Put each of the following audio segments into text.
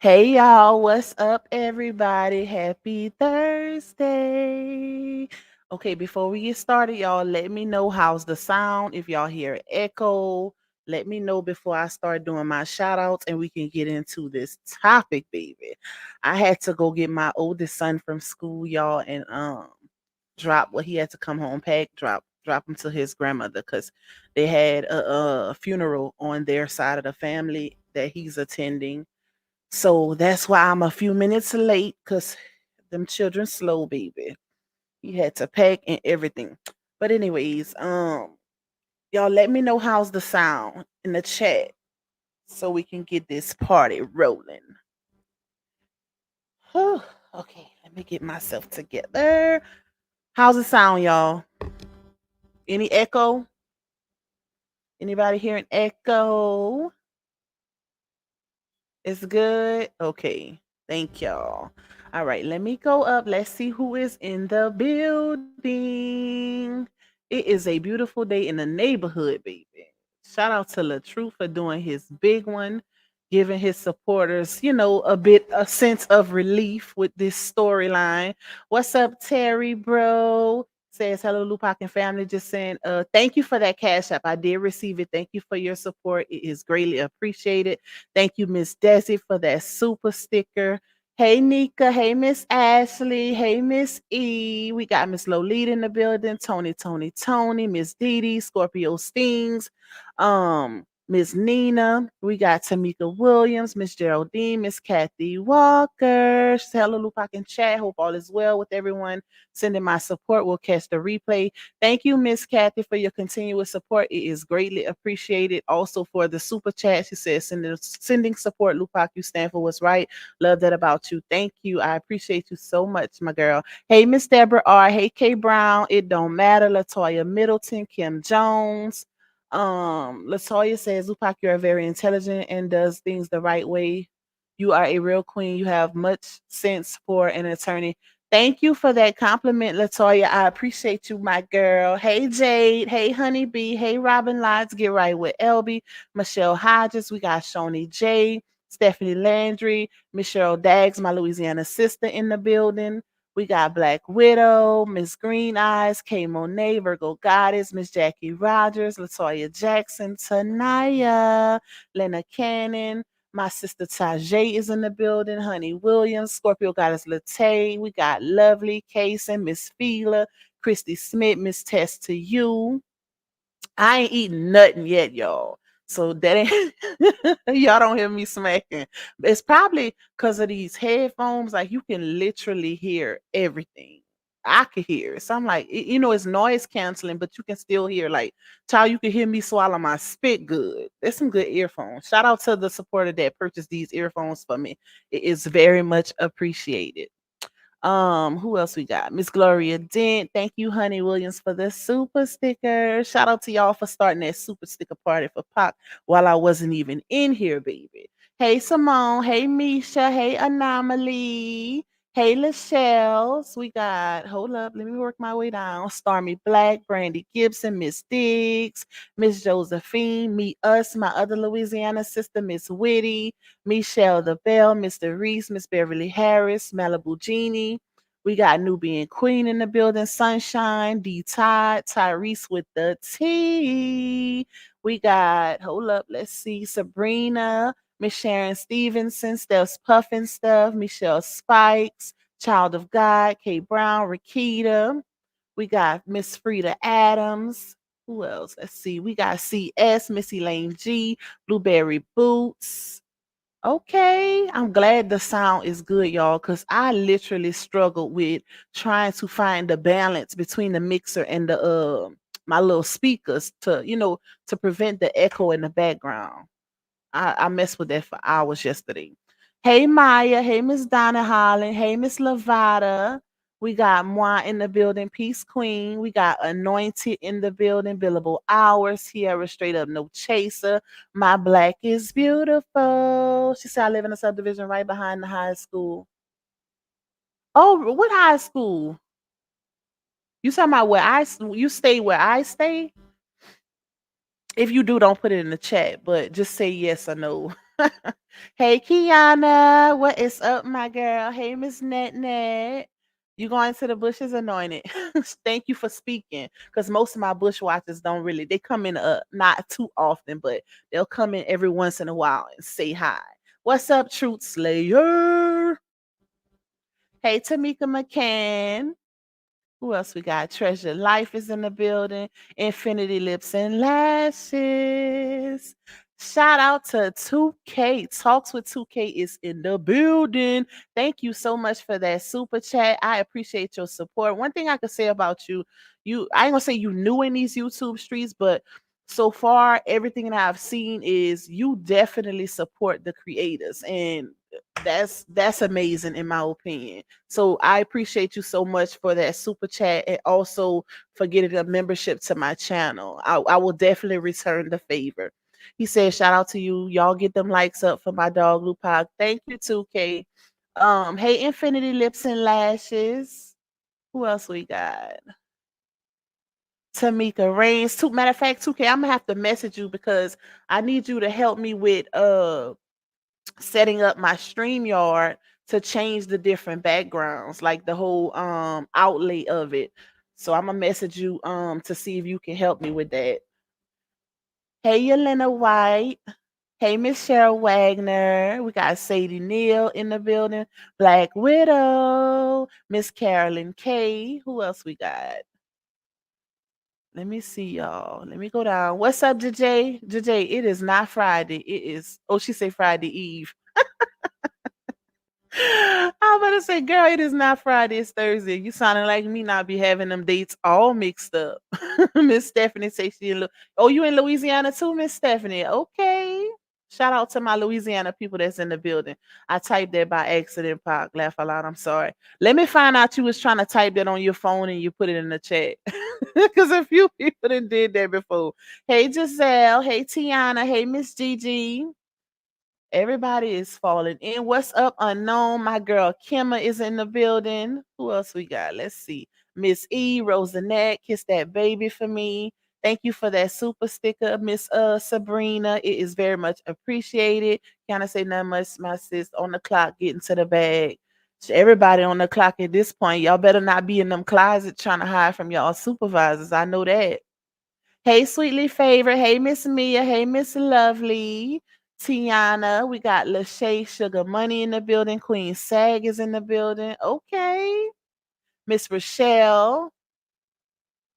Hey y'all, what's up, everybody? Happy Thursday. Okay, before we get started, y'all, let me know how's the sound. If y'all hear echo, let me know before I start doing my shout outs and we can get into this topic, baby. I had to go get my oldest son from school, y'all, and drop what he had to come home, pack, drop him to his grandmother because they had a funeral on their side of the family that he's attending, so that's why I'm a few minutes late because them children slow, baby. He had to pack and everything. But anyways, y'all let me know how's the sound in the chat so we can get this party rolling. Whew. Okay, let me get myself together. How's the sound, y'all? Any echo? Anybody hearing echo? It's good? Okay. Thank y'all. All right, let me go up. Let's see who is in the building. It is a beautiful day in the neighborhood, baby. Shout out to LaTruth for doing his big one, giving his supporters, a sense of relief with this storyline. What's up, Terry, bro? Says hello, Lupac and family. Just saying, thank you for that cash app. I did receive it. Thank you for your support. It is greatly appreciated. Thank you, Miss Desi, for that super sticker. Hey, Nika. Hey, Miss Ashley. Hey, Miss E. We got Miss Lolita in the building. Tony. Miss Dee Dee. Scorpio Stings. Miss Nina. We got Tamika Williams. Miss Geraldine. Miss Kathy Walker. Hello, Lupac in chat. Hope all is well with everyone. Sending my support. We'll catch the replay. Thank you, Miss Kathy, for your continuous support. It is greatly appreciated. Also for the super chat, she says, sending support, Lupac, you stand for what's right. Love that about you. Thank you. I appreciate you so much, my girl. Hey, Miss Deborah R. Hey, K Brown. It don't matter. Latoya Middleton, Kim Jones. Latoya says, Lupac, you're very intelligent and does things the right way. You are a real queen. You have much sense for an attorney. Thank you for that compliment, Latoya. I appreciate you, my girl. Hey, Jade. Hey, Honeybee. Hey, Robin Lights. Get right with Elby. Michelle Hodges. We got Shawnee J. Stephanie Landry. Michelle Daggs, my Louisiana sister, in the building. We got Black Widow, Miss Green Eyes, Kay Monet, Virgo Goddess, Miss Jackie Rogers, Latoya Jackson, Tanaya, Lena Cannon. My sister Tajay is in the building. Honey Williams, Scorpio Goddess Latay. We got Lovely, Kaysen, Miss Fila, Christy Smith, Miss Tess to you. I ain't eating nothing yet, y'all. So that ain't y'all don't hear me smacking. It's probably because of these headphones. Like you can literally hear everything. I could hear it. So I'm like, it's noise canceling, but you can still hear like, child, you can hear me swallow my spit good. There's some good earphones. Shout out to the supporter that purchased these earphones for me. It is very much appreciated. Who else we got? Miss Gloria Dent. Thank you, Honey Williams, for the super sticker. Shout out to y'all for starting that super sticker party for Pac while I wasn't even in here, baby. Hey, Simone. Hey, Misha. Hey, Anomaly. Hey, Lachelle's. We got, hold up, let me work my way down. Stormy Black, Brandy Gibson, Miss Diggs, Miss Josephine, me, us, my other Louisiana sister, Miss Whitty, Michelle the Bell, Mr. Reese, Miss Beverly Harris, Malibu Genie. We got Nubian Queen in the building, Sunshine, D Todd, Tyrese with the T. We got, hold up, let's see, Sabrina, Miss Sharon Stevenson, Steph's Puffin Stuff, Michelle Spikes, Child of God, Kay Brown, Rakita. We got Miss Frida Adams. Who else? Let's see. We got CS, Missy Lane G, Blueberry Boots. Okay, I'm glad the sound is good, y'all, because I literally struggled with trying to find the balance between the mixer and the my little speakers to prevent the echo in the background. I messed with that for hours yesterday. Hey Maya, hey Miss Donna Holland, hey Miss Lavada. We got Moi in the building, Peace Queen. We got Anointed in the building, Billable Hours, Sierra Straight Up No Chaser. My Black is Beautiful. She said I live in a subdivision right behind the high school. Oh, what high school? You talking about you stay where I stay? If you do, don't put it in the chat, but just say yes or no. Hey, Kiana, what is up, my girl? Hey, Miss Net Net. You going to the bushes anointed? Thank you for speaking. Because most of my bush watchers don't really, they come in not too often, but they'll come in every once in a while and say hi. What's up, Truth Slayer? Hey, Tamika McCann. Who else we got? Treasure Life is in the building. Infinity Lips and Lashes. Shout out to 2K. Talks with 2K is in the building. Thank you so much for that super chat. I appreciate your support. One thing I could say about you, I ain't gonna say you new in these YouTube streets, but so far everything that I've seen is you definitely support the creators, and that's amazing in my opinion. So I appreciate you so much for that super chat, and also for getting a membership to my channel. I will definitely return the favor. He said, shout out to you. Y'all get them likes up for my dog Lupac. Thank you, 2K. Hey, Infinity Lips and Lashes. Who else we got? Tamika Reigns. Matter of fact, 2K, I'm gonna have to message you because I need you to help me with setting up my StreamYard to change the different backgrounds, like the whole outlay of it. So I'm gonna message you to see if you can help me with that. Hey, Yelena White. Hey, Miss Cheryl Wagner. We got Sadie Neal in the building. Black Widow. Miss Carolyn K. Who else we got? Let me see, y'all. Let me go down. What's up, JJ? JJ, it is not Friday. It is, oh, she say Friday Eve. I'm about to say, girl, it is not Friday, it's Thursday. You sounding like me not be having them dates all mixed up. Miss Stephanie say she in oh, you in Louisiana too, Miss Stephanie? Okay. Shout out to my Louisiana people that's in the building. I typed that by accident, Pac. Laugh a lot. I'm sorry. Let me find out you was trying to type that on your phone and you put it in the chat. Because a few people did that before. Hey, Giselle. Hey, Tiana. Hey, Miss Gigi. Everybody is falling in. What's up, unknown? My girl Kimma is in the building. Who else we got? Let's see. Miss E, Rosanette, kiss that baby for me. Thank you for that super sticker, Miss Sabrina. It is very much appreciated. Can't say nothing much, my sis on the clock, getting to the bag. Everybody on the clock at this point. Y'all better not be in them closets trying to hide from y'all supervisors. I know that. Hey, sweetly favorite. Hey, Miss Mia. Hey, Miss Lovely. Tiana. We got Lachey Sugar Money in the building. Queen Sag is in the building. Okay. Miss Rochelle.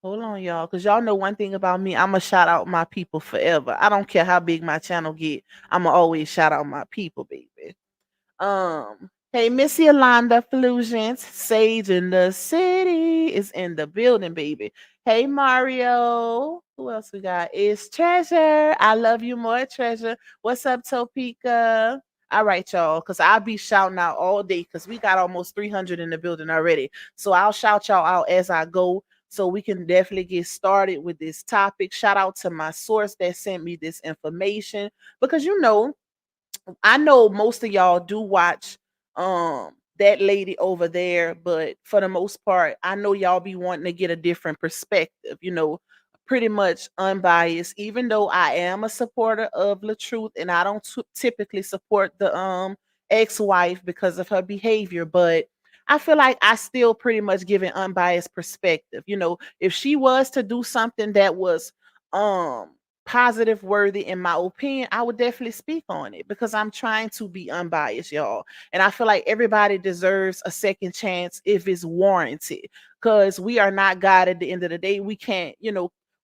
Hold on, y'all. Because y'all know one thing about me. I'm going to shout out my people forever. I don't care how big my channel get. I'm going to always shout out my people, baby. Hey, Miss Yolanda Flusions, Sage in the city is in the building, baby. Hey, Mario. Who else we got? It's Treasure. I love you more, Treasure. What's up, Topeka? All right, y'all, because I'll be shouting out all day because we got almost 300 in the building already. So I'll shout y'all out as I go so we can definitely get started with this topic. Shout out to my source that sent me this information because I know most of y'all do watch that lady over there, but for the most part, I know y'all be wanting to get a different perspective, pretty much unbiased, even though I am a supporter of LaTruth and I don't typically support the ex-wife because of her behavior, but I feel like I still pretty much give an unbiased perspective. If she was to do something that was um positive worthy in my opinion, I would definitely speak on it because I'm trying to be unbiased, y'all. And I feel like everybody deserves a second chance if it's warranted. Because we are not God at the end of the day. We can't,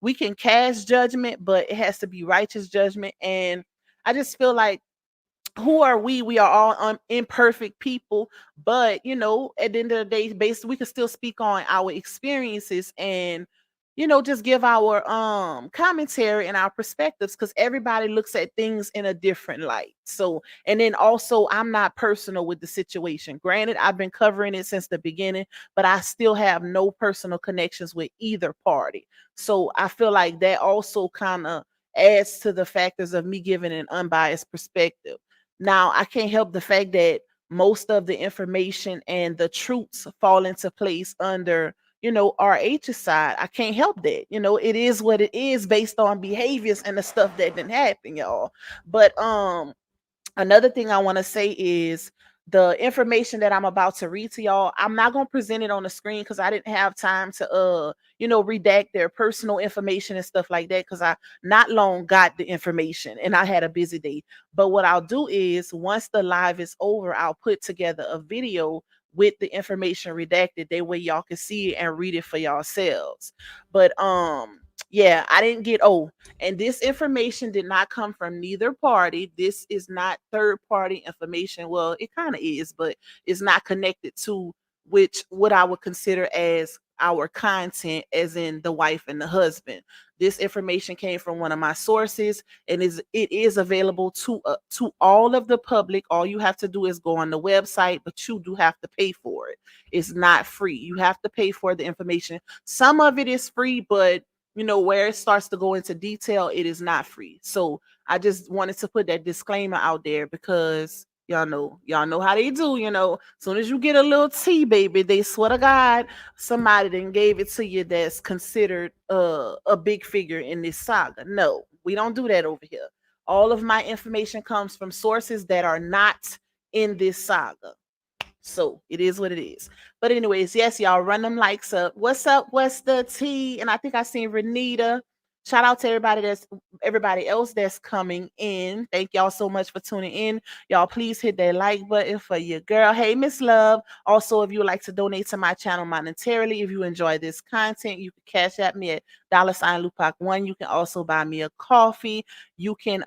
we can cast judgment, but it has to be righteous judgment. And I just feel like who are we? We are all imperfect people, but at the end of the day, basically, we can still speak on our experiences and just give our commentary and our perspectives because everybody looks at things in a different light. So, and then also, I'm not personal with the situation. Granted, I've been covering it since the beginning, but I still have no personal connections with either party. So, I feel like that also kind of adds to the factors of me giving an unbiased perspective. Now, I can't help the fact that most of the information and the truths fall into place under, RH's side. I can't help that. It is what it is based on behaviors and the stuff that didn't happen, y'all. But Another thing I want to say is the information that I'm about to read to y'all, I'm not going to present it on the screen because I didn't have time to redact their personal information and stuff like that, because I not long got the information and I had a busy day. But what I'll do is once the live is over, I'll put together a video with the information redacted. That way y'all can see it and read it for yourselves. But yeah, I didn't get and this information did not come from neither party. This is not third party information. Well, it kind of is, but it's not connected to which what I would consider as our content, as in the wife and the husband. This information came from one of my sources, and it is available to all of the public. All you have to do is go on the website, but you do have to pay for it. It's not free. You have to pay for the information. Some of it is free, but where it starts to go into detail, it is not free. So I just wanted to put that disclaimer out there, because y'all know how they do. As soon as you get a little tea, baby, they swear to God, somebody then gave it to you that's considered a big figure in this saga. No, we don't do that over here. All of my information comes from sources that are not in this saga. So it is what it is. But anyways, yes, y'all run them likes up. What's up? What's the tea? And I think I seen Renita. Shout out to everybody else that's coming in. Thank y'all so much for tuning in. Y'all please hit that like button for your girl. Hey, Miss Love. Also, if you would like to donate to my channel monetarily, if you enjoy this content, you can cash at me at $Lupac1. You can also buy me a coffee. You can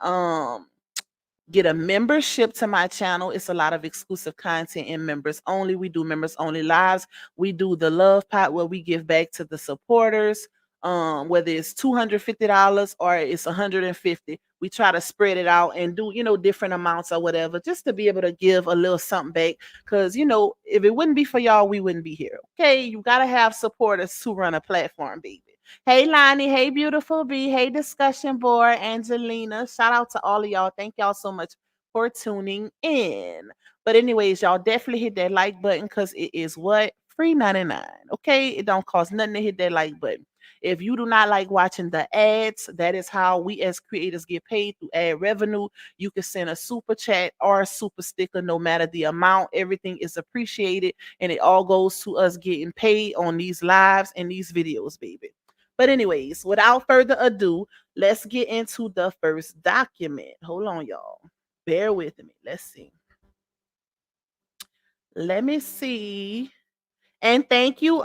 get a membership to my channel. It's a lot of exclusive content in members only. We do members only lives. We do the love pot where we give back to the supporters. Whether it's $250 or it's 150, we try to spread it out and do different amounts or whatever, just to be able to give a little something back. Because if it wouldn't be for y'all, we wouldn't be here. Okay, you gotta have supporters to run a platform, baby. Hey, Lonnie. Hey, beautiful B. Hey, discussion board. Angelina. Shout out to all of y'all. Thank y'all so much for tuning in. But anyways, y'all definitely hit that like button, because it is what? Free 99. Okay? It don't cost nothing to hit that like button. If you do not like watching the ads, that is how we as creators get paid, through ad revenue. You can send a super chat or a super sticker, no matter the amount. Everything is appreciated, and it all goes to us getting paid on these lives and these videos, baby. But anyways, without further ado, let's get into the first document. Hold on, y'all. Bear with me. Let's see. Let me see. And thank you.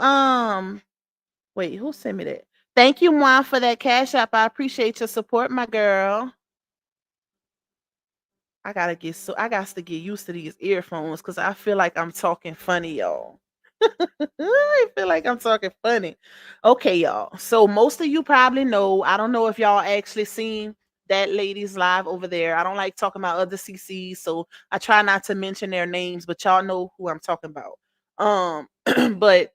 Wait, who sent me that? Thank you, Juan, for that cash app. I appreciate your support, my girl. I got to get used to these earphones, because I feel like I'm talking funny, y'all. I feel like I'm talking funny. Okay, y'all. So most of you probably know. I don't know if y'all actually seen that lady's live over there. I don't like talking about other CCs, so I try not to mention their names, but y'all know who I'm talking about. But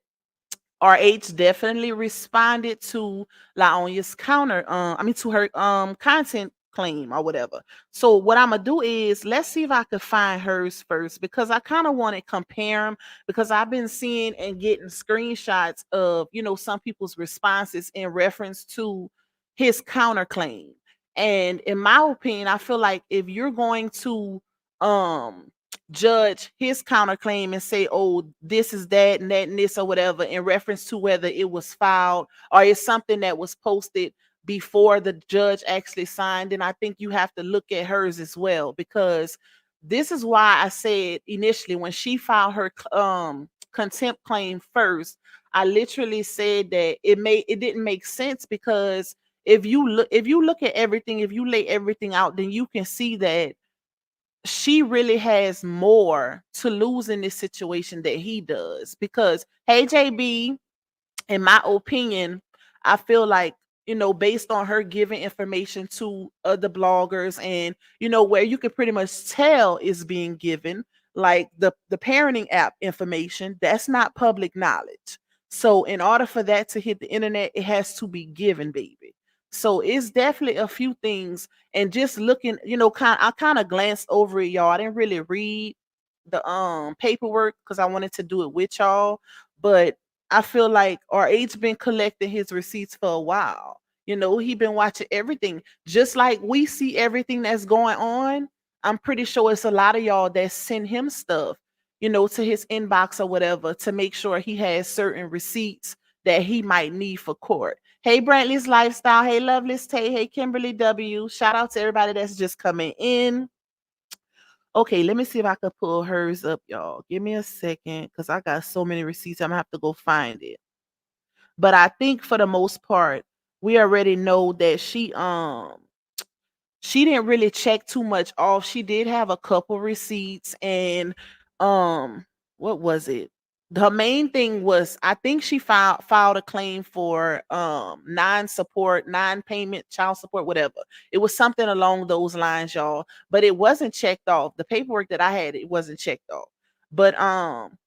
RH definitely responded to Laonia's to her content claim or whatever. So what I'm gonna do is, let's see if I could find hers first, because I kind of want to compare them, because I've been seeing and getting screenshots of some people's responses in reference to his counterclaim. And in my opinion, I feel like if you're going to um judge his counterclaim and say, oh, this is that and that and this or whatever, in reference to whether it was filed or it's something that was posted before the judge actually signed, then I think you have to look at hers as well. Because this is why I said initially, when she filed her contempt claim first, I literally said that it didn't make sense, because if you look at everything, if you lay everything out, then you can see that she really has more to lose in this situation than he does. Because, hey, JB, in my opinion, I feel like, based on her giving information to other bloggers, and, where you can pretty much tell is being given, like the parenting app information, that's not public knowledge. So in order for that to hit the internet, it has to be given, baby. So it's definitely a few things. And just looking, I kind of glanced over it, y'all. I didn't really read the paperwork, because I wanted to do it with y'all. But I feel like RH been collecting his receipts for a while. He been watching everything. Just like we see everything that's going on, I'm pretty sure it's a lot of y'all that send him stuff, to his inbox or whatever to make sure he has certain receipts that he might need for court. Hey, Brantley's Lifestyle. Hey, Lovelace Tay. Hey, Kimberly W. Shout out to everybody that's just coming in. Okay, let me see if I could pull hers up, y'all. Give me a second because I got so many receipts. I'm going to have to go find it. But I think for the most part, we already know that she didn't really check too much off. She did have a couple receipts and um what was it? The main thing was I think she filed a claim for non-support, non-payment, child support, whatever. It was something along those lines, y'all. But it wasn't checked off. The paperwork that I had, it wasn't checked off. But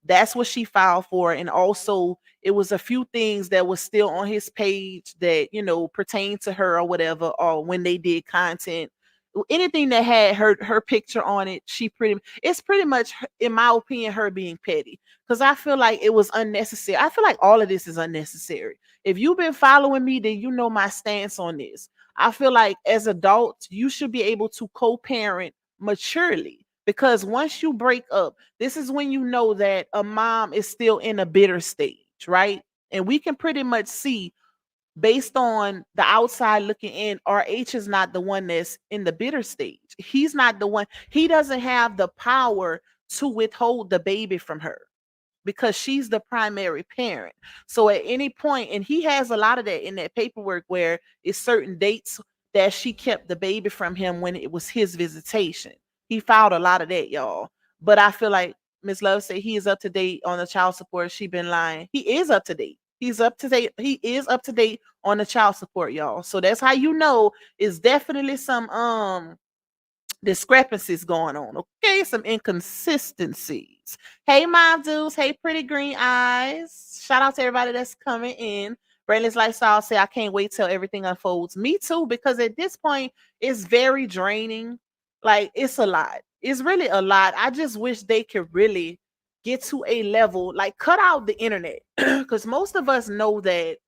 that's what she filed for. And also it was a few things that was still on his page that pertain to her or whatever, or when they did content, anything that had her picture on it. It's pretty much, in my opinion, her being petty, because I feel like it was unnecessary. I feel like all of this is unnecessary. If you've been following me, then you know my stance on this. I feel like as adults you should be able to co-parent maturely, because once you break up, this is when you know that a mom is still in a bitter stage, right? And we can pretty much see, based on the outside looking in, RH is not the one that's in the bitter stage. He's not the one. He doesn't have the power to withhold the baby from her because she's the primary parent. So at any point, and he has a lot of that in that paperwork where it's certain dates that she kept the baby from him when it was his visitation. He filed a lot of that, y'all. But I feel like Miss Love said he is up to date on the child support. She been lying. He is up to date. He's up to date. He is up to date on the child support, y'all. So that's how you know it's definitely some discrepancies going on. Okay, some inconsistencies. Hey, mom dudes. Hey, pretty green eyes. Shout out to everybody that's coming in. Brandon's Lifestyle say, I can't wait till everything unfolds. Me too, because at this point, it's very draining. Like, it's a lot. It's really a lot. I just wish they could really get to a level, like, cut out the internet. Because most of us know that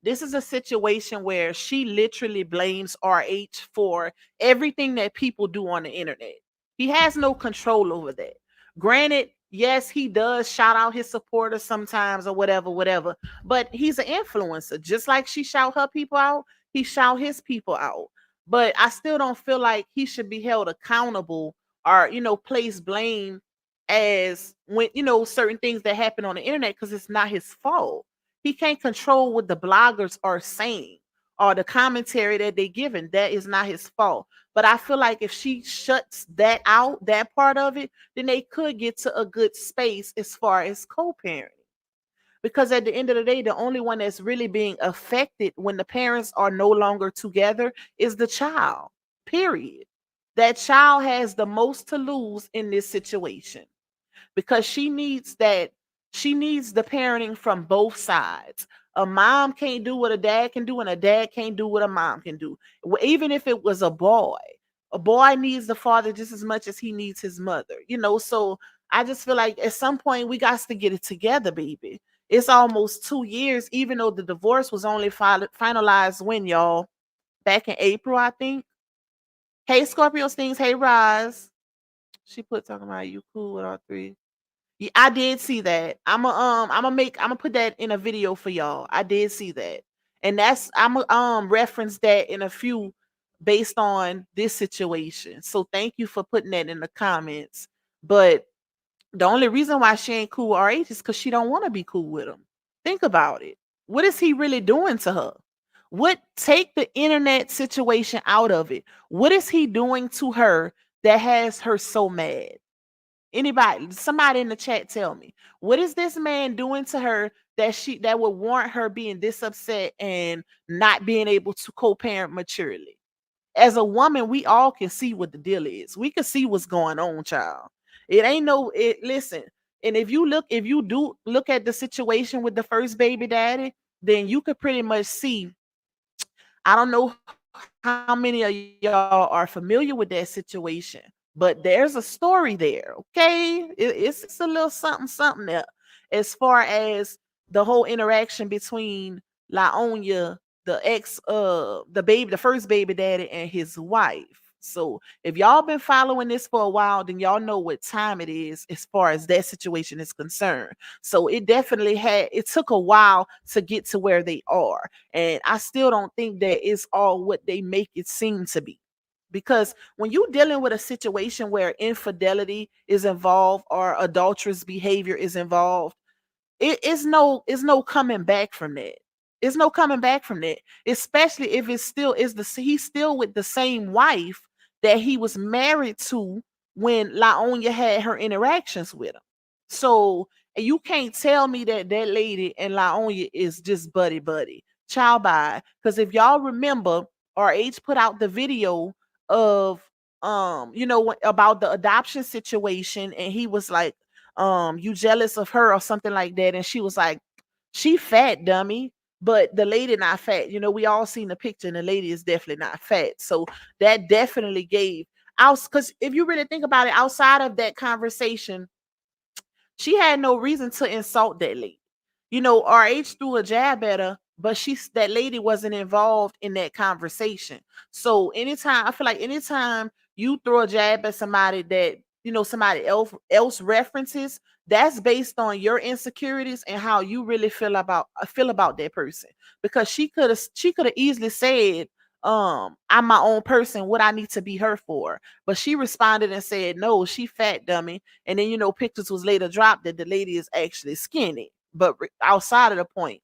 this is a situation where she literally blames RH for everything that people do on the internet. He has no control over that. Granted, yes, he does shout out his supporters sometimes or whatever, whatever, but he's an influencer. Just like she shout her people out, he shout his people out. But I still don't feel like he should be held accountable or, place blame as when, certain things that happen on the internet, because it's not his fault. He can't control what the bloggers are saying or the commentary that they're giving. That is not his fault. But I feel like if she shuts that out, that part of it, then they could get to a good space as far as co-parenting. Because at the end of the day, the only one that's really being affected when the parents are no longer together is the child. Period. That child has the most to lose in this situation, because she needs the parenting from both sides. A mom can't do what a dad can do, and a dad can't do what a mom can do. Even if it was a boy needs the father just as much as he needs his mother, so I just feel like at some point we got to get it together, baby. It's almost 2 years, even though the divorce was only finalized when, y'all, back in April, I think. Hey, Scorpio Stings. Hey, Rise. She put talking about you cool with all three. Yeah, I did see that. I'm gonna put that in a video for y'all. I did see that. And I'm gonna reference that in a few based on this situation. So thank you for putting that in the comments. But the only reason why she ain't cool with RH is because she don't want to be cool with him. Think about it. What is he really doing to her? Take the internet situation out of it. What is he doing to her that has her so mad? Anybody, somebody in the chat, tell me, what is this man doing to her that would warrant her being this upset and not being able to co-parent maturely? As a woman, we all can see what the deal is. We can see what's going on, child. It ain't no it listen. And if you do look at the situation with the first baby daddy, then you could pretty much see. I don't know how many of y'all are familiar with that situation, but there's a story there, okay? It's a little something there as far as the whole interaction between Laonya, the first baby daddy, and his wife. So if y'all been following this for a while, then y'all know what time it is as far as that situation is concerned. So it took a while to get to where they are. And I still don't think that it's all what they make it seem to be. Because when you're dealing with a situation where infidelity is involved or adulterous behavior is involved, it's no coming back from that. It's no coming back from that. Especially if it's still is the he's still with the same wife that he was married to when Laonya had her interactions with him. So and you can't tell me that that lady and Laonya is just buddy buddy. Child bye. Because if y'all remember, RH put out the video of about the adoption situation, and he was like, you jealous of her or something like that, and she was like, she fat, dummy, but the lady not fat. We all seen the picture and the lady is definitely not fat. So that definitely gave out, because if you really think about it, outside of that conversation, she had no reason to insult that lady. RH threw a jab at her, but that lady wasn't involved in that conversation. So anytime you throw a jab at somebody that somebody else references, that's based on your insecurities and how you really feel about that person. Because she could have easily said, I'm my own person, what I need to be her for. But she responded and said, no, she fat, dummy. And then pictures was later dropped that the lady is actually skinny. But outside of the point,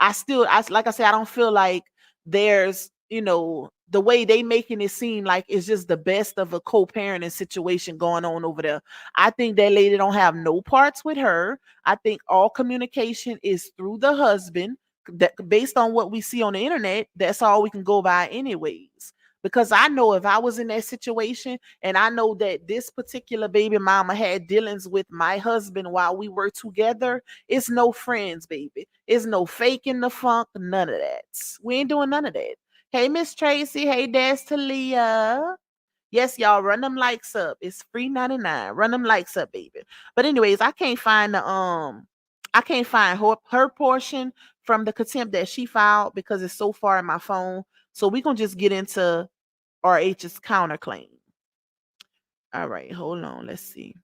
like I said, I don't feel like there's, the way they making it seem like it's just the best of a co-parenting situation going on over there. I think that lady don't have no parts with her. I think all communication is through the husband. That based on what we see on the internet, that's all we can go by anyways. Because I know if I was in that situation and I know that this particular baby mama had dealings with my husband while we were together, it's no friends, baby. It's no faking the funk, none of that. We ain't doing none of that. Hey, Miss Tracy. Hey, Des Talia. Yes, y'all, run them likes up. It's free 99. Run them likes up, baby. But anyways, I can't find her portion from the contempt that she filed because it's so far in my phone. So we gonna just get into RH's counterclaim. All right, hold on. Let's see.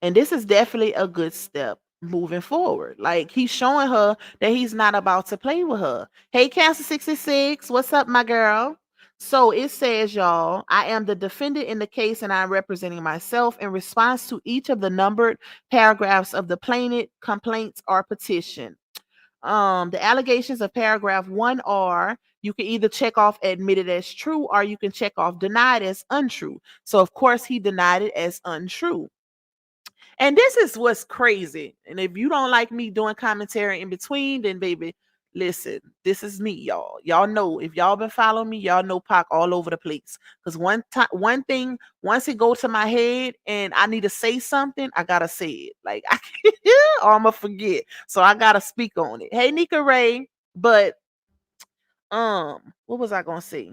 And this is definitely a good step moving forward. Like he's showing her that he's not about to play with her. Hey, Cancer 66, what's up, my girl? So it says, y'all, I am the defendant in the case and I'm representing myself in response to each of the numbered paragraphs of the plaintiff complaints or petition. The allegations of paragraph 1 are you can either check off admitted as true or you can check off denied as untrue. So of course he denied it as untrue. And this is what's crazy. And if you don't like me doing commentary in between, then baby, listen, this is me, y'all. Y'all know if y'all been following me, y'all know Pac all over the place. Because one thing, once it goes to my head and I need to say something, I gotta say it. Like or I'ma forget. So I gotta speak on it. Hey, Nika Ray. But what was I gonna say?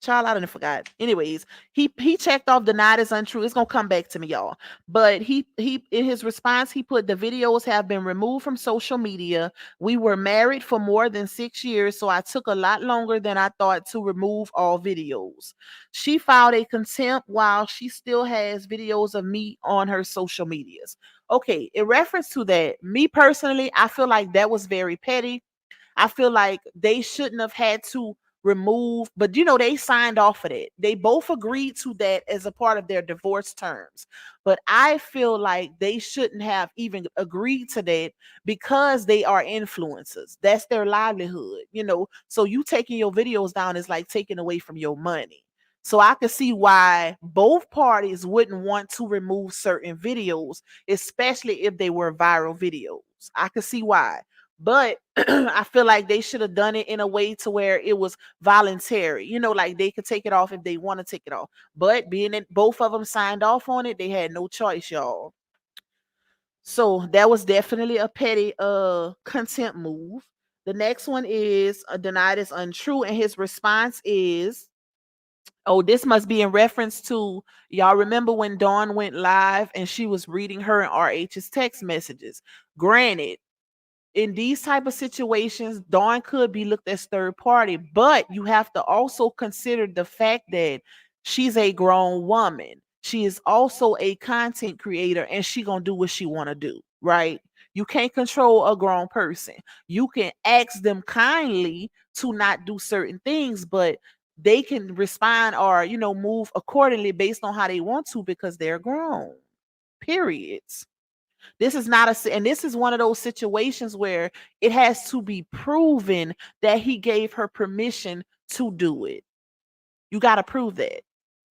Child, I didn't forgot. Anyways, he checked off denied as untrue. It's gonna come back to me, y'all. But he in his response, he put the videos have been removed from social media. We were married for more than 6 years, so I took a lot longer than I thought to remove all videos. She filed a contempt while she still has videos of me on her social medias. Okay, in reference to that, me personally, I feel like that was very petty. I feel like they shouldn't have had to remove, but they signed off of it. They both agreed to that as a part of their divorce terms. But I feel like they shouldn't have even agreed to that because they are influencers. That's their livelihood. So you taking your videos down is like taking away from your money. So I can see why both parties wouldn't want to remove certain videos, especially if they were viral videos. I can see why. But I feel like they should have done it in a way to where it was voluntary, like they could take it off if they want to take it off. But being that both of them signed off on it, they had no choice, y'all. So that was definitely a petty contempt move. The next one is denied as untrue, and his response is, oh, this must be in reference to, y'all remember when Dawn went live and she was reading her and RH's text messages. Granted, In these type of situations, Dawn could be looked as third party, but you have to also consider the fact that she's a grown woman. She is also a content creator, and she gonna do what she want to do, right? You can't control a grown person. You can ask them kindly to not do certain things, but they can respond or move accordingly based on how they want to because they're grown. Periods. This is not and this is one of those situations where it has to be proven that he gave her permission to do it. You got to prove that.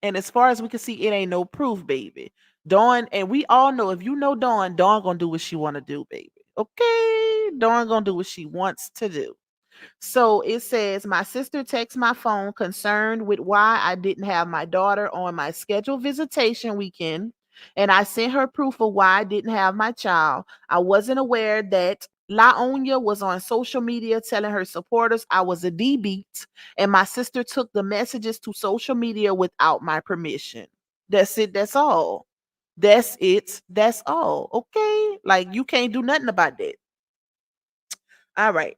And as far as we can see, it ain't no proof, baby. Dawn, and we all know, if you know Dawn gonna do what she want to do, baby. Okay, Dawn gonna do what she wants to do. So it says, my sister texted my phone concerned with why I didn't have my daughter on my scheduled visitation weekend. And I sent her proof of why I didn't have my child. I wasn't aware that Laonya was on social media telling her supporters I was a deadbeat, and my sister took the messages to social media without my permission. That's it. That's all. That's it. That's all. Okay. Like, you can't do nothing about that. All right.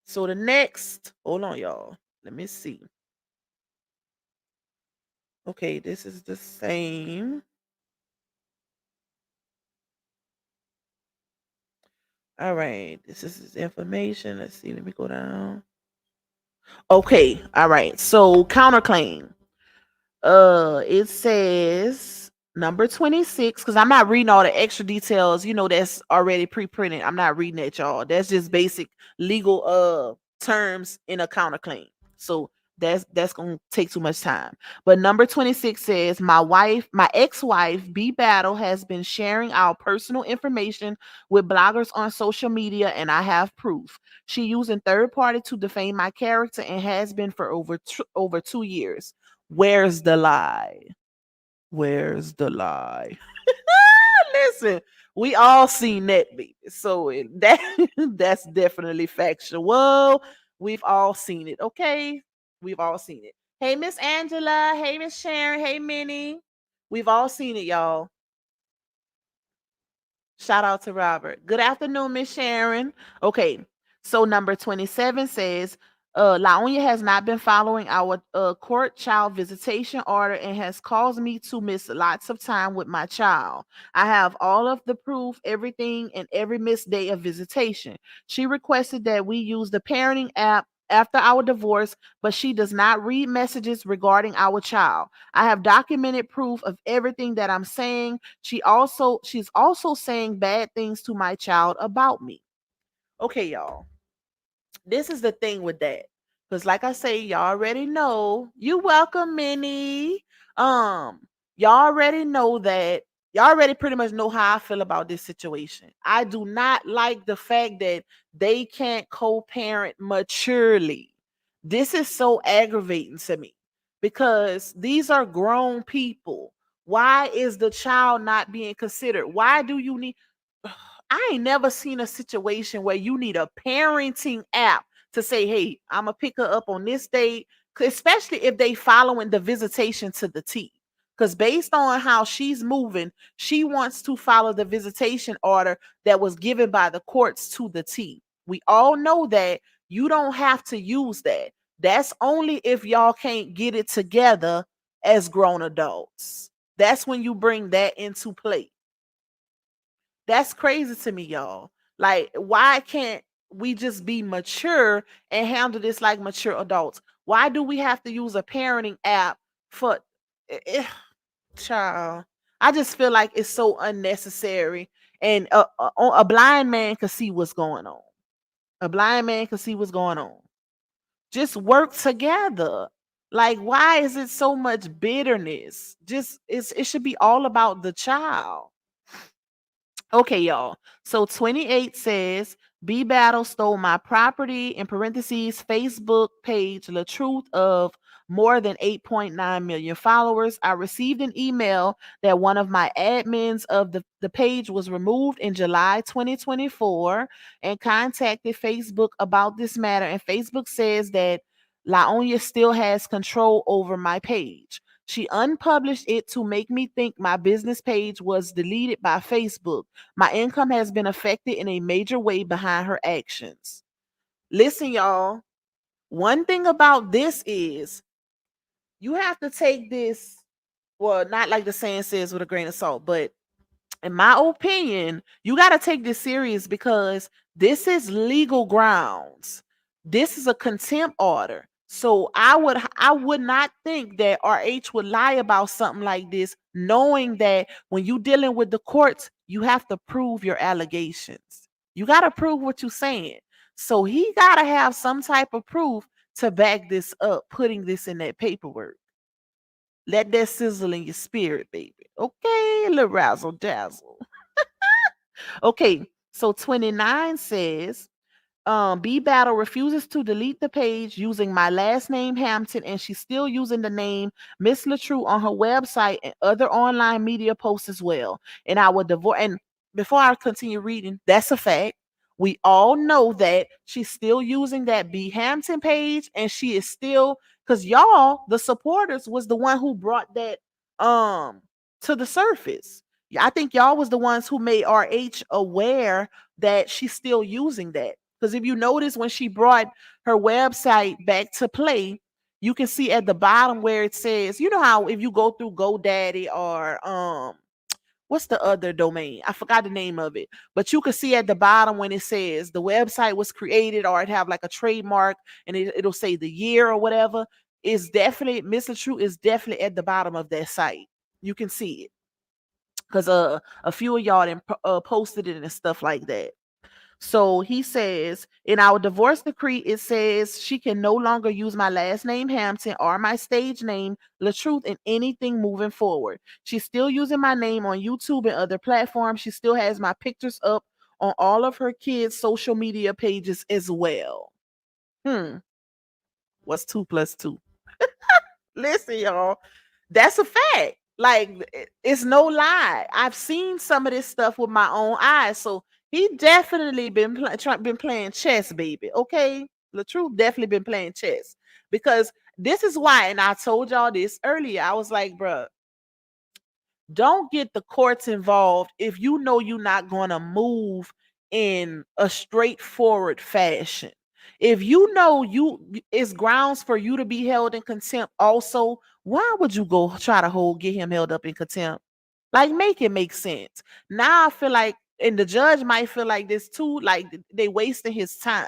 So the next, hold on, y'all. Let me see. Okay, this is the same. All right, this is his information. Let's see. Let me go down. Okay, all right. So counterclaim. It says number 26, because I'm not reading all the extra details, that's already pre-printed. I'm not reading that, y'all. That's just basic legal terms in a counterclaim. So that's gonna take too much time. But number 26 says, my ex-wife B Battle has been sharing our personal information with bloggers on social media, and I have proof. She using third party to defame my character and has been for over 2 years. Where's the lie? Where's the lie? Listen, we all seen that, baby. So that that's definitely factual. We've all seen it. Okay, we've all seen it. Hey, Miss Angela. Hey, Miss Sharon. Hey, Minnie. We've all seen it, y'all. Shout out to Robert. Good afternoon, Miss Sharon. Okay, so number 27 says, Laonya has not been following our court child visitation order and has caused me to miss lots of time with my child. I have all of the proof, everything, and every missed day of visitation. She requested that we use the parenting app after our divorce, but she does not read messages regarding our child. I have documented proof of everything that I'm saying. She's also saying bad things to my child about me. Okay, y'all. This is the thing with that. Because like I say, y'all already know. You welcome, Minnie. Um, y'all already know that. Y'all already pretty much know how I feel about this situation. I do not like the fact that they can't co-parent maturely. This is so aggravating to me because these are grown people. Why is the child not being considered? Why do you need I ain't never seen a situation where you need a parenting app to say, hey, I'm gonna pick her up on this date, especially if they following the visitation to the T. Because based on how she's moving, she wants to follow the visitation order that was given by the courts to the T. We all know that you don't have to use that. That's only if y'all can't get it together as grown adults. That's when you bring that into play. That's crazy to me, y'all. Like, why can't we just be mature and handle this like mature adults? Why do we have to use a parenting app for child? I just feel like it's so unnecessary. And a blind man can see what's going on. A blind man can see what's going on. Just work together. Like, why is it so much bitterness? It should be all about the child. Okay, y'all. So 28 says, B Battle stole my property, in parentheses, Facebook page, LaTruth of more than 8.9 million followers. I received an email that one of my admins of the page was removed in July 2024 and contacted Facebook about this matter. And Facebook says that Laonya still has control over my page. She unpublished it to make me think my business page was deleted by Facebook. My income has been affected in a major way behind her actions. Listen, y'all. One thing about this is you have to take this, well, not like the saying says with a grain of salt, but in my opinion, you got to take this serious because this is legal grounds. This is a contempt order. So I would not think that RH would lie about something like this, knowing that when you dealing with the courts, you have to prove your allegations. You got to prove what you're saying. So he got to have some type of proof to back this up, putting this in that paperwork. Let that sizzle in your spirit, baby. Okay, a little razzle dazzle. Okay, so 29 says, B Battle refuses to delete the page using my last name Hampton, and she's still using the name Miss LaTruth on her website and other online media posts as well. And I would divorce. And before I continue reading, that's a fact. We all know that she's still using that B Hampton page, and she is still, because y'all, the supporters, was the one who brought that um to the surface. I think y'all was the ones who made RH aware that she's still using that. Because if you notice when she brought her website back to play, you can see at the bottom where it says, you know how if you go through GoDaddy or what's the other domain? I forgot the name of it. But you can see at the bottom when it says the website was created, or it have like a trademark, and it'll say the year or whatever. Is definitely Mr. True is definitely at the bottom of that site. You can see it. Because a few of y'all posted it and stuff like that. So he says, in our divorce decree, it says she can no longer use my last name Hampton or my stage name LaTruth in anything moving forward. She's still using my name on YouTube and other platforms. She still has my pictures up on all of her kids' social media pages as well. What's 2 plus 2? Listen, y'all, that's a fact. Like, it's no lie. I've seen some of this stuff with my own eyes. So he definitely been playing chess, baby. Okay, LaTruth definitely been playing chess, because this is why. And I told y'all this earlier. I was like, bruh, don't get the courts involved if you know you're not going to move in a straightforward fashion. If you know you is grounds for you to be held in contempt also, why would you go try to get him held up in contempt? Like, make it make sense. Now I feel like, and the judge might feel like this too, like they wasting his time,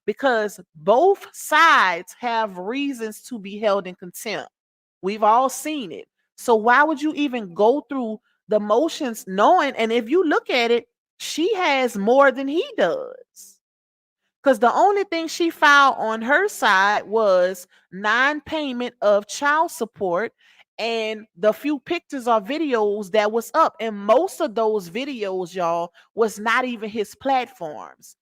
because both sides have reasons to be held in contempt. We've all seen it. So why would you even go through the motions knowing? And if you look at it, she has more than he does. Because the only thing she filed on her side was non-payment of child support and the few pictures or videos that was up. And most of those videos, y'all, was not even his platforms.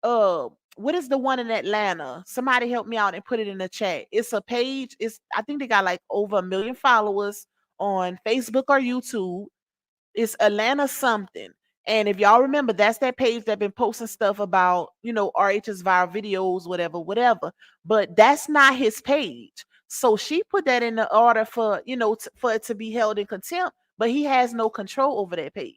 What is the one in Atlanta? Somebody help me out and put it in the chat. It's a page. I think they got like over 1 million followers on Facebook or YouTube. It's Atlanta something. And if y'all remember, that's that page that been posting stuff about, RH's viral videos, whatever, whatever. But that's not his page. So she put that in the order for, for it to be held in contempt, but he has no control over that page.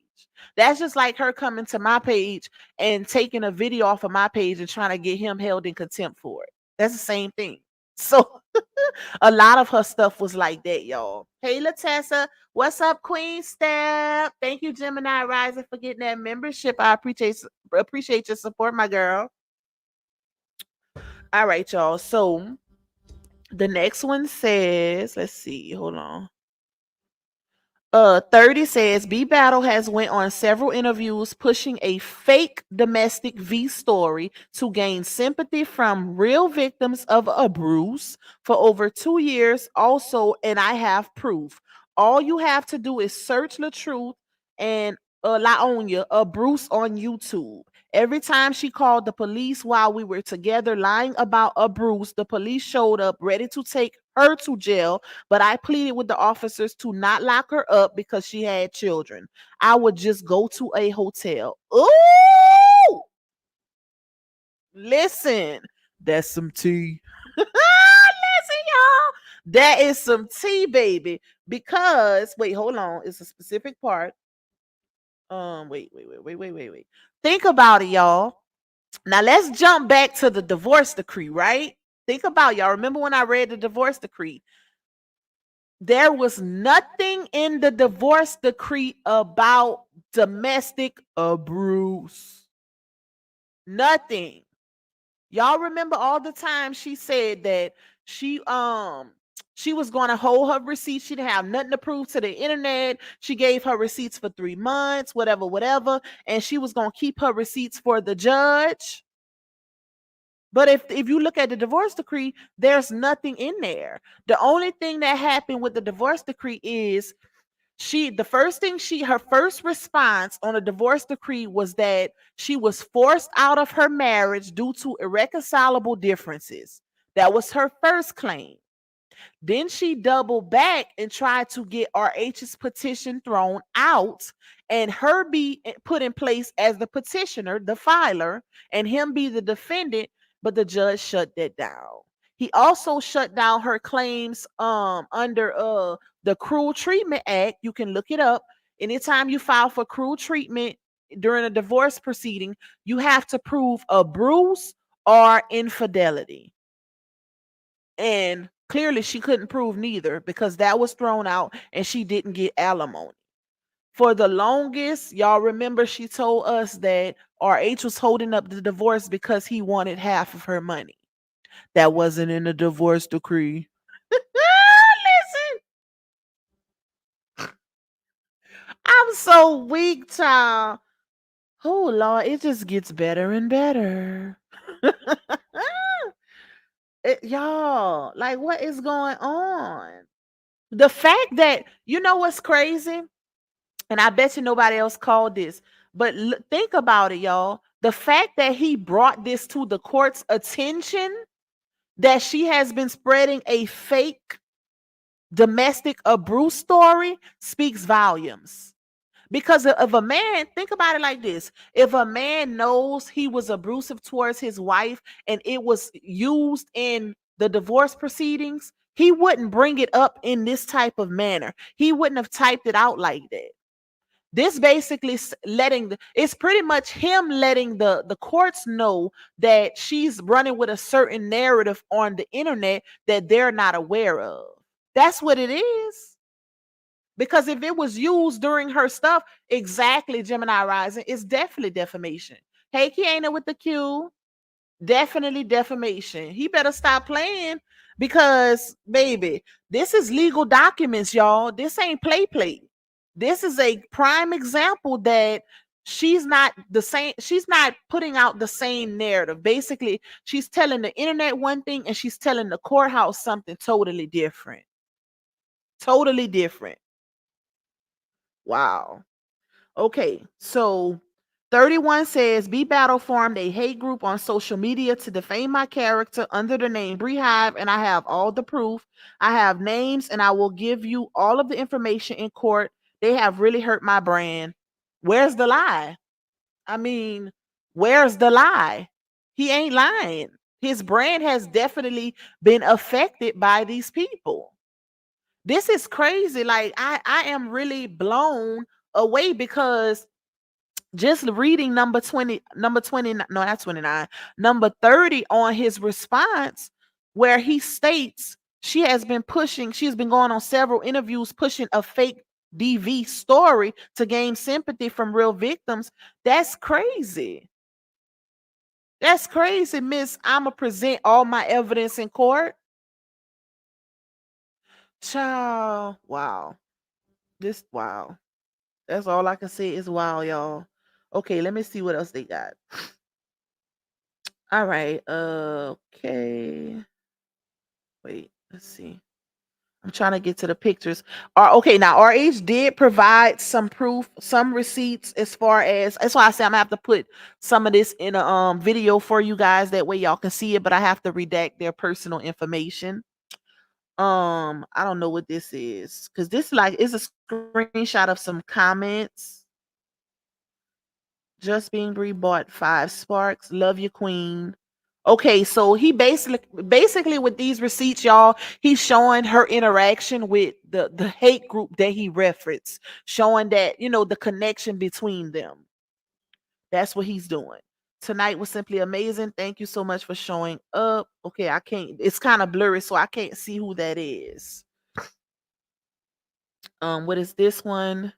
That's just like her coming to my page and taking a video off of my page and trying to get him held in contempt for it. That's the same thing. So a lot of her stuff was like that, y'all. Hey, Latessa, what's up, Queen Step? Thank you, Gemini Rising, for getting that membership. I appreciate your support, my girl. All right, y'all. So the next one says, let's see, hold on. 30 says B Battle has went on several interviews pushing a fake domestic V story to gain sympathy from real victims of abuse for over 2 years. Also, and I have proof. All you have to do is search LaTruth and Laonia Bruce on YouTube. Every time she called the police while we were together lying about Bruce, the police showed up ready to take her to jail, but I pleaded with the officers to not lock her up because she had children. I would just go to a hotel. Ooh! Listen, that's some tea. Listen, y'all. That is some tea, baby. Because wait, hold on. It's a specific part. Wait. Think about it, y'all. Now let's jump back to the divorce decree, right? Think about y'all. Remember when I read the divorce decree? There was nothing in the divorce decree about domestic abuse. Nothing. Y'all remember all the time she said that she um she was going to hold her receipts. She didn't have nothing to prove to the internet. She gave her receipts for 3 months, whatever, and she was going to keep her receipts for the judge. But if you look at the divorce decree, there's nothing in there. The only thing that happened with the divorce decree is her first response on a divorce decree was that she was forced out of her marriage due to irreconcilable differences. That was her first claim. Then she doubled back and tried to get RH's petition thrown out and her be put in place as the petitioner, the filer, and him be the defendant, but the judge shut that down. He also shut down her claims under the Cruel Treatment Act. You can look it up. Anytime you file for cruel treatment during a divorce proceeding, you have to prove abuse or infidelity. And clearly she couldn't prove neither because that was thrown out and she didn't get alimony. For the longest, y'all remember she told us that RH was holding up the divorce because he wanted half of her money. That wasn't in the divorce decree. Listen, I'm so weak, child. Oh, Lord, it just gets better and better. Y'all, like, what is going on? The fact that, you know what's crazy? And I bet you nobody else called this. But think about it, y'all. The fact that he brought this to the court's attention, that she has been spreading a fake domestic abuse story, speaks volumes. Because if a man, think about it like this, if a man knows he was abusive towards his wife and it was used in the divorce proceedings, he wouldn't bring it up in this type of manner. He wouldn't have typed it out like that. This basically it's pretty much him letting the courts know that she's running with a certain narrative on the internet that they're not aware of. That's what it is. Because if it was used during her stuff, exactly, Gemini Rising, it's definitely defamation. Hey, Kiana with the Q, definitely defamation. He better stop playing because, baby, this is legal documents, y'all. This ain't play. This is a prime example that she's not the same. She's not putting out the same narrative. Basically, she's telling the internet one thing and she's telling the courthouse something totally different. Totally different. Wow. Okay, so 31 says, B Battle formed a hate group on social media to defame my character under the name Beehive, and I have all the proof. I have names, and I will give you all of the information in court. They have really hurt my brand. Where's the lie? I mean, where's the lie? He ain't lying. His brand has definitely been affected by these people. This is crazy. Like, I am really blown away because just reading number 20, no, not 29, number 30 on his response, where he states she's been going on several interviews pushing a fake DV story to gain sympathy from real victims. That's crazy. That's crazy, Miss. I'ma present all my evidence in court. Child, wow. Wow. That's all I can say is wow, y'all. Okay, let me see what else they got. All right. Okay. Wait, let's see. I'm trying to get to the pictures. Okay, now RH did provide some proof, some receipts as far as that's why I say I'm gonna have to put some of this in a video for you guys. That way y'all can see it, but I have to redact their personal information. I don't know what this is because this is a screenshot of some comments. Just being rebought 5 sparks. Love you, queen. Okay, so he basically with these receipts, y'all, he's showing her interaction with the hate group that he referenced, showing that, the connection between them. That's what he's doing. Tonight was simply amazing. Thank you so much for showing up. Okay, I can't, it's kind of blurry, so I can't see who that is. What is this one?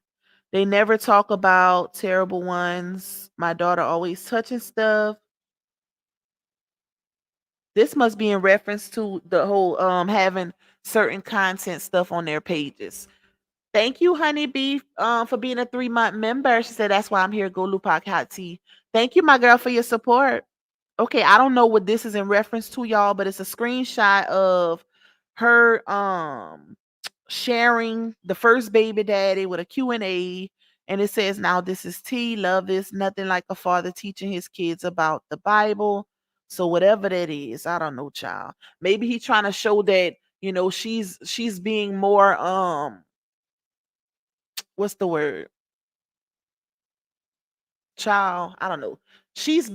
They never talk about terrible ones. My daughter always touching stuff. This must be in reference to the whole having certain content stuff on their pages. Thank you, Honeybee, for being a 3-month member. She said that's why I'm here. Go Lupac Hot Tea. Thank you, my girl, for your support. Okay, I don't know what this is in reference to, y'all, but it's a screenshot of her sharing the first baby daddy with a Q&A, and it says, now this is T, love this, nothing like a father teaching his kids about the Bible. So whatever that is, I don't know, child. Maybe he's trying to show that, she's being more what's the word? Child, I don't know. She's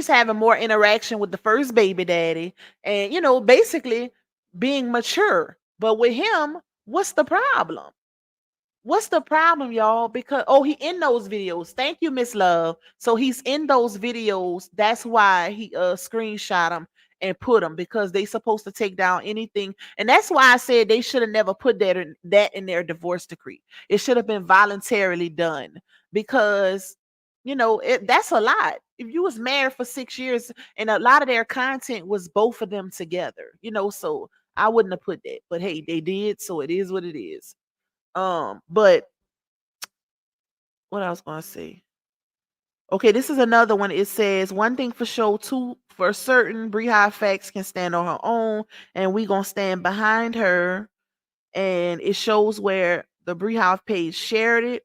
having more interaction with the first baby daddy, and basically being mature. But with him, what's the problem? What's the problem, y'all? Because he in those videos. Thank you, Miss Love. So he's in those videos. That's why he screenshot them and put them, because they supposed to take down anything. And that's why I said they should have never put that in their divorce decree. It should have been voluntarily done, because that's a lot. If you was married for 6 years and a lot of their content was both of them together, so I wouldn't have put that. But hey, they did, so it is what it is. But what I was gonna say. Okay, this is another one. It says, one thing for sure, two for certain, Bree High Facts can stand on her own, and we gonna stand behind her. And it shows where the Bree House page shared it.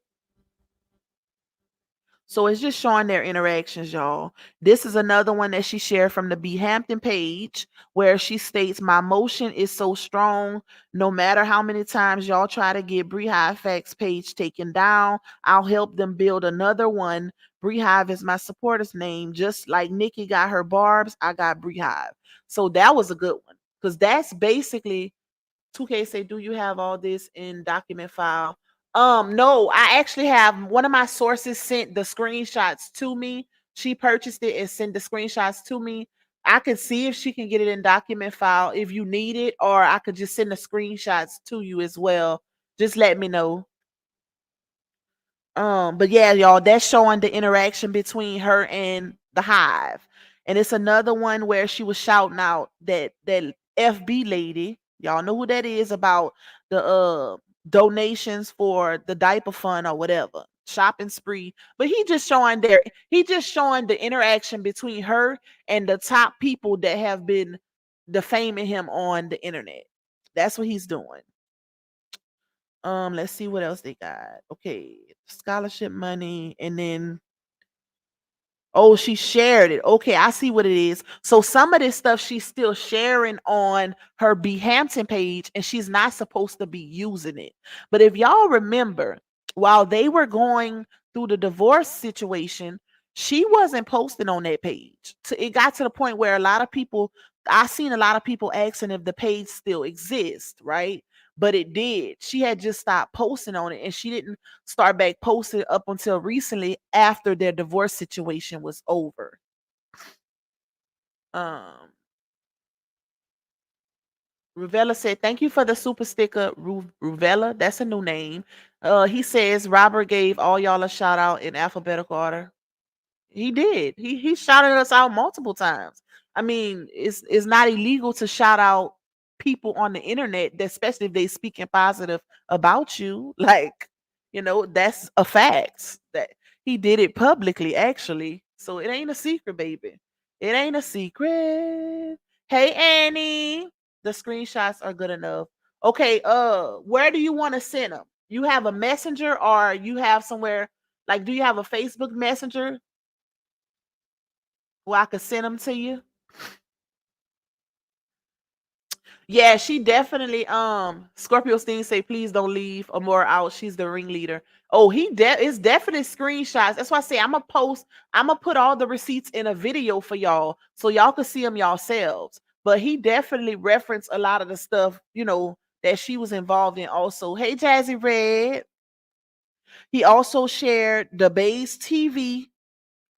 So it's just showing their interactions, y'all. This is another one that she shared from the B Hampton page, where she states, my motion is so strong. No matter how many times y'all try to get Bree Hive Facts page taken down, I'll help them build another one. Bree Hive is my supporter's name. Just like Nikki got her Barb's, I got Bree Hive. So that was a good one, because that's basically 2K say, do you have all this in document file? No, I actually have, one of my sources sent the screenshots to me. She purchased it and sent the screenshots to me. I could see if she can get it in document file if you need it, or I could just send the screenshots to you as well. Just let me know. But yeah, y'all, that's showing the interaction between her and the hive. And it's another one where she was shouting out that FB lady. Y'all know who that is, about the donations for the diaper fund or whatever. Shopping spree. But he just showing the interaction between her and the top people that have been defaming him on the internet. That's what he's doing. Let's see what else they got. Okay, scholarship money, and then oh, she shared it. Okay, I see what it is. So some of this stuff she's still sharing on her B Hampton page, and she's not supposed to be using it. But if y'all remember, while they were going through the divorce situation, she wasn't posting on that page. It got to the point where I seen a lot of people asking if the page still exists, right? But it did. She had just stopped posting on it, and she didn't start back posting up until recently, after their divorce situation was over. Um, Ruvella said, "Thank you for the super sticker, Ruvella. That's a new name." He says Robert gave all y'all a shout out in alphabetical order. He did. He shouted us out multiple times. I mean, it's not illegal to shout out people on the internet, especially if they speaking positive about you. Like, that's a fact that he did it publicly, actually. So it ain't a secret, baby. It ain't a secret. Hey, Annie. The screenshots are good enough. Okay, where do you want to send them? You have a messenger, or you have somewhere, like, do you have a Facebook messenger where I could send them to you? Yeah, she definitely Scorpio Sting say please don't leave Amora out. She's the ringleader. Oh, it's definitely screenshots. That's why I say I'm gonna put all the receipts in a video for y'all so y'all can see them yourselves. But he definitely referenced a lot of the stuff, that she was involved in also. Hey Jazzy Red. He also shared the Bay's TV.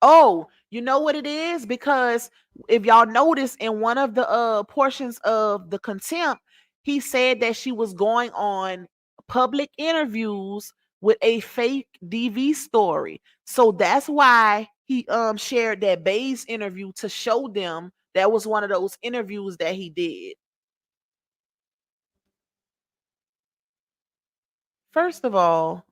Oh, you know what it is? Because if y'all notice in one of the portions of the contempt, he said that she was going on public interviews with a fake DV story. So that's why he shared that Bay's interview to show them that was one of those interviews that he did. First of all,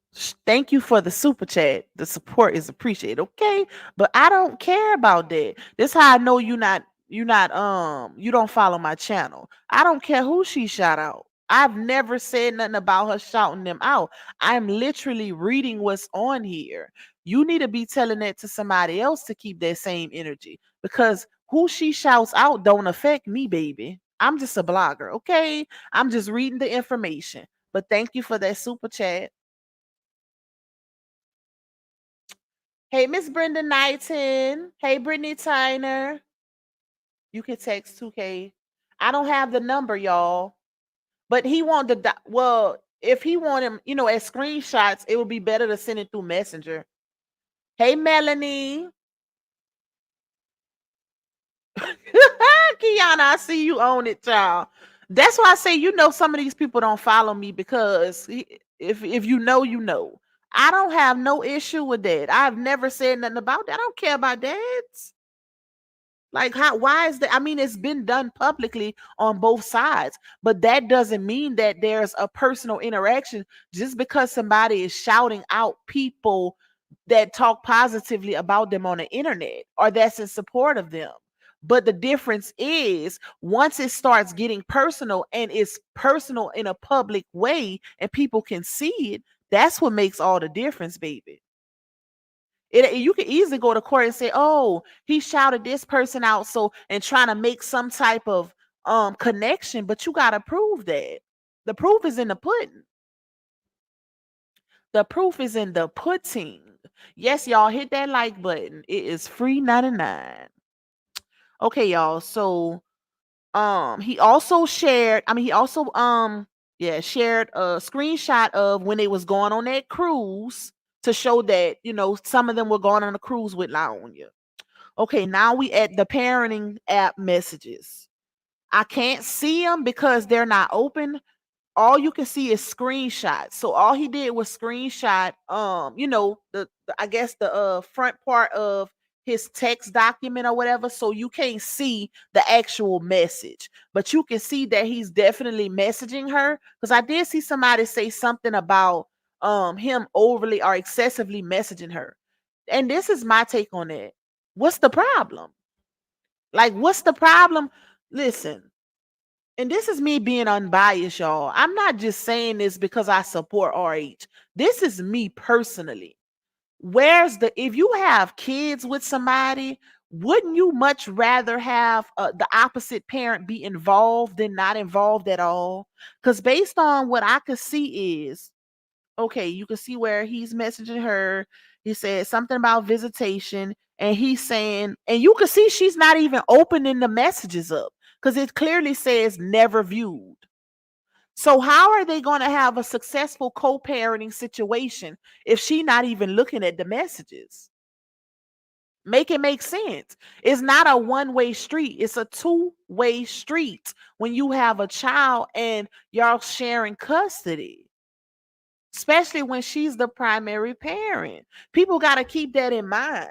thank you for the super chat. The support is appreciated, okay? But I don't care about that. This how I know you don't follow my channel. I don't care who she shout out. I've never said nothing about her shouting them out. I'm literally reading what's on here. You need to be telling that to somebody else to keep that same energy because who she shouts out don't affect me, baby. I'm just a blogger, okay? I'm just reading the information. But thank you for that super chat. Hey, Miss Brenda Knighton. Hey, Brittany Tyner. You can text 2K. I don't have the number, y'all. But he want well, if he want him, as screenshots, it would be better to send it through Messenger. Hey, Melanie. Kiana, I see you own it, child. That's why I say, some of these people don't follow me because if you know, you know. I don't have no issue with that. I've never said nothing about that. I don't care about that. Like why is that? I mean, it's been done publicly on both sides, but that doesn't mean that there's a personal interaction just because somebody is shouting out people that talk positively about them on the internet or that's in support of them. But the difference is once it starts getting personal and it's personal in a public way and people can see it, that's what makes all the difference, baby. You could easily go to court and say, "Oh, he shouted this person out," so and trying to make some type of connection, but you gotta prove that. The proof is in the pudding. The proof is in the pudding. Yes, y'all hit that like button. It is free 99. Okay, y'all. So he also shared, he also shared a screenshot of when they was going on that cruise to show that, some of them were going on a cruise with Laonia. Okay, now we at the parenting app messages. I can't see them because they're not open. All you can see is screenshots. So all he did was screenshot the I guess the front part of his text document or whatever, so you can't see the actual message, but you can see that he's definitely messaging her because I did see somebody say something about him overly or excessively messaging her. And this is my take on it. What's the problem? Like, what's the problem? Listen, and this is me being unbiased, y'all. I'm not just saying this because I support RH. This is me personally. If you have kids with somebody, wouldn't you much rather have the opposite parent be involved than not involved at all? Because based on what I could see is, okay, you can see where he's messaging her. He said something about visitation, and he's saying, and you can see she's not even opening the messages up because it clearly says never viewed. So how are they going to have a successful co-parenting situation if she not even looking at the messages? Make it make sense. It's not a one-way street. It's a two-way street when you have a child and y'all sharing custody, especially when she's the primary parent. People got to keep that in mind.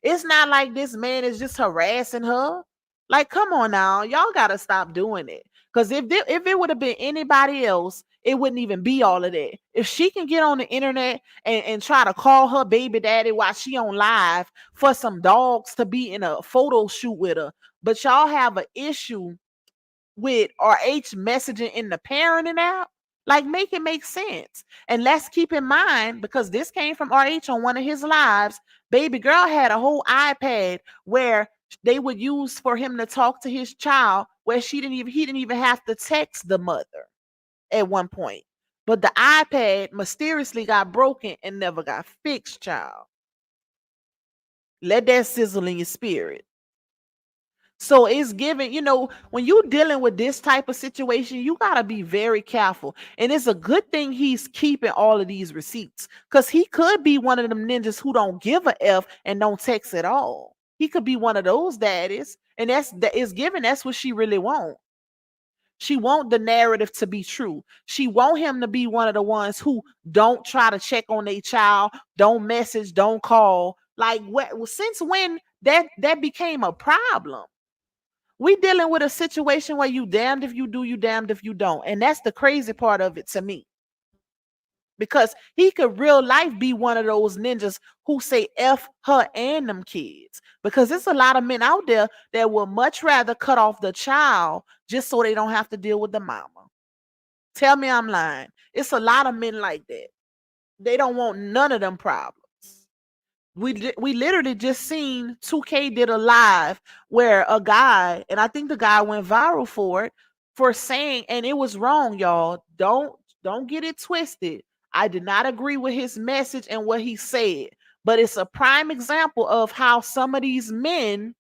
It's not like this man is just harassing her. Like, come on now, y'all got to stop doing it. Because if it would have been anybody else, it wouldn't even be all of that. If she can get on the internet and try to call her baby daddy while she on live for some dogs to be in a photo shoot with her, but y'all have an issue with RH messaging in the parenting app, like make it make sense. And let's keep in mind, because this came from RH on one of his lives, baby girl had a whole iPad where They would use for him to talk to his child where he didn't even have to text the mother at one point. But the iPad mysteriously got broken and never got fixed, child. Let that sizzle in your spirit. So it's given, when you dealing with this type of situation, you got to be very careful. And it's a good thing he's keeping all of these receipts, because he could be one of them ninjas who don't give a F and don't text at all. He could be one of those daddies. And that is given. That's what she really wants. She want the narrative to be true. She want him to be one of the ones who don't try to check on their child, don't message, don't call. Like, since when that became a problem? We dealing with a situation where you damned if you do, you damned if you don't. And that's the crazy part of it to me. Because he could real life be one of those ninjas who say F her and them kids. Because there's a lot of men out there that will much rather cut off the child just so they don't have to deal with the mama. Tell me I'm lying. It's a lot of men like that. They don't want none of them problems. We literally just seen 2K did a live where a guy, and I think the guy went viral for it, for saying, and it was wrong, y'all. Don't get it twisted. I did not agree with his message and what he said, but it's a prime example of how some of these men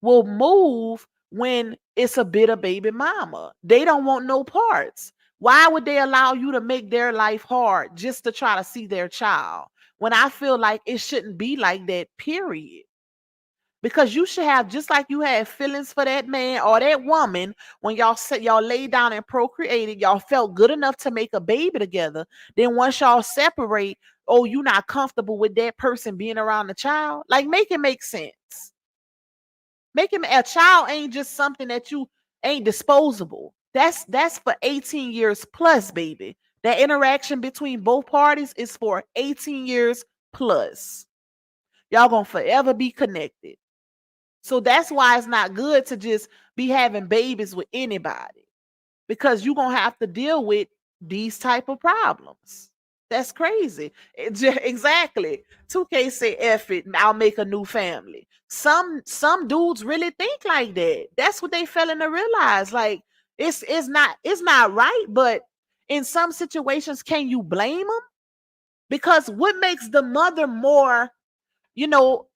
will move when it's a bit of baby mama. They don't want no parts. Why would they allow you to make their life hard just to try to see their child? When I feel like it shouldn't be like that, period. Because you should have, just like you had feelings for that man or that woman when y'all laid down and procreated, y'all felt good enough to make a baby together. Then once y'all separate, oh, you not comfortable with that person being around the child? Like, make it make sense. A child ain't just something that you ain't disposable. That's for 18 years plus, baby. That interaction between both parties is for 18 years plus. Y'all gonna forever be connected. So that's why it's not good to just be having babies with anybody, because you're gonna have to deal with these type of problems. That's crazy. Exactly. 2K say F it, I'll make a new family. Some dudes really think like that. That's what they failing to realize. Like, it's not right, but in some situations, can you blame them? Because what makes the mother more, you know,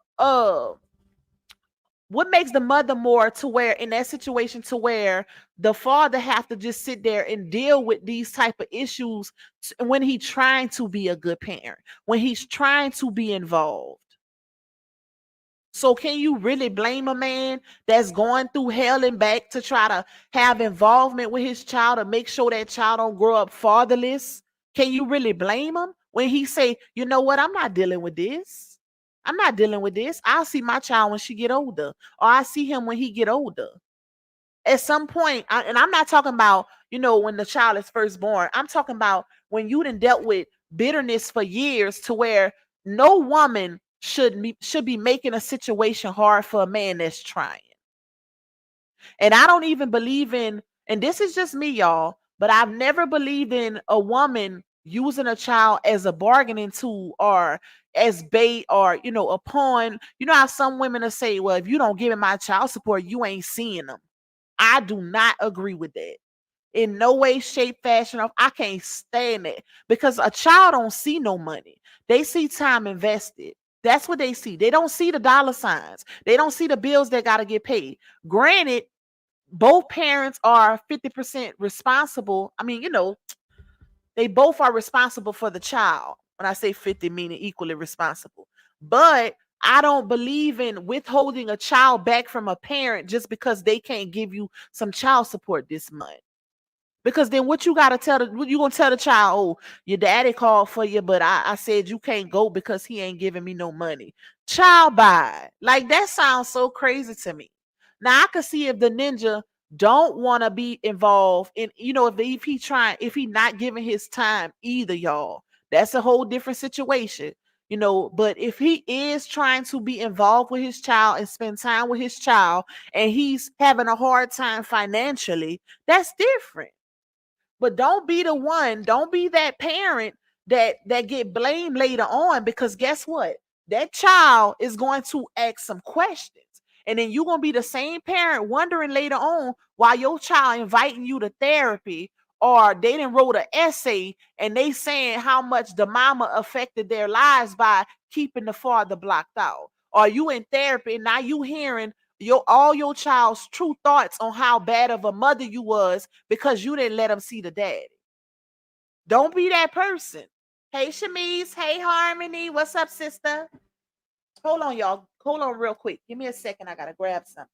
what makes the mother more to where in that situation to where the father have to just sit there and deal with these type of issues when he's trying to be a good parent, when he's trying to be involved? So can you really blame a man that's going through hell and back to try to have involvement with his child to make sure that child don't grow up fatherless? Can you really blame him when he say, you know what, I'm not dealing with this. I'm not dealing with this. I'll see my child when she get older, or I see him when he get older. At some point, and I'm not talking about, when the child is first born. I'm talking about when you done dealt with bitterness for years to where no woman should be making a situation hard for a man that's trying. And I don't even believe in, and this is just me, y'all, but I've never believed in a woman using a child as a bargaining tool or as bait or, a pawn. You know how some women will say, well, if you don't give me my child support, you ain't seeing them. I do not agree with that. In no way, shape, fashion. I can't stand it, because a child don't see no money. They see time invested. That's what they see. They don't see the dollar signs. They don't see the bills that got to get paid. Granted, both parents are 50% responsible. I mean, they both are responsible for the child. When I say 50, meaning equally responsible. But I don't believe in withholding a child back from a parent just because they can't give you some child support this month. Because then what you gotta what you gonna tell the child? Oh, your daddy called for you, but I said you can't go because he ain't giving me no money. Child, bye. Like, that sounds so crazy to me. Now I could see if the ninja don't want to be involved in, if he not giving his time either, y'all. That's a whole different situation. But if he is trying to be involved with his child and spend time with his child, and he's having a hard time financially, that's different. But don't be that parent that get blamed later on, because guess what? That child is going to ask some questions. And then you're going to be the same parent wondering later on why your child inviting you to therapy, or they didn't wrote an essay and they saying how much the mama affected their lives by keeping the father blocked out. Or you in therapy and now you hearing all your child's true thoughts on how bad of a mother you was because you didn't let them see the daddy. Don't be that person. Hey Shamice, hey Harmony, what's up, sister? Hold on, y'all. Hold on real quick. Give me a second. I gotta grab something.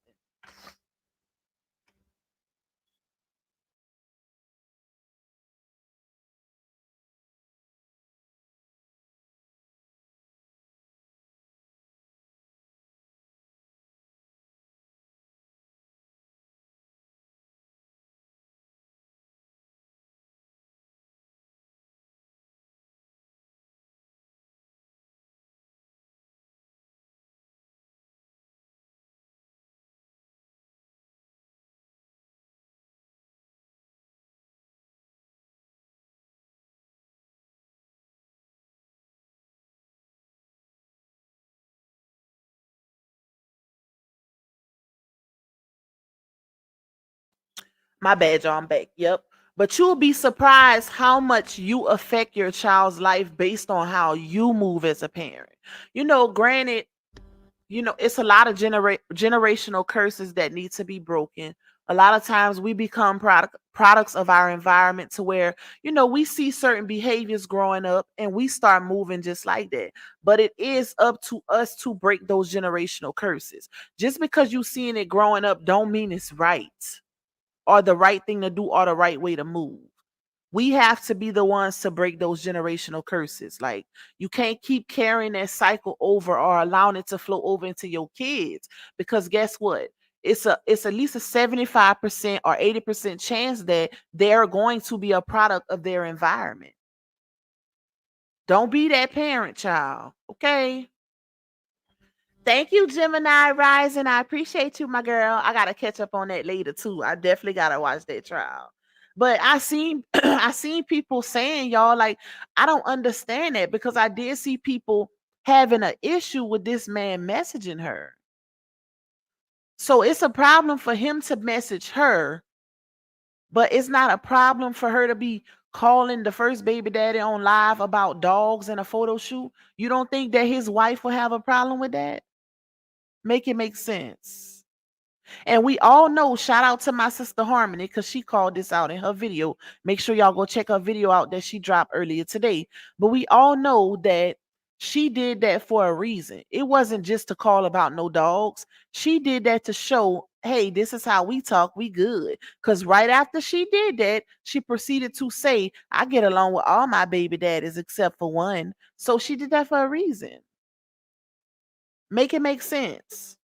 My bad, y'all. I'm back. Yep. But you'll be surprised how much you affect your child's life based on how you move as a parent. Granted, it's a lot of generational curses that need to be broken. A lot of times we become products of our environment, to where we see certain behaviors growing up and we start moving just like that. But it is up to us to break those generational curses. Just because you seeing it growing up don't mean it's right, or the right thing to do, or the right way to move. We have to be the ones to break those generational curses. Like, you can't keep carrying that cycle over or allowing it to flow over into your kids, because guess what? It's at least a 75% or 80% chance that they're going to be a product of their environment. Don't be that parent, child. Okay. Thank you, Gemini Rising. I appreciate you, my girl. I gotta catch up on that later too. I definitely gotta watch that trial. But I seen I seen people saying, y'all, like, I don't understand that, because I did see people having an issue with this man messaging her. So it's a problem for him to message her, but it's not a problem for her to be calling the first baby daddy on live about dogs and a photo shoot. You don't think that his wife will have a problem with that? Make it make sense. And we all know, shout out to my sister Harmony, because she called this out in her video. Make sure y'all go check her video out that she dropped earlier today. But we all know that she did that for a reason. It wasn't just to call about no dogs. She did that to show, hey, this is how we talk. We good. Because right after she did that, she proceeded to say, I get along with all my baby daddies except for one. So she did that for a reason. Make it make sense.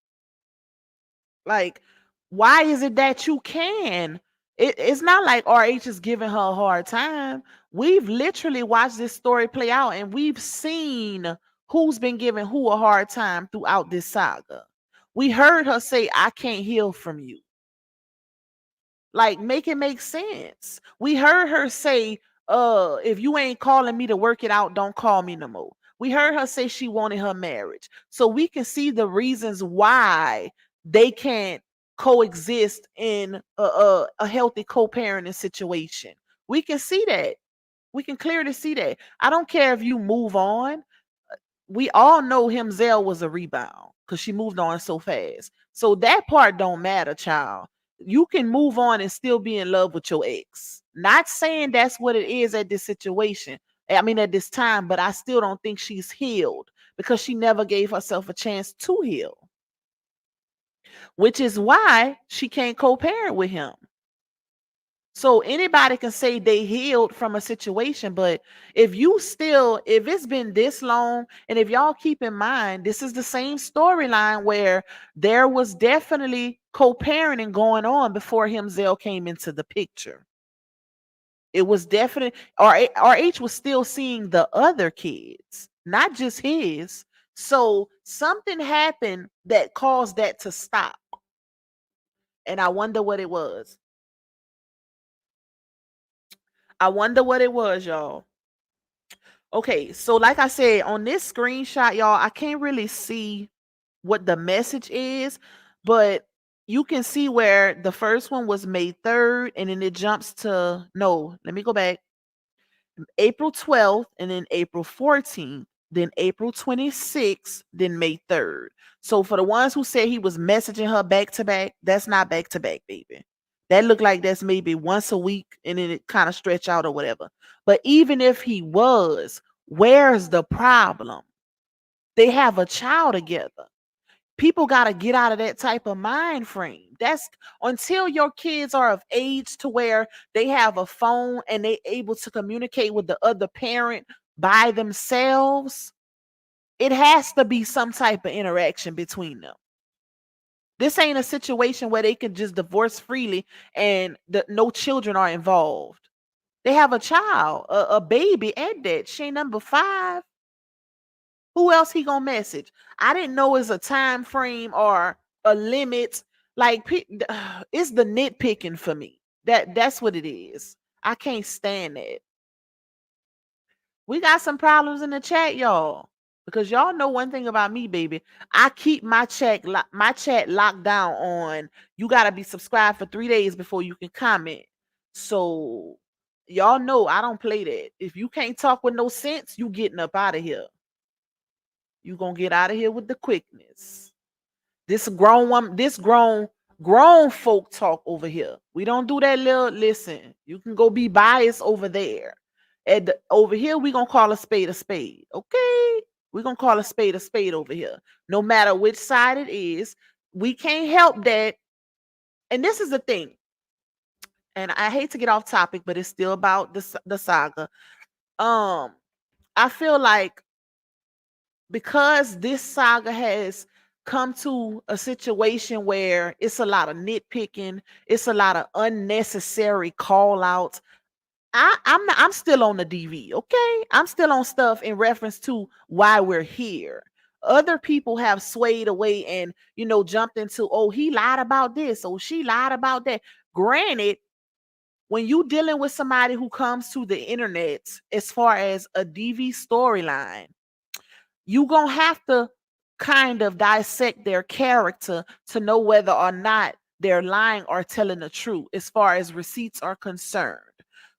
Like, why is it that you can? It's not like RH is giving her a hard time. We've literally watched this story play out, and we've seen who's been giving who a hard time throughout this saga. We heard her say, I can't heal from you. Like, make it make sense. We heard her say, if you ain't calling me to work it out, don't call me no more. We heard her say she wanted her marriage. So we can see the reasons why they can't coexist in a healthy co-parenting situation. We can see that. We can clearly see that. I don't care if you move on. We all know Himzel was a rebound because she moved on so fast. So that part don't matter, child. You can move on and still be in love with your ex. Not saying that's what it is at this situation. I mean, at this time, but I still don't think she's healed, because she never gave herself a chance to heal, which is why she can't co-parent with him. So anybody can say they healed from a situation, but if it's been this long, and if y'all keep in mind, this is the same storyline where there was definitely co-parenting going on before Himzel came into the picture. It was definite. RH was still seeing the other kids, not just his. So something happened that caused that to stop. And I wonder what it was. I wonder what it was, y'all. Okay, so like I said, on this screenshot, y'all, I can't really see what the message is, But you can see where the first one was May 3rd, and then it jumps to, no, let me go back. April 12th, and then April 14th, then April 26th, then May 3rd. So for the ones who say he was messaging her back to back, that's not back to back, baby. That looked like that's maybe once a week and then it kind of stretch out or whatever. But even if he was, where's the problem? They have a child together. People got to get out of that type of mind frame. That's until your kids are of age to where they have a phone and they able to communicate with the other parent by themselves. It has to be some type of interaction between them. This ain't a situation where they can just divorce freely and no children are involved. They have a child, a baby at that. She ain't number 5. Who else he gonna message? I didn't know it's a time frame or a limit. Like it's the nitpicking for me. That's what it is. I can't stand that. We got some problems in the chat, y'all. Because y'all know one thing about me, baby. I keep my chat locked down on you gotta be subscribed for 3 days before you can comment. So y'all know I don't play that. If you can't talk with no sense, you getting up out of here. You gonna get out of here with the quickness. This grown woman, this grown folk talk over here. We don't do that little listen. You can go be biased over there. Over here, we gonna call a spade a spade. Okay? We gonna call a spade over here. No matter which side it is, we can't help that. And this is the thing. And I hate to get off topic, but it's still about the saga. I feel like because this saga has come to a situation where it's a lot of nitpicking, it's a lot of unnecessary call outs. I'm still on the DV, okay? I'm still on stuff in reference to why we're here. Other people have swayed away and jumped into, oh, he lied about this, oh, she lied about that. Granted, when you dealing with somebody who comes to the internet as far as a DV storyline, you gonna have to kind of dissect their character to know whether or not they're lying or telling the truth as far as receipts are concerned.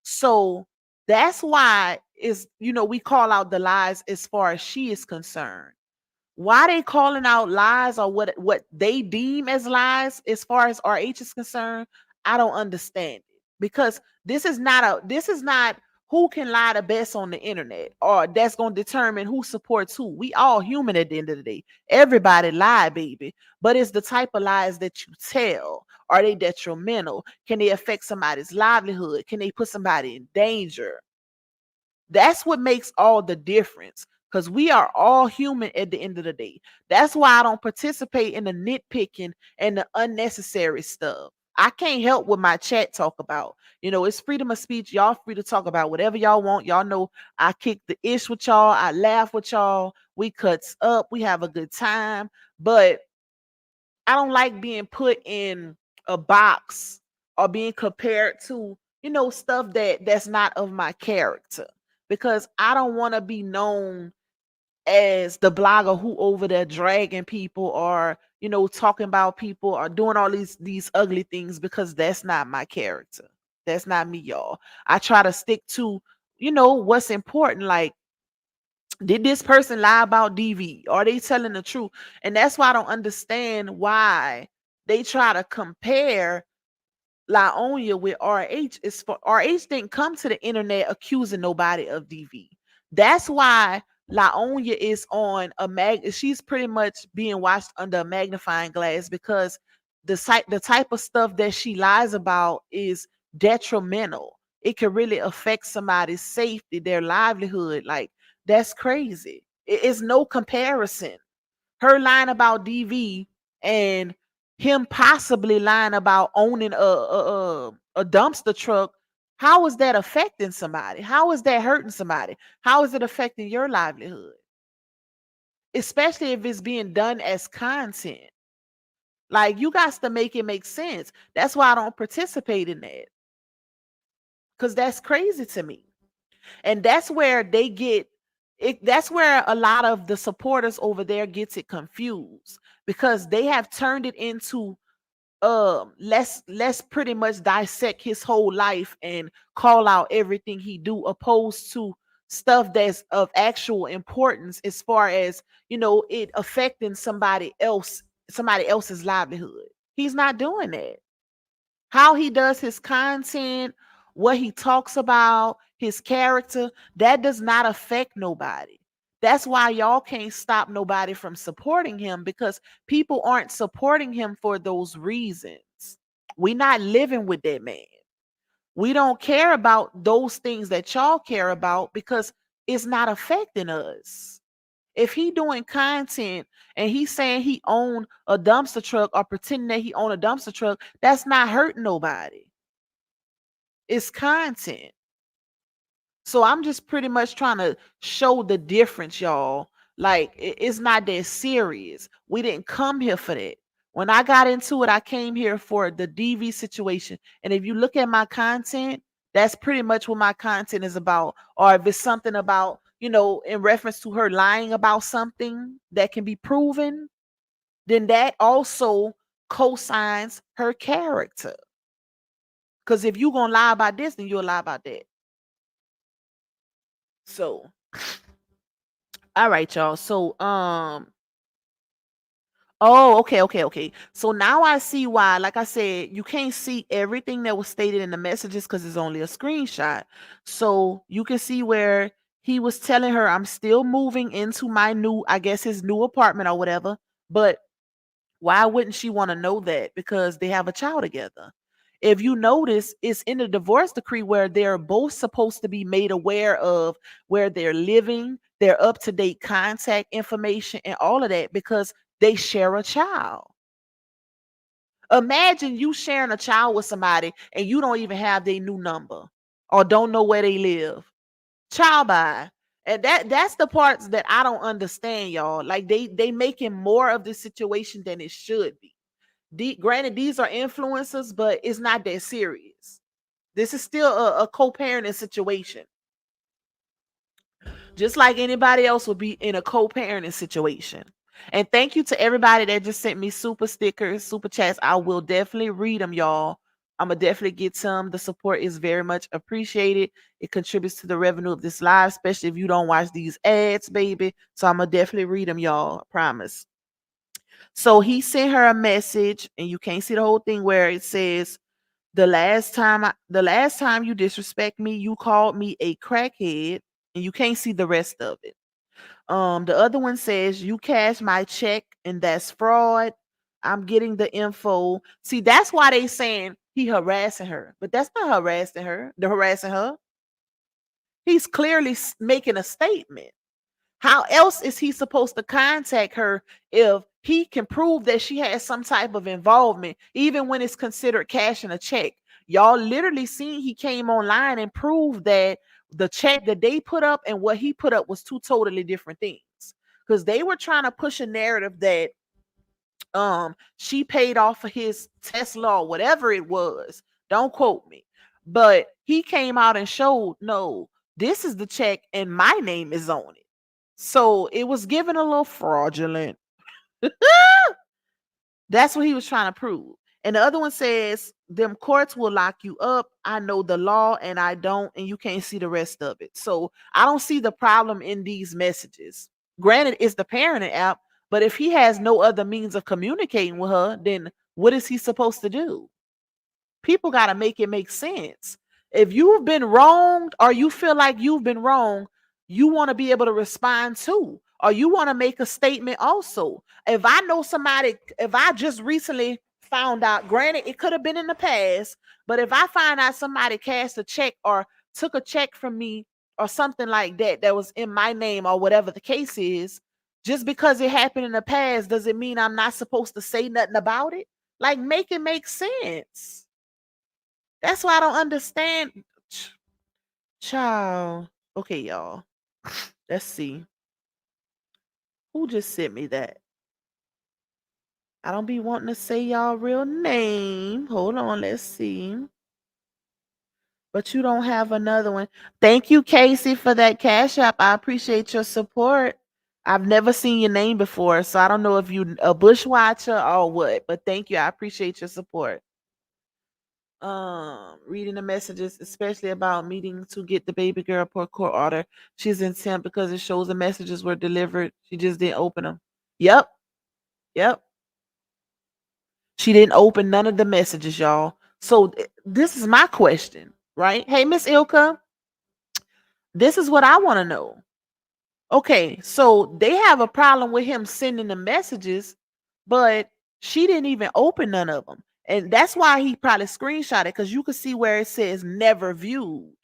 So that's why we call out the lies as far as she is concerned. Why they calling out lies or what they deem as lies as far as RH is concerned, I don't understand it. Because this is not who can lie the best on the internet or that's going to determine who supports who. We all human at the end of the day. Everybody lie, baby. But it's the type of lies that you tell. Are they detrimental? Can they affect somebody's livelihood? Can they put somebody in danger? That's what makes all the difference, because we are all human at the end of the day. That's why I don't participate in the nitpicking and the unnecessary stuff. I can't help what my chat talk about. It's freedom of speech. Y'all free to talk about whatever y'all want. Y'all know I kick the ish with y'all. I laugh with y'all. We cuts up. We have a good time. But I don't like being put in a box or being compared to, stuff that's not of my character, because I don't want to be known as the blogger who over there dragging people or, talking about people or doing all these ugly things, because that's not my character. That's not me, y'all. I try to stick to, what's important. Like, did this person lie about DV? Are they telling the truth? And that's why I don't understand why they try to compare Laonia with RH. Is for RH didn't come to the internet accusing nobody of DV. That's why Laonia is on a she's pretty much being watched under a magnifying glass, because the type of stuff that she lies about is detrimental. It can really affect somebody's safety, their livelihood. Like, that's crazy. It's no comparison. Her lying about DV and him possibly lying about owning a dumpster truck. How is that affecting somebody? How is that hurting somebody? How is it affecting your livelihood? Especially if it's being done as content. Like, you got to make it make sense. That's why I don't participate in that. Because that's crazy to me. And that's where they get That's where a lot of the supporters over there gets it confused, because they have turned it into let's pretty much dissect his whole life and call out everything he do, opposed to stuff that's of actual importance, as far as it affecting somebody else's livelihood. He's not doing that. How he does his content, what he talks about, his character, that does not affect nobody. That's why y'all can't stop nobody from supporting him, because people aren't supporting him for those reasons. We not living with that man. We don't care about those things that y'all care about, because it's not affecting us. If he doing content and he's saying he own a dumpster truck, or pretending that he own a dumpster truck, that's not hurting nobody. It's content. So I'm just pretty much trying to show the difference, y'all. Like, it's not that serious. We didn't come here for that. When I got into it, I came here for the DV situation. And if you look at my content, that's pretty much what my content is about. Or if it's something about, in reference to her lying about something that can be proven, then that also cosigns her character. Because if you're going to lie about this, then you'll lie about that. So, all right, y'all. So, oh, okay, okay, okay. So now I see why, like I said, you can't see everything that was stated in the messages because it's only a screenshot. So you can see where he was telling her, I'm still moving into my new, I guess his new apartment or whatever. But why wouldn't she want to know that? Because they have a child together. If you notice, it's in the divorce decree where they're both supposed to be made aware of where they're living, their up to date contact information, and all of that, because they share a child. Imagine you sharing a child with somebody and you don't even have their new number or don't know where they live. Child by. And that's the parts that I don't understand, y'all. Like, they making more of this situation than it should be. Granted, these are influencers, but it's not that serious. This is still a co-parenting situation, just like anybody else would be in a co-parenting situation. And thank you to everybody that just sent me super stickers, super chats. I will definitely read them, y'all. I'm gonna definitely get some. The support is very much appreciated. It contributes to the revenue of this live, especially if you don't watch these ads, baby. So I'm gonna definitely read them, y'all. I promise. So he sent her a message, and you can't see the whole thing, where it says, the last time you disrespect me, you called me a crackhead, and you can't see the rest of it. The other one says, you cash my check and that's fraud. I'm getting the info. See, that's why they saying he harassing her, but that's not harassing her. The harassing her. He's clearly making a statement. How else is he supposed to contact her if he can prove that she has some type of involvement, even when it's considered cashing a check? Y'all literally seen he came online and proved that the check that they put up and what he put up was two totally different things. Because they were trying to push a narrative that she paid off of his Tesla or whatever it was. Don't quote me. But he came out and showed, no, this is the check and my name is on it. So it was given a little fraudulent. That's what he was trying to prove. And the other one says, them courts will lock you up. I know the law and I don't, and you can't see the rest of it. So I don't see the problem in these messages. Granted, it's the parenting app, but if he has no other means of communicating with her, then what is he supposed to do? People got to make it make sense. If you've been wronged or you feel like you've been wrong, you want to be able to respond too, or you want to make a statement also. If I know somebody, if I just recently found out, granted, it could have been in the past, but if I find out somebody cashed a check or took a check from me or something like that, that was in my name or whatever the case is, just because it happened in the past, does it mean I'm not supposed to say nothing about it? Like, make it make sense. That's why I don't understand. Child. Okay, y'all. Let's see. Who just sent me that? I don't be wanting to say y'all real name. Hold on, let's see. But you don't have another one. Thank you, Casey, for that cash app. I appreciate your support. I've never seen your name before, so I don't know if you a bushwatcher or what. But thank you. I appreciate your support. Reading the messages, especially about meeting to get the baby girl per court order. She's in temp because it shows the messages were delivered. She just didn't open them. Yep. Yep. She didn't open none of the messages, y'all. So this is my question, right? Hey, Miss Ilka, this is what I want to know. Okay, so they have a problem with him sending the messages, but she didn't even open none of them. And that's why he probably screenshot it because you can see where it says never viewed.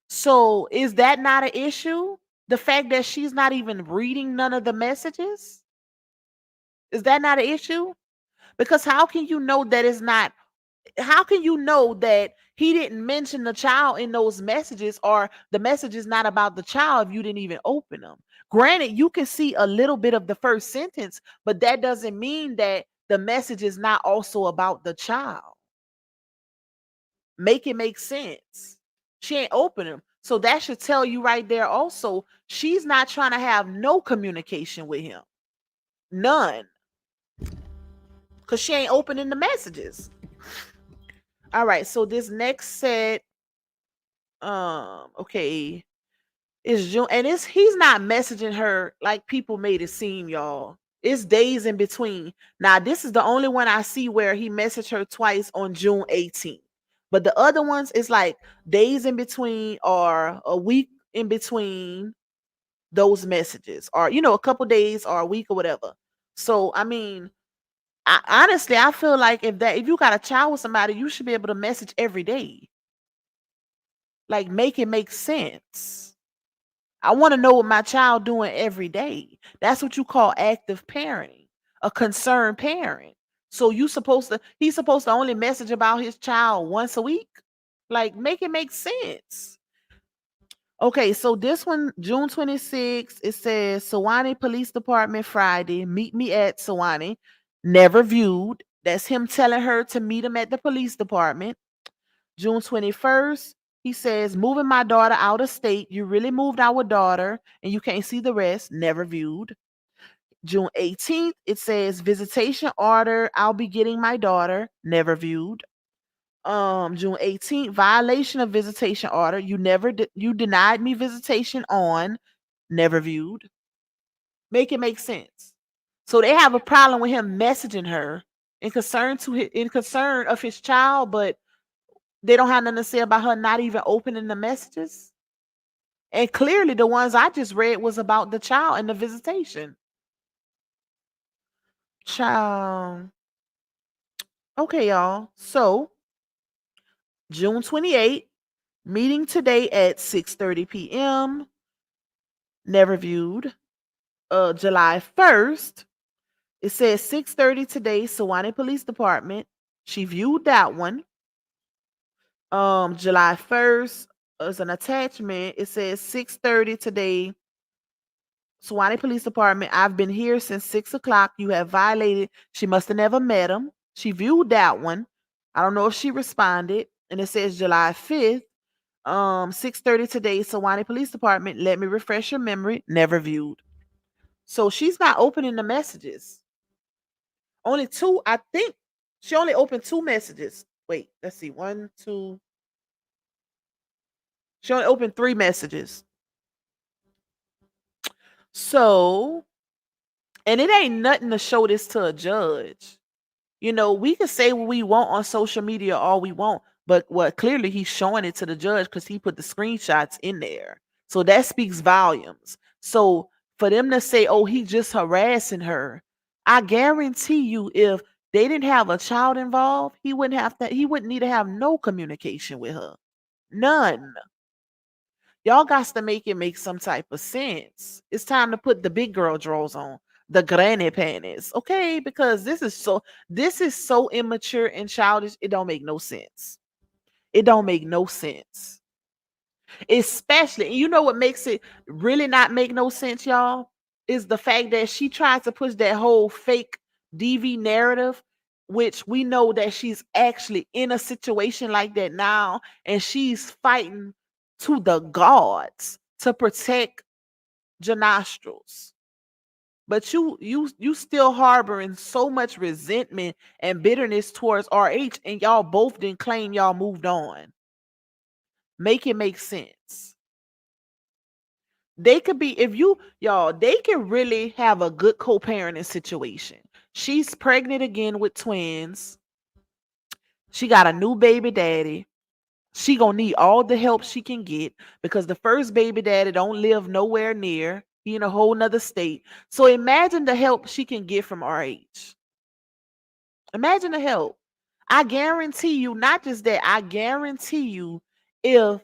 So is that not an issue? The fact that she's not even reading none of the messages? Is that not an issue? Because how can you know that it's not how can you know that he didn't mention the child in those messages or the message is not about the child if you didn't even open them? Granted, you can see a little bit of the first sentence, but that doesn't mean that the message is not also about the child. Make it make sense. She ain't open them. So that should tell you right there also, she's not trying to have no communication with him. None. Because she ain't opening the messages. All right, so this next set, okay, is June, and he's not messaging her like people made it seem, y'all. It's days in between. Now, this is the only one I see where he messaged her twice on June 18th. But the other ones is like days in between or a week in between those messages, or a couple days or a week or whatever. So, I mean, honestly, I feel like if you got a child with somebody, you should be able to message every day. Like, make it make sense. I want to know what my child doing every day. That's what you call active parenting, a concerned parent. So he's supposed to only message about his child once a week? Like, make it make sense. Okay, so this one, June 26th, it says Sewanee Police Department Friday, meet me at Sewanee. Never viewed. That's him telling her to meet him at the police department. June 21st, he says, moving my daughter out of state. You really moved our daughter and you can't see the rest. Never viewed. June 18th, it says, visitation order. I'll be getting my daughter. Never viewed. June 18th, violation of visitation order. You denied me visitation on. Never viewed. Make it make sense. So they have a problem with him messaging her in concern of his child, but they don't have nothing to say about her not even opening the messages. And clearly the ones I just read was about the child and the visitation. Child. Okay, y'all. So June 28th, meeting today at 6:30 p.m. Never viewed. July 1st, it says 6:30 today, Sewanee Police Department. She viewed that one. July 1st as an attachment. It says 6:30 today, Sewanee Police Department. I've been here since 6 o'clock. You have violated. She must have never met him. She viewed that one. I don't know if she responded. And it says July 5th, 6:30 today, Sewanee Police Department. Let me refresh your memory. Never viewed. So she's not opening the messages. Only two, I think she only opened two messages. Wait, let's see. One, two. She only opened three messages. So, and it ain't nothing to show this to a judge. We can say what we want on social media all we want, but what clearly he's showing it to the judge because he put the screenshots in there. So that speaks volumes. So for them to say, oh, he just harassing her, I guarantee you if they didn't have a child involved, he wouldn't need to have no communication with her. None. Y'all got to make it make some type of sense. It's time to put the big girl drawers on, the granny panties, okay? Because this is so immature and childish. It don't make no sense. It don't make no sense. Especially, you know what makes it really not make no sense, y'all, is the fact that she tries to push that whole fake DV narrative which we know that she's actually in a situation like that now, and she's fighting to the gods to protect Janostrals. But you still harboring so much resentment and bitterness towards RH, and y'all both didn't claim y'all moved on. Make it make sense. They could be, if you y'all, they can really have a good co-parenting situation. She's pregnant again with twins. She got a new baby daddy. She gonna need all the help she can get because the first baby daddy don't live nowhere near. He in a whole nother state. So imagine the help she can get from RH. Imagine the help. I guarantee you, not just that, I guarantee you, if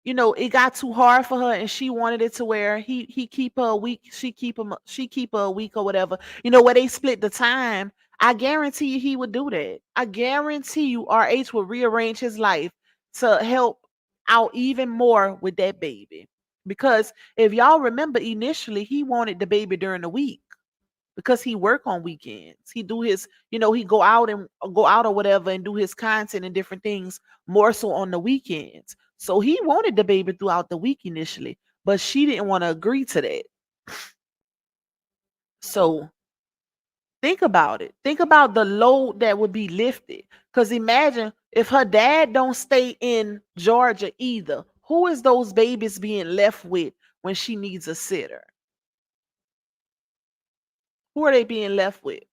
it got too hard for her and she wanted it to where he keep her a week, she keep her a week or whatever, where they split the time, I guarantee you he would do that. I guarantee you RH would rearrange his life to help out even more with that baby. Because if y'all remember, initially he wanted the baby during the week because he work on weekends. He do his, he go out or whatever and do his content and different things more so on the weekends. So he wanted the baby throughout the week initially, but she didn't want to agree to that. So think about it. Think about the load that would be lifted. Because imagine if her dad don't stay in Georgia either. Who is those babies being left with when she needs a sitter? Who are they being left with?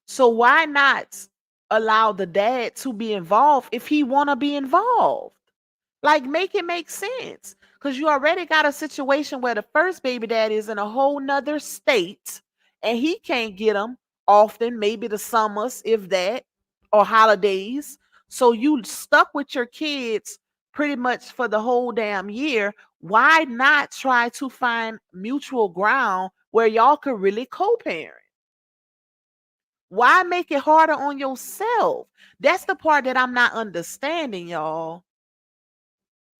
So why not allow the dad to be involved if he want to be involved? Like, make it make sense. Because you already got a situation where the first baby dad is in a whole nother state and he can't get them often, maybe the summers, if that, or holidays. So you stuck with your kids pretty much for the whole damn year. Why not try to find mutual ground where y'all could really co-parent? Why make it harder on yourself? That's the part that I'm not understanding, y'all.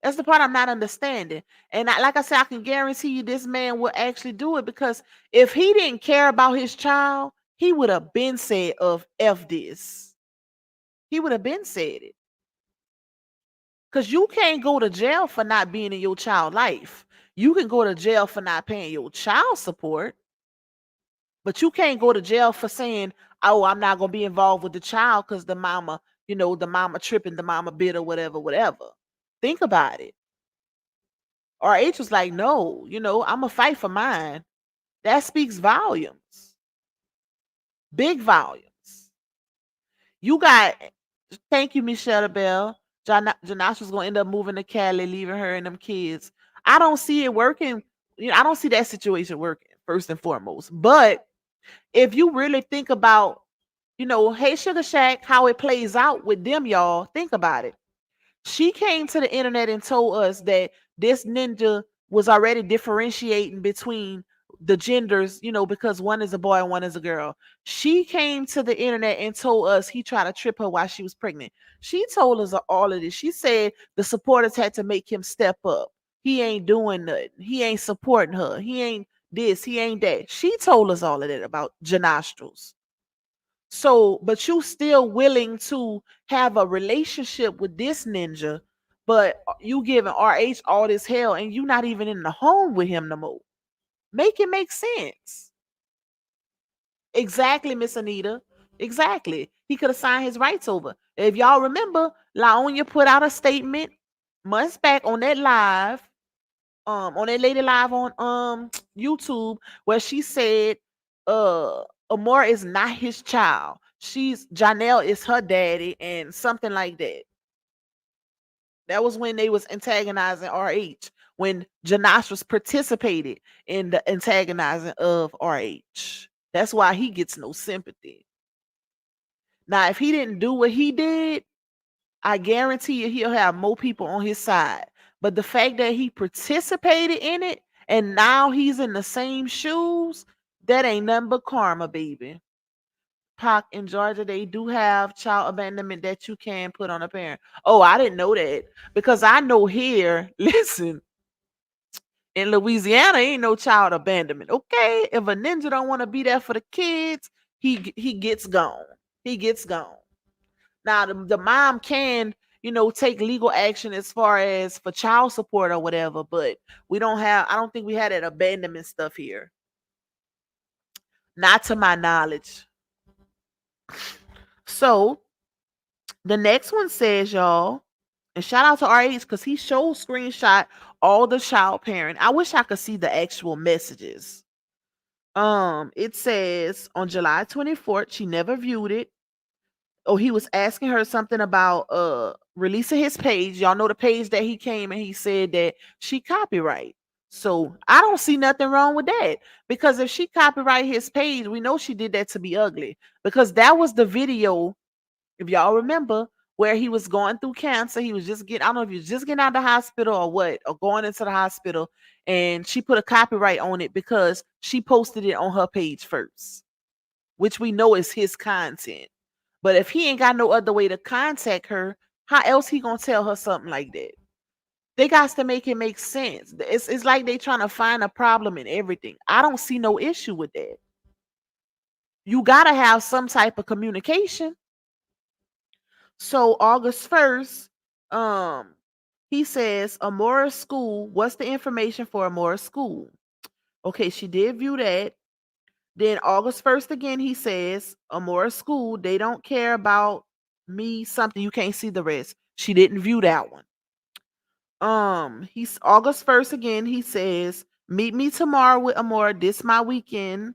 That's the part I'm not understanding. And like I said, I can guarantee you this man will actually do it, because if he didn't care about his child, he would have been said of F this. He would have been said it. Because you can't go to jail for not being in your child life. You can go to jail for not paying your child support. But you can't go to jail for saying, "Oh, I'm not gonna be involved with the child because the mama, the mama tripping, the mama bit or whatever, whatever." Think about it. RH was like, "No, I'm gonna fight for mine." That speaks volumes, big volumes. You got, thank you, Michelle Bell. Janash was gonna end up moving to Cali, leaving her and them kids. I don't see it working. I don't see that situation working first and foremost. But if you really think about, Hey Sugar Shack, how it plays out with them, y'all, think about it. She came to the internet and told us that this ninja was already differentiating between the genders, because one is a boy and one is a girl. She came to the internet and told us he tried to trip her while she was pregnant. She told us all of this. She said the supporters had to make him step up. He ain't doing nothing. He ain't supporting her. He ain't this. He ain't that. She told us all of that about Janostrals. So, but you still willing to have a relationship with this ninja, but you giving RH all this hell and you not even in the home with him no more. Make it make sense. Exactly, Miss Anita. Exactly. He could have signed his rights over. If y'all remember, Laonia put out a statement months back on that live, on that lady live on YouTube, where she said Amora is not his child. Janelle is her daddy and something like that. That was when they was antagonizing RH, when Janostras participated in the antagonizing of RH. That's why he gets no sympathy. Now, if he didn't do what he did, I guarantee you he'll have more people on his side. But the fact that he participated in it and now he's in the same shoes, that ain't nothing but karma, baby. Pac in Georgia, they do have child abandonment that you can put on a parent. Oh, I didn't know that, because I know here, listen, in Louisiana, ain't no child abandonment. Okay, if a ninja don't want to be there for the kids, he gets gone. He gets gone. Now the mom can, take legal action as far as for child support or whatever, but I don't think we had that abandonment stuff here. Not to my knowledge. So the next one says, y'all, and shout out to RH because he showed screenshot all the child parent. I wish I could see the actual messages. It says on July 24th, she never viewed it. Oh, he was asking her something about releasing his page. Y'all know the page that he came and he said that she copyright. So I don't see nothing wrong with that, because if she copyright his page, we know she did that to be ugly, because that was the video, if y'all remember, where he was going through cancer. He was just getting, I don't know if he was just getting out of the hospital or what, or going into the hospital, and she put a copyright on it because she posted it on her page first, which we know is his content. But if he ain't got no other way to contact her, how else he gonna tell her something like that? They got to make it make sense. It's like they trying to find a problem in everything. I don't see no issue with that. You gotta have some type of communication. So August 1st, um, he says Amora School. What's the information for Amora School? Okay, she did view that. Then August 1st again, he says Amora School. They don't care about me. Something you can't see the rest. She didn't view that one. He's August 1st again. He says, meet me tomorrow with Amora. This my weekend.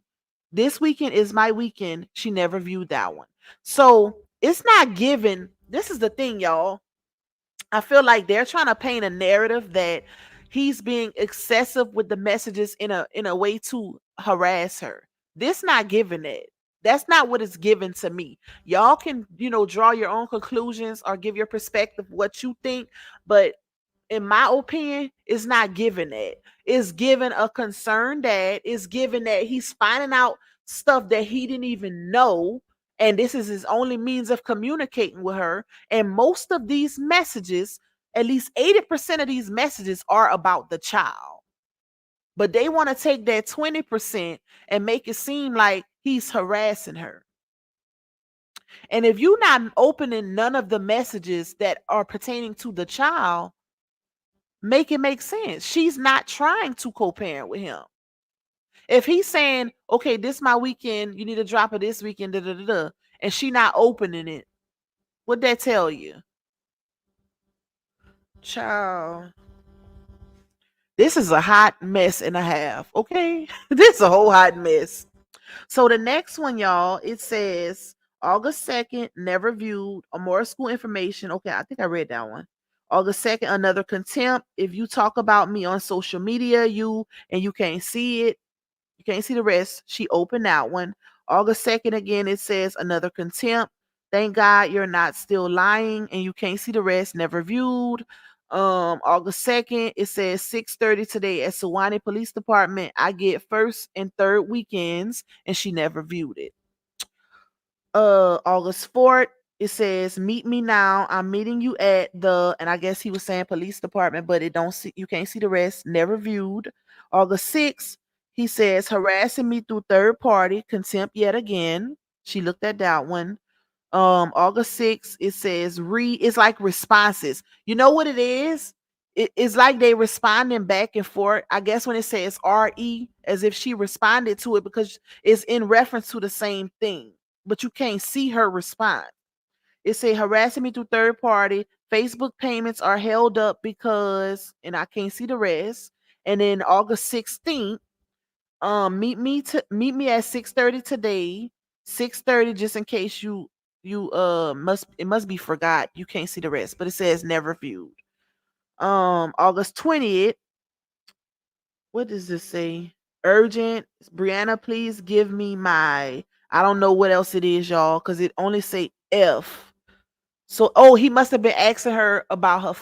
This weekend is my weekend. She never viewed that one. So it's not given. This is the thing, y'all. I feel like they're trying to paint a narrative that he's being excessive with the messages in a way to harass her. This not giving that. That's not what it's given to me. Y'all can, draw your own conclusions or give your perspective what you think, but in my opinion, is not given that. It's given a concern that is given that he's finding out stuff that he didn't even know. And this is his only means of communicating with her. And most of these messages, at least 80% of these messages, are about the child. But they want to take that 20% and make it seem like he's harassing her. And if you're not opening none of the messages that are pertaining to the child, make it make sense. She's not trying to co-parent with him. If he's saying, okay, this my weekend, you need to drop it this weekend, da, da, da, da, and she not opening it, what that tell you? Child, this is a hot mess and a half, okay? This is a whole hot mess. So the next one, y'all, it says August 2nd, never viewed, or more school information. Okay, I think I read that one. August 2nd, another contempt. If you talk about me on social media, you can't see it, you can't see the rest. She opened that one. August 2nd, again, it says another contempt. Thank God you're not still lying, and you can't see the rest. Never viewed. August 2nd, it says 6:30 today at Sewanee Police Department. I get first and third weekends, and she never viewed it. August 4th, it says meet me now. I'm meeting you at the, and I guess he was saying police department, but it don't see, you can't see the rest. Never viewed. August 6th, he says harassing me through third party, contempt yet again. She looked at that one. August 6th, it says it's like responses. You know what it is? It's like they responding back and forth. I guess when it says RE, as if she responded to it because it's in reference to the same thing, but you can't see her response. It say harassing me through third party. Facebook payments are held up because, and I can't see the rest. And then August 16th, meet me at 6:30 today. 6:30, just in case you must be forgot. You can't see the rest, but it says never viewed. August 20th, what does this say? Urgent. Brianna, please give me my, I don't know what else it is, y'all, because it only say F. So, oh, he must have been asking her about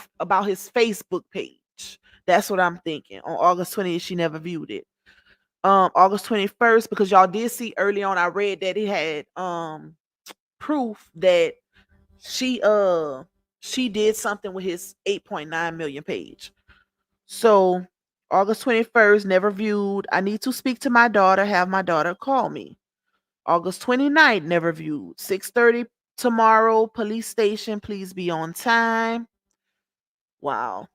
his Facebook page. That's what I'm thinking. On August 20th, she never viewed it. August 21st, because y'all did see early on, I read that he had proof that she she did something with his 8.9 million page. So August 21st, never viewed. I need to speak to my daughter, have my daughter call me. August 29th, never viewed. 6:30 tomorrow, police station, please be on time. Wow.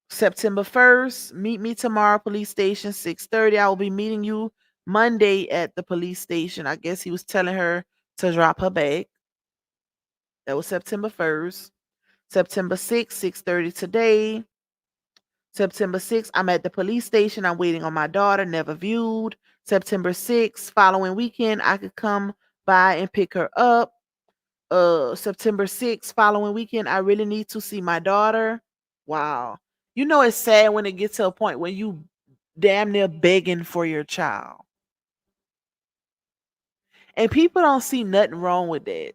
September 1st, meet me tomorrow, police station, 6:30. I will be meeting you Monday at the police station. I guess he was telling her to drop her bag. That was September 1st. September 6th, 6:30 today. September 6th, I'm at the police station. I'm waiting on my daughter, never viewed. September 6th, following weekend, I could come by and pick her up. September 6th, following weekend, I really need to see my daughter. Wow. You know it's sad when it gets to a point when you damn near begging for your child. And people don't see nothing wrong with that.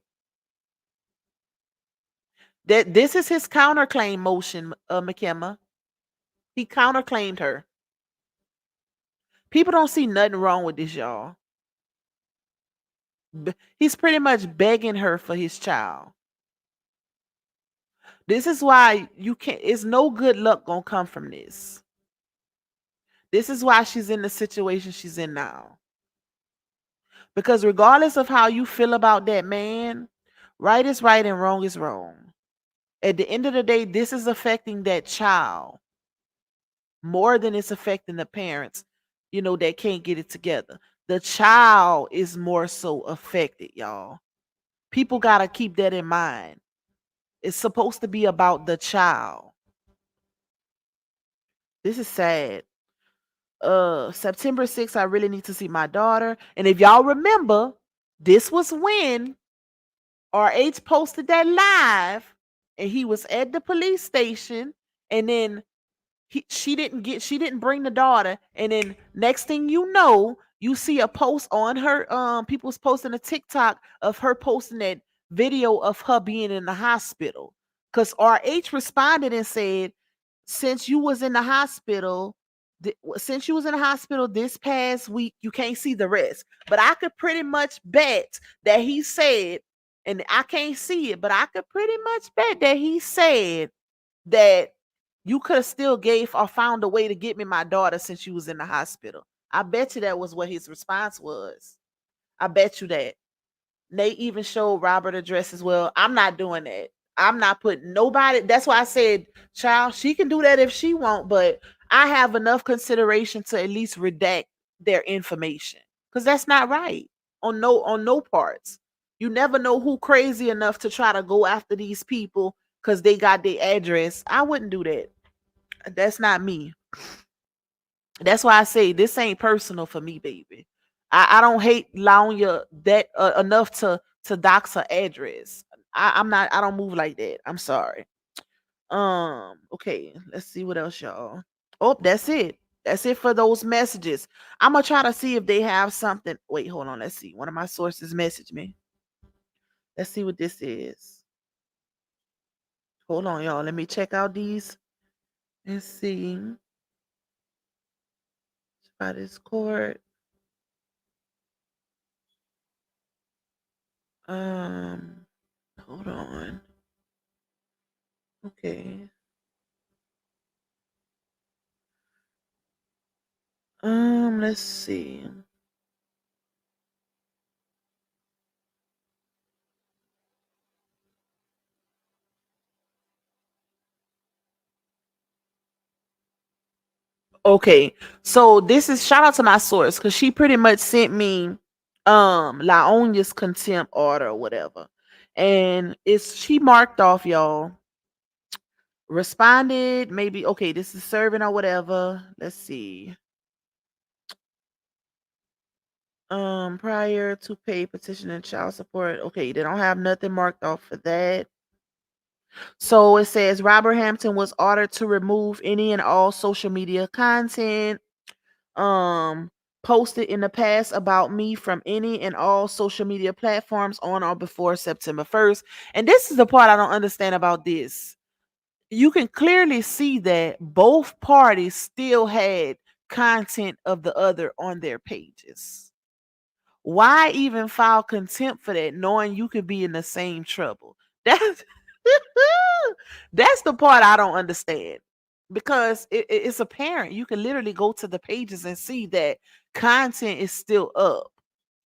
That this is his counterclaim motion, McKemma. He counterclaimed her. People don't see nothing wrong with this, y'all. He's pretty much begging her for his child. This is why you can't, it's no good luck gonna come from this. This is why she's in the situation she's in now. Because regardless of how you feel about that man, right is right and wrong is wrong. At the end of the day, this is affecting that child more than it's affecting the parents, that can't get it together. The child is more so affected, y'all. People got to keep that in mind. It's supposed to be about the child. This is sad. September 6th, I really need to see my daughter. And if y'all remember, this was when RH posted that live and he was at the police station, and then she didn't bring the daughter, and then next thing you know, you see a post on her, people's posting a TikTok of her posting that video of her being in the hospital, because RH responded and said, since you was in the hospital this past week, you can't see the rest. But I could pretty much bet that he said, and I can't see it, but I could pretty much bet that he said that you could have still gave or found a way to get me my daughter since you was in the hospital. I bet you that was what his response was. I bet you that. They even showed Robert address as well. I'm not doing that. I'm not putting nobody. That's why I said, child, she can do that if she won't, but I have enough consideration to at least redact their information. Because that's not right on no parts. You never know who crazy enough to try to go after these people because they got their address. I wouldn't do that. That's not me. That's why I say this ain't personal for me, baby. I don't hate Launya that enough to dox her address. I'm not. I don't move like that. I'm sorry. Okay. Let's see what else, y'all. Oh, that's it. That's it for those messages. I'm gonna try to see if they have something. Wait, hold on. Let's see. One of my sources messaged me. Let's see what this is. Hold on, y'all. Let me check out these and see. By this court. Um, hold on. Okay. Let's see. Okay. So this is shout out to my source because she pretty much sent me Laonia's contempt order or whatever. And it's she marked off, y'all. Responded, maybe okay, this is serving or whatever. Let's see. Prior to pay petition and child support. Okay, they don't have nothing marked off for that. So it says Robert Hampton was ordered to remove any and all social media content posted in the past about me from any and all social media platforms on or before September 1st. And this is the part I don't understand about this. You can clearly see that both parties still had content of the other on their pages. Why even file contempt for that, knowing you could be in the same trouble? That's that's the part I don't understand. Because it's apparent. You can literally go to the pages and see that content is still up.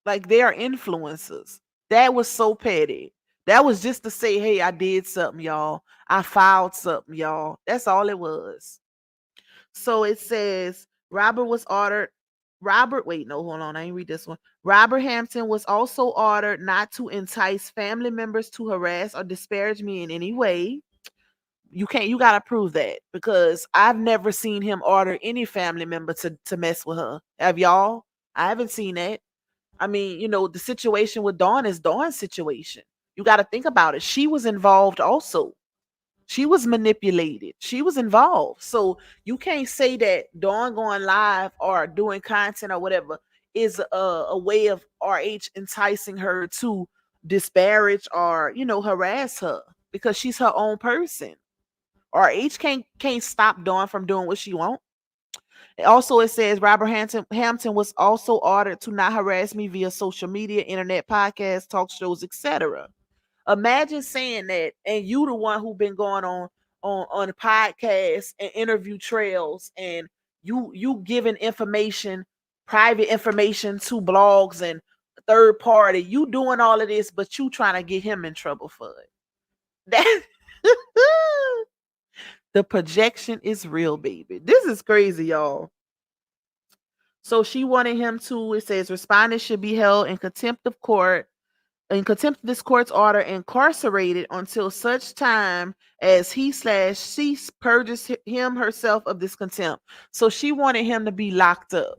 Like they are influencers. That was so petty. That was just to say, hey, I did something, y'all. I filed something, y'all. That's all it was. So it says Robert was ordered. Robert, wait, no, hold on. I ain't read this one. Robert Hampton was also ordered not to entice family members to harass or disparage me in any way. You gotta prove that because I've never seen him order any family member to mess with her. Have y'all? I haven't seen that. I mean, the situation with Dawn is Dawn's situation. You got to think about it. She was involved also. She was manipulated. She was involved. So you can't say that Dawn going live or doing content or whatever is a way of RH enticing her to disparage or, harass her because she's her own person. RH can't stop Dawn from doing what she wants. Also, it says Robert Hampton was also ordered to not harass me via social media, internet, podcasts, talk shows, etc. Imagine saying that, and you the one who been going on podcasts and interview trails, and you giving information, private information to blogs and third party. You doing all of this, but you trying to get him in trouble for it. That the projection is real, baby. This is crazy, y'all. So she wanted him to, it says, respondent should be held in contempt of court, in contempt of this court's order, incarcerated until such time as he/she purges him herself of this contempt. So she wanted him to be locked up.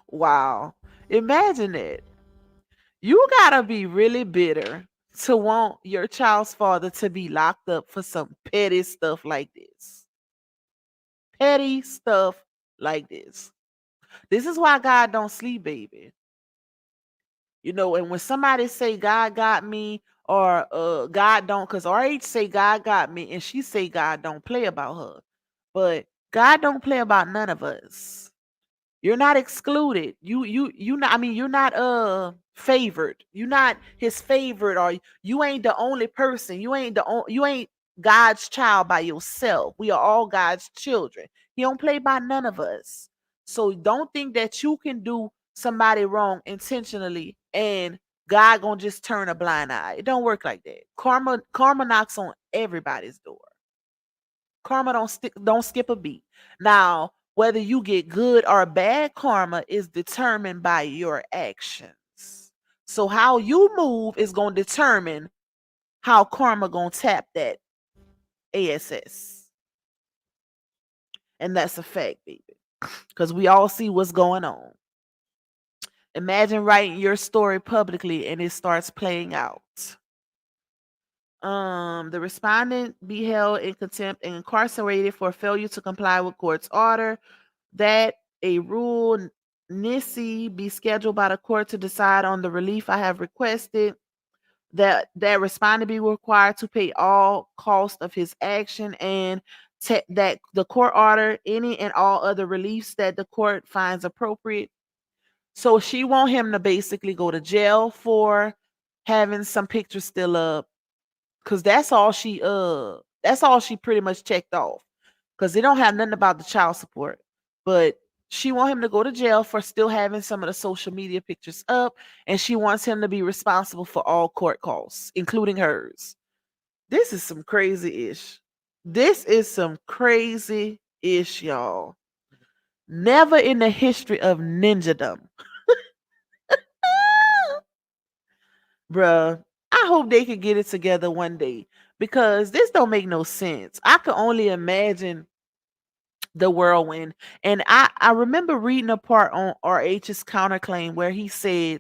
Wow. Imagine it. You gotta be really bitter to want your child's father to be locked up for some petty stuff like this. Petty stuff like this. This is why God don't sleep, baby. And when somebody say God got me or God don't, because RH say God got me and she say God don't play about her. But God don't play about none of us. You're not excluded. You not, I mean, you're not favored. You're not his favorite, or you ain't the only person. You ain't God's child by yourself. We are all God's children. He don't play by none of us. So don't think that you can do somebody wrong intentionally and God gonna just turn a blind eye. It don't work like that. Karma knocks on everybody's door. Karma don't skip a beat. Now, whether you get good or bad karma is determined by your actions. So how you move is going to determine how karma going to tap that ASS. And that's a fact, baby. Because we all see what's going on. Imagine writing your story publicly and it starts playing out. The respondent be held in contempt and incarcerated for failure to comply with court's order. That a rule NISI be scheduled by the court to decide on the relief I have requested. That respondent be required to pay all cost of his action, and that the court order any and all other reliefs that the court finds appropriate. So she want him to basically go to jail for having some pictures still up, because that's all she pretty much checked off, because they don't have nothing about the child support. But she want him to go to jail for still having some of the social media pictures up, and she wants him to be responsible for all court costs, including hers. This is some crazy ish. This is some crazy ish, y'all. Never in the history of ninjadom. Bruh, I hope they could get it together one day, because this don't make no sense. I could only imagine the whirlwind. And I remember reading a part on RH's counterclaim where he said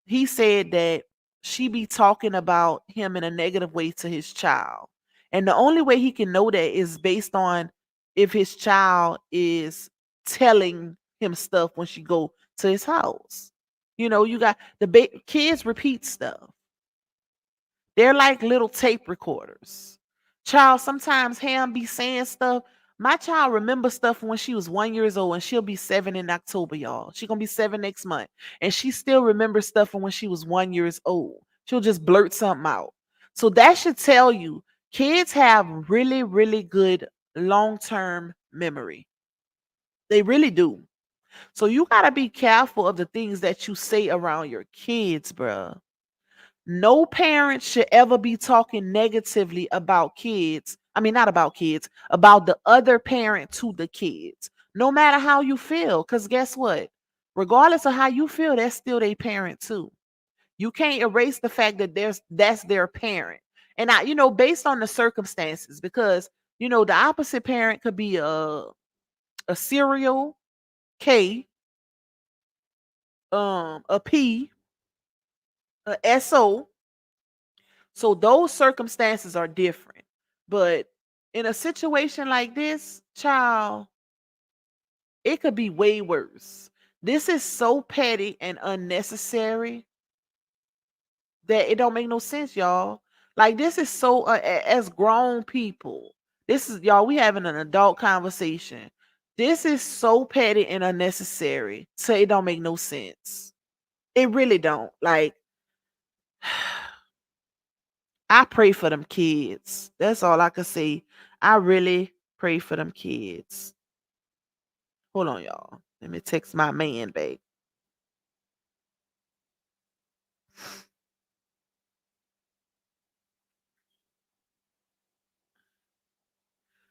that she be talking about him in a negative way to his child. And the only way he can know that is based on if his child is telling him stuff when she go to his house. You got the kids repeat stuff. They're like little tape recorders. Child, sometimes Ham be saying stuff. My child remembers stuff when she was 1 years old, and she'll be 7 in October, y'all. She gonna be 7 next month. And she still remembers stuff from when she was 1 years old. She'll just blurt something out. So that should tell you kids have really, really good long-term memory. They really do. So you gotta be careful of the things that you say around your kids, bruh. No parent should ever be talking negatively about kids. I mean, not about kids, about the other parent to the kids. No matter how you feel, because guess what? Regardless of how you feel, that's still their parent too. You can't erase the fact that that's their parent. And based on the circumstances, because the opposite parent could be a serial K, a P, a SO. So those circumstances are different. But in a situation like this, child, it could be way worse. This is so petty and unnecessary that it don't make no sense, y'all. Like this is so as grown people. This is y'all, we having an adult conversation. This is so petty and unnecessary. So it don't make no sense. It really don't. Like I pray for them kids. That's all I can say. I really pray for them kids. Hold on, y'all. Let me text my man back.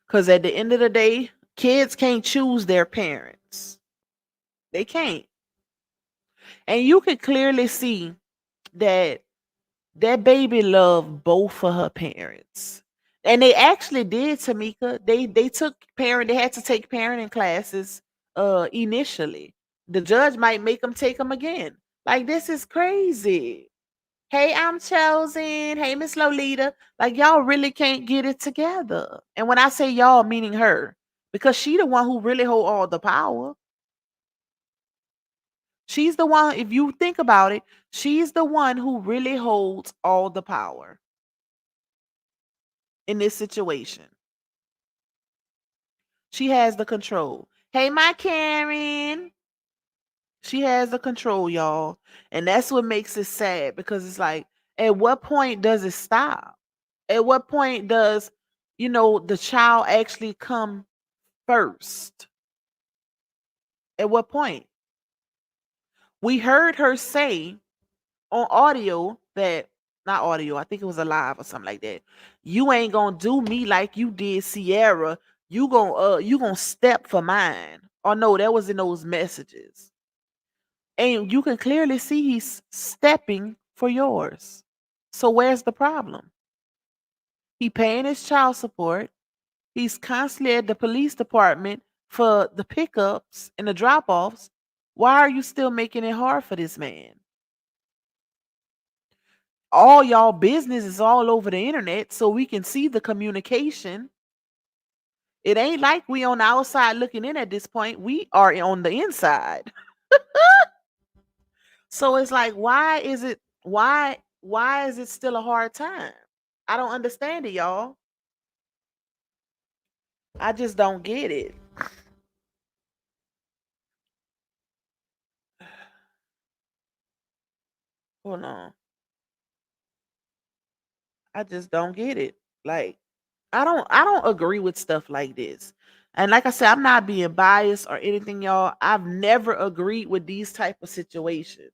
Because at the end of the day, kids can't choose their parents. They can't. And you can clearly see that that baby loved both of her parents. And they actually did, Tamika. They took parent, they had to take parenting classes initially. The judge might make them take them again. Like this is crazy. Hey, I'm chosen. Hey, Miss Lolita. Like y'all really can't get it together. And when I say y'all, meaning her, because she the one who really hold all the power. She's the one, if you think about it, she's the one who really holds all the power in this situation. She has the control. Hey, my Karen. She has the control, y'all. And that's what makes it sad because it's like, at what point does it stop? At what point does, the child actually come first? At what point? We heard her say on audio that, not audio, I think it was a live or something like that. You ain't gonna do me like you did Sierra. You gonna step for mine. Oh no, that was in those messages. And you can clearly see he's stepping for yours. So where's the problem? He paying his child support. He's constantly at the police department for the pickups and the drop-offs. Why are you still making it hard for this man? All y'all business is all over the internet so we can see the communication. It ain't like we on the outside looking in at this point. We are on the inside. So it's like, why is it still a hard time? I don't understand it, y'all. I just don't get it. Hold on. I just don't get it. Like, I don't agree with stuff like this. And like I said, I'm not being biased or anything, y'all. I've never agreed with these type of situations.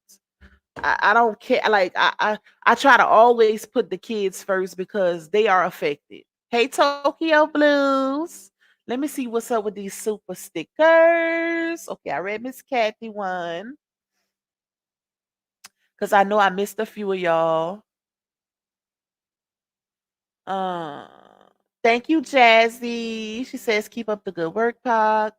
I don't care. Like I try to always put the kids first because they are affected. Hey, Tokyo Blues. Let me see what's up with these super stickers. Okay, I read Miss Kathy one because I know I missed a few of y'all. Uh, Thank you, Jazzy. She says, keep up the good work, Pac.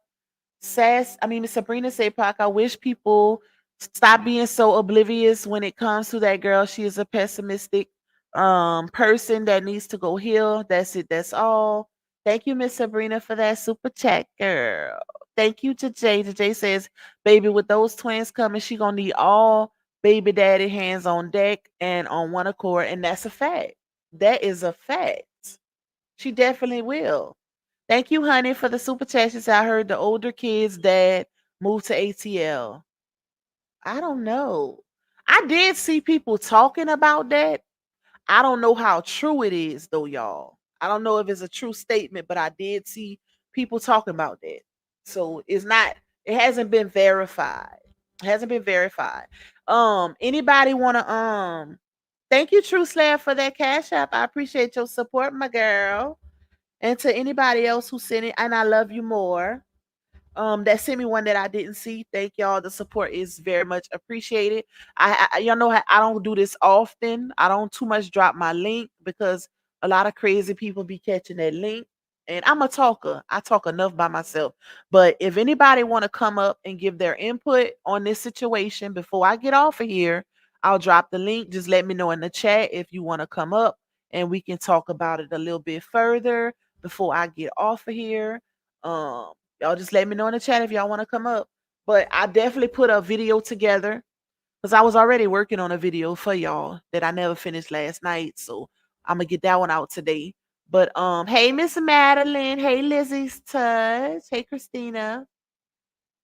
Miss Sabrina said, Pac, I wish people stop being so oblivious when it comes to that girl. She is a pessimistic person that needs to go heal. That's it. That's all. Thank you, Miss Sabrina, for that super chat, girl. Thank you to Jay. Jay says, baby, with those twins coming, she gonna need all baby daddy hands on deck and on one accord, and that's a fact. That is a fact. She definitely will. Thank you, honey, for the super chat. She said, I heard the older kids' dad moved to ATL. I don't know. I did see people talking about that. I don't know how true it is, though, y'all. I don't know if it's a true statement, but I did see people talking about that. So it's not It hasn't been verified. It hasn't been verified. Anybody wanna thank you, True Slayer, for that cash app. I appreciate your support, my girl. And to anybody else who sent it, and I love you more. That sent me one that I didn't see. Thank y'all. The support is very much appreciated. Y'all know I don't do this often. I don't too much drop my link because a lot of crazy people be catching that link. And I'm a talker. I talk enough by myself. But if anybody want to come up and give their input on this situation before I get off of here, I'll drop the link. Just let me know in the chat if you want to come up and we can talk about it a little bit further before I get off of here. Y'all just let me know in the chat if y'all want to come up. But I definitely put a video together because I was already working on a video for y'all that I never finished last night. So I'm gonna get that one out today. But hey Miss Madeline, hey Lizzie's touch, hey Christina.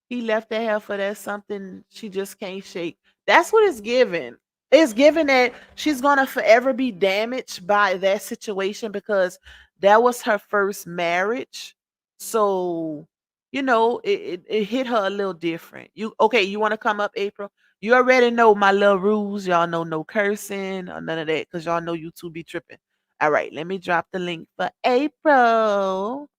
He left that heifer. That's something she just can't shake. That's what it's given. It's given that she's gonna forever be damaged by that situation because that was her first marriage. So, it hit her a little different. You okay, you wanna come up, April? You already know my little rules. Y'all know no cursing or none of that, because y'all know you two be tripping. All right, let me drop the link for April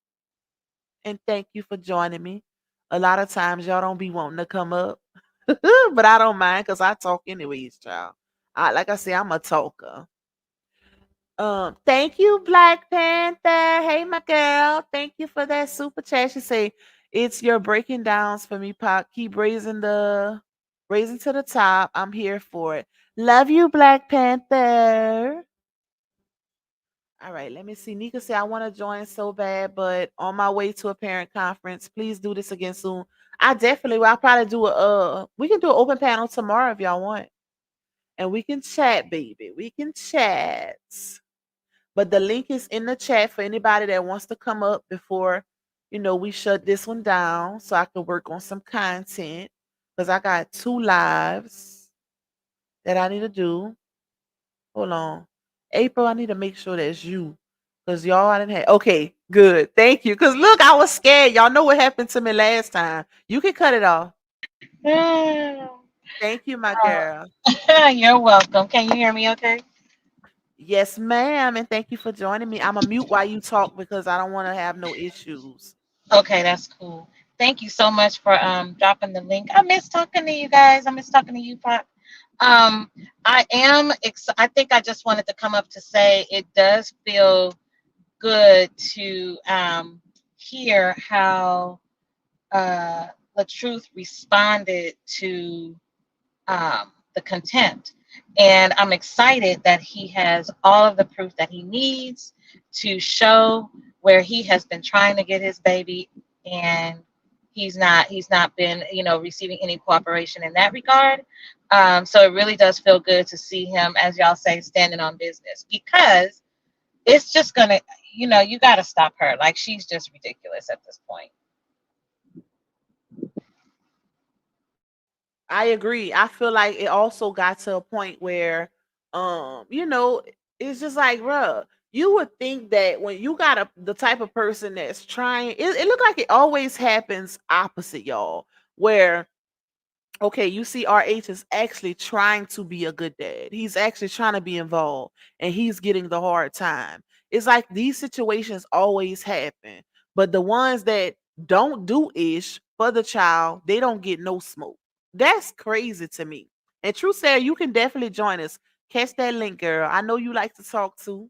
and thank you for joining me. A lot of times y'all don't be wanting to come up, but I don't mind because I talk anyways, child. Like I say, I'm a talker. Thank you, Black Panther. Hey, my girl. Thank you for that super chat. She say it's your breaking downs for me, Pop. Keep raising to the top. I'm here for it. Love you, Black Panther. All right, let me see. Nika said, I want to join so bad, but on my way to a parent conference. Please do this again soon. I definitely will. I'll probably do we can do an open panel tomorrow if y'all want. And we can chat, baby. We can chat. But the link is in the chat for anybody that wants to come up before, we shut this one down so I can work on some content. Because I got 2 lives that I need to do. Hold on. April, I need to make sure that's you. Cause y'all I didn't have okay, good. Thank you. Cause look, I was scared. Y'all know what happened to me last time. You can cut it off. Mm. Thank you, my girl. You're welcome. Can you hear me okay? Yes, ma'am. And thank you for joining me. I'm a mute while you talk because I don't want to have no issues. Okay, that's cool. Thank you so much for dropping the link. I miss talking to you guys. I miss talking to you, Pop. Um, I think I just wanted to come up to say it does feel good to hear how LaTruth responded to the contempt. And I'm excited that he has all of the proof that he needs to show where he has been trying to get his baby, and he's not been receiving any cooperation in that regard. So it really does feel good to see him, as y'all say, standing on business, because it's just gonna, you got to stop her. Like, she's just ridiculous at this point. I agree. I feel like it also got to a point where, it's just like, bruh, you would think that when you got the type of person that's trying, it look like it always happens opposite, y'all, where okay, you see RH is actually trying to be a good dad. He's actually trying to be involved and he's getting the hard time. It's like these situations always happen. But the ones that don't do ish for the child, they don't get no smoke. That's crazy to me. And True Sarah, you can definitely join us. Catch that link, girl. I know you like to talk too.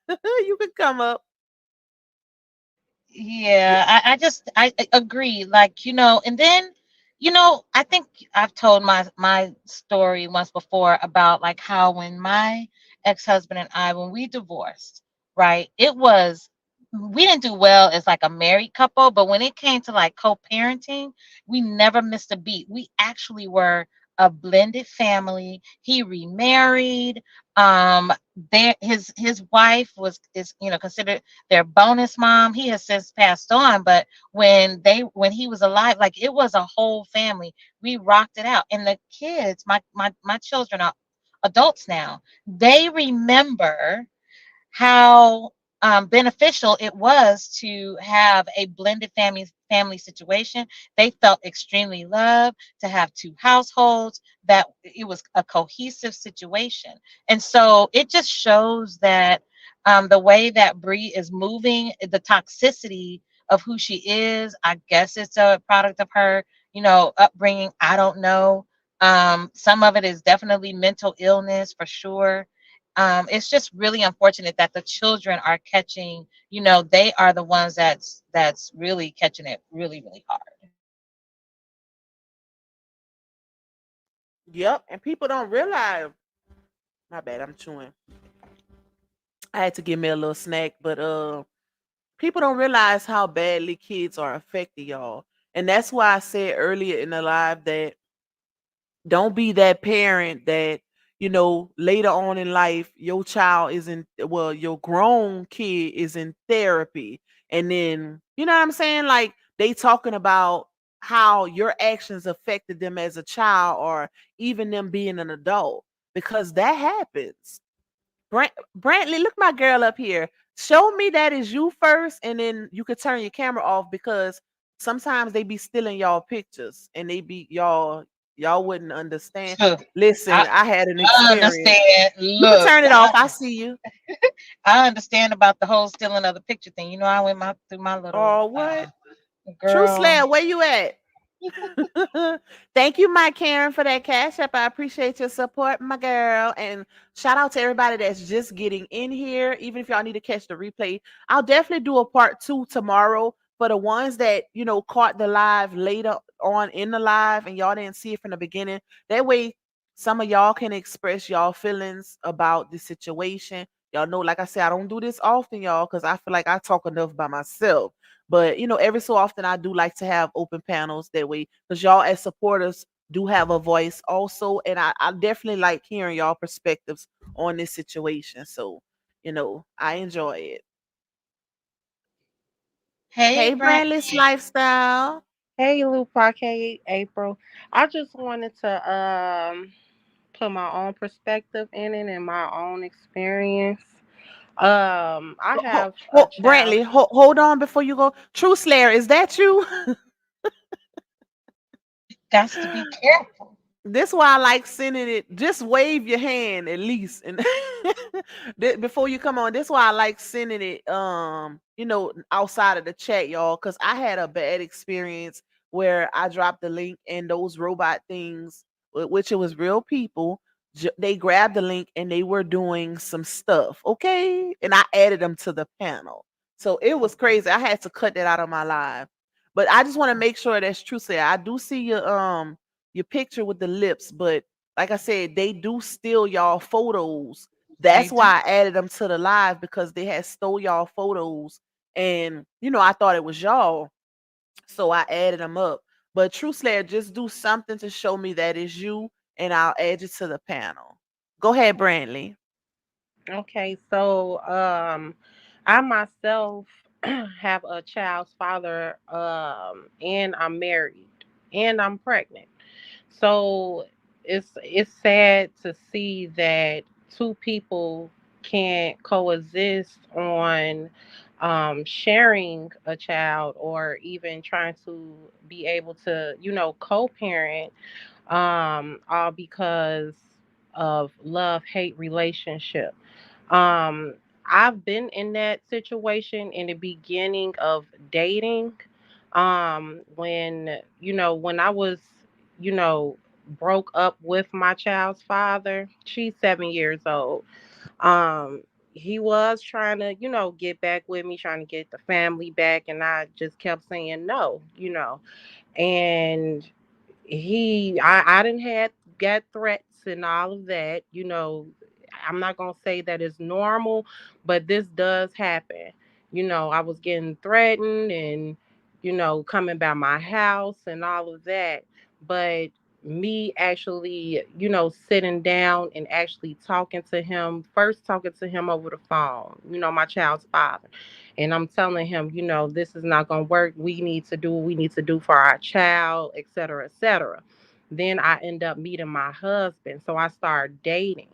You can come up. Yeah, I agree. Like, and then, I think I've told my story once before about like how when my ex-husband and I, when we divorced, right, we didn't do well as like a married couple, but when it came to like co-parenting, we never missed a beat. We actually were a blended family. He remarried. Um, his wife is considered their bonus mom. He has since passed on, but when he was alive, like, it was a whole family. We rocked it out, and the kids, my children are adults now. They remember how beneficial it was to have a blended family situation. They felt extremely loved to have two households, that it was a cohesive situation. And so it just shows that the way that Bree is moving, the toxicity of who she is, I guess it's a product of her, upbringing. I don't know. Some of it is definitely mental illness for sure. It's just really unfortunate that the children are catching, they are the ones that's really catching it really, really hard. Yep. And people don't realize. My bad. I'm chewing. I had to give me a little snack, but people don't realize how badly kids are affected, y'all. And that's why I said earlier in the live that don't be that parent that, later on in life, your child is in, well, your grown kid is in therapy. And then, you know what I'm saying? Like they talking about how your actions affected them as a child or even them being an adult because that happens. Brantley, look my girl up here. Show me that is you first, and then you could turn your camera off because sometimes they be stealing y'all pictures and they be y'all wouldn't understand. I, Listen, I had an I experience. understand. You can Look, turn it off. I see you. I understand about the whole stealing of the picture thing. I went through my little Oh, what? True girl. Slayer, where you at? Thank you, my Karen, for that cash app. I appreciate your support, my girl. And shout out to everybody that's just getting in here. Even if y'all need to catch the replay, I'll definitely do a part 2 tomorrow for the ones that, caught the live later on in the live and y'all didn't see it from the beginning. That way, some of y'all can express y'all feelings about the situation. Y'all know, like I said, I don't do this often, y'all, because I feel like I talk enough by myself. But every so often I do like to have open panels that way because y'all as supporters do have a voice also. And I definitely like hearing y'all perspectives on this situation. So, I enjoy it. Hey, Hey, Brandless Brantley. Lifestyle. Hey, Lupa. Hey, April. I just wanted to put my own perspective in it and my own experience. I have a child. Brantley, hold on before you go. True Slayer, is that you? Got to be careful. This why I like sending it. Just wave your hand at least, and before you come on. This why I like sending it. Outside of the chat, y'all, because I had a bad experience where I dropped the link and those robot things, which it was real people. They grabbed the link and they were doing some stuff. Okay, and I added them to the panel, so it was crazy. I had to cut that out of my live, but I just want to make sure that's true. Say I do see your picture with the lips, but like I said, they do steal y'all photos. They That's do. why I added them to the live because they had stole y'all photos, and I thought it was y'all, so I added them up. But True Slayer, just do something to show me that is you, and I'll add you to the panel. Go ahead, Brantley. Okay, so I myself have a child's father, and I'm married, and I'm pregnant. So it's sad to see that two people can't coexist on sharing a child or even trying to be able to, co-parent, all because of love hate relationship. Um, I've been in that situation in the beginning of dating. When I was, you know, broke up with my child's father, she's 7 years old. Um, he was trying to, get back with me, trying to get the family back, and I just kept saying no. And I didn't had got threats and all of that. I'm not gonna say that it's normal, but this does happen. I was getting threatened and coming by my house and all of that. But me actually, sitting down and actually talking to him, first talking to him over the phone, my child's father. And I'm telling him, this is not going to work. We need to do what we need to do for our child, et cetera, et cetera. Then I end up meeting my husband. So I started dating.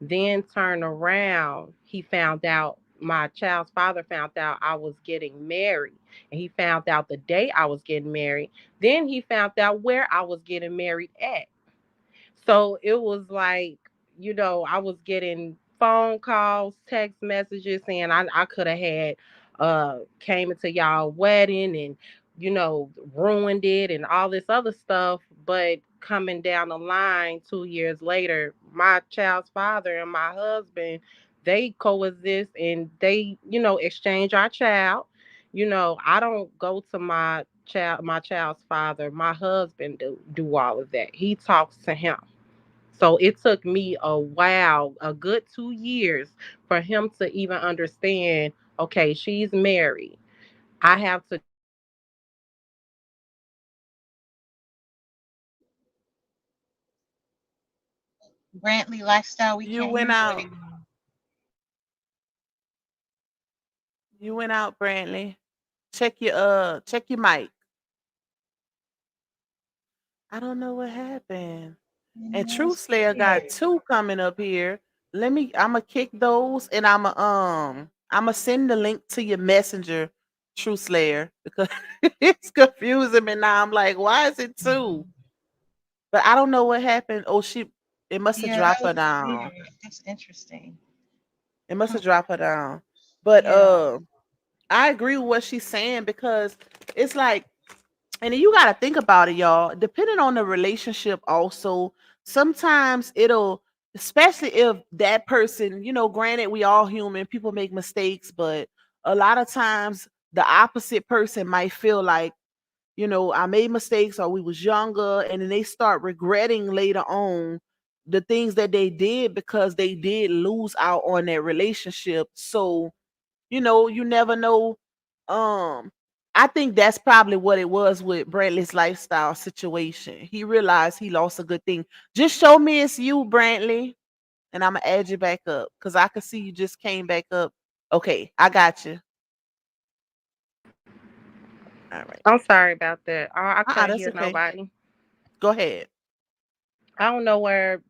Then turn around, he found out my child's father found out I was getting married, and he found out the day I was getting married. Then he found out where I was getting married at. So it was like, I was getting phone calls, text messages saying I could have had came into y'all wedding and ruined it and all this other stuff. But coming down the line 2 years later, my child's father and my husband, they coexist and they, exchange our child. I don't go to my child's father. My husband do all of that. He talks to him. So it took me a while, a good 2 years, for him to even understand, okay, she's married. I have to go through the process of Brantley lifestyle, we You can't hear went you out. anymore. You went out, Brantley. Check your mic. I don't know what happened. And Yeah, Truth that's Slayer got weird. two coming up here. I'ma kick those and I'ma send the link to your messenger, Truth Slayer, because it's confusing me now. I'm like, why is it two? But I don't know what happened. Oh, it must have Yeah, that dropped her was down. weird. That's interesting. It must Hmm. have dropped her down. But Yeah. I agree with what she's saying because it's like, and then you got to think about it, y'all. Depending on the relationship, also, sometimes it'll, especially if that person, granted, we all human, people make mistakes, but a lot of times the opposite person might feel like, I made mistakes or we was younger, and then they start regretting later on the things that they did because they did lose out on that relationship. So, you never know. Um, I think that's probably what it was with Brantley's lifestyle situation. He realized he lost a good thing. Just show me it's you, Brantley, and I'm gonna add you back up because I can see you just came back up. Okay, I got you. All right. I'm sorry about that. I couldn't That's hear okay. nobody. Go ahead. I don't know where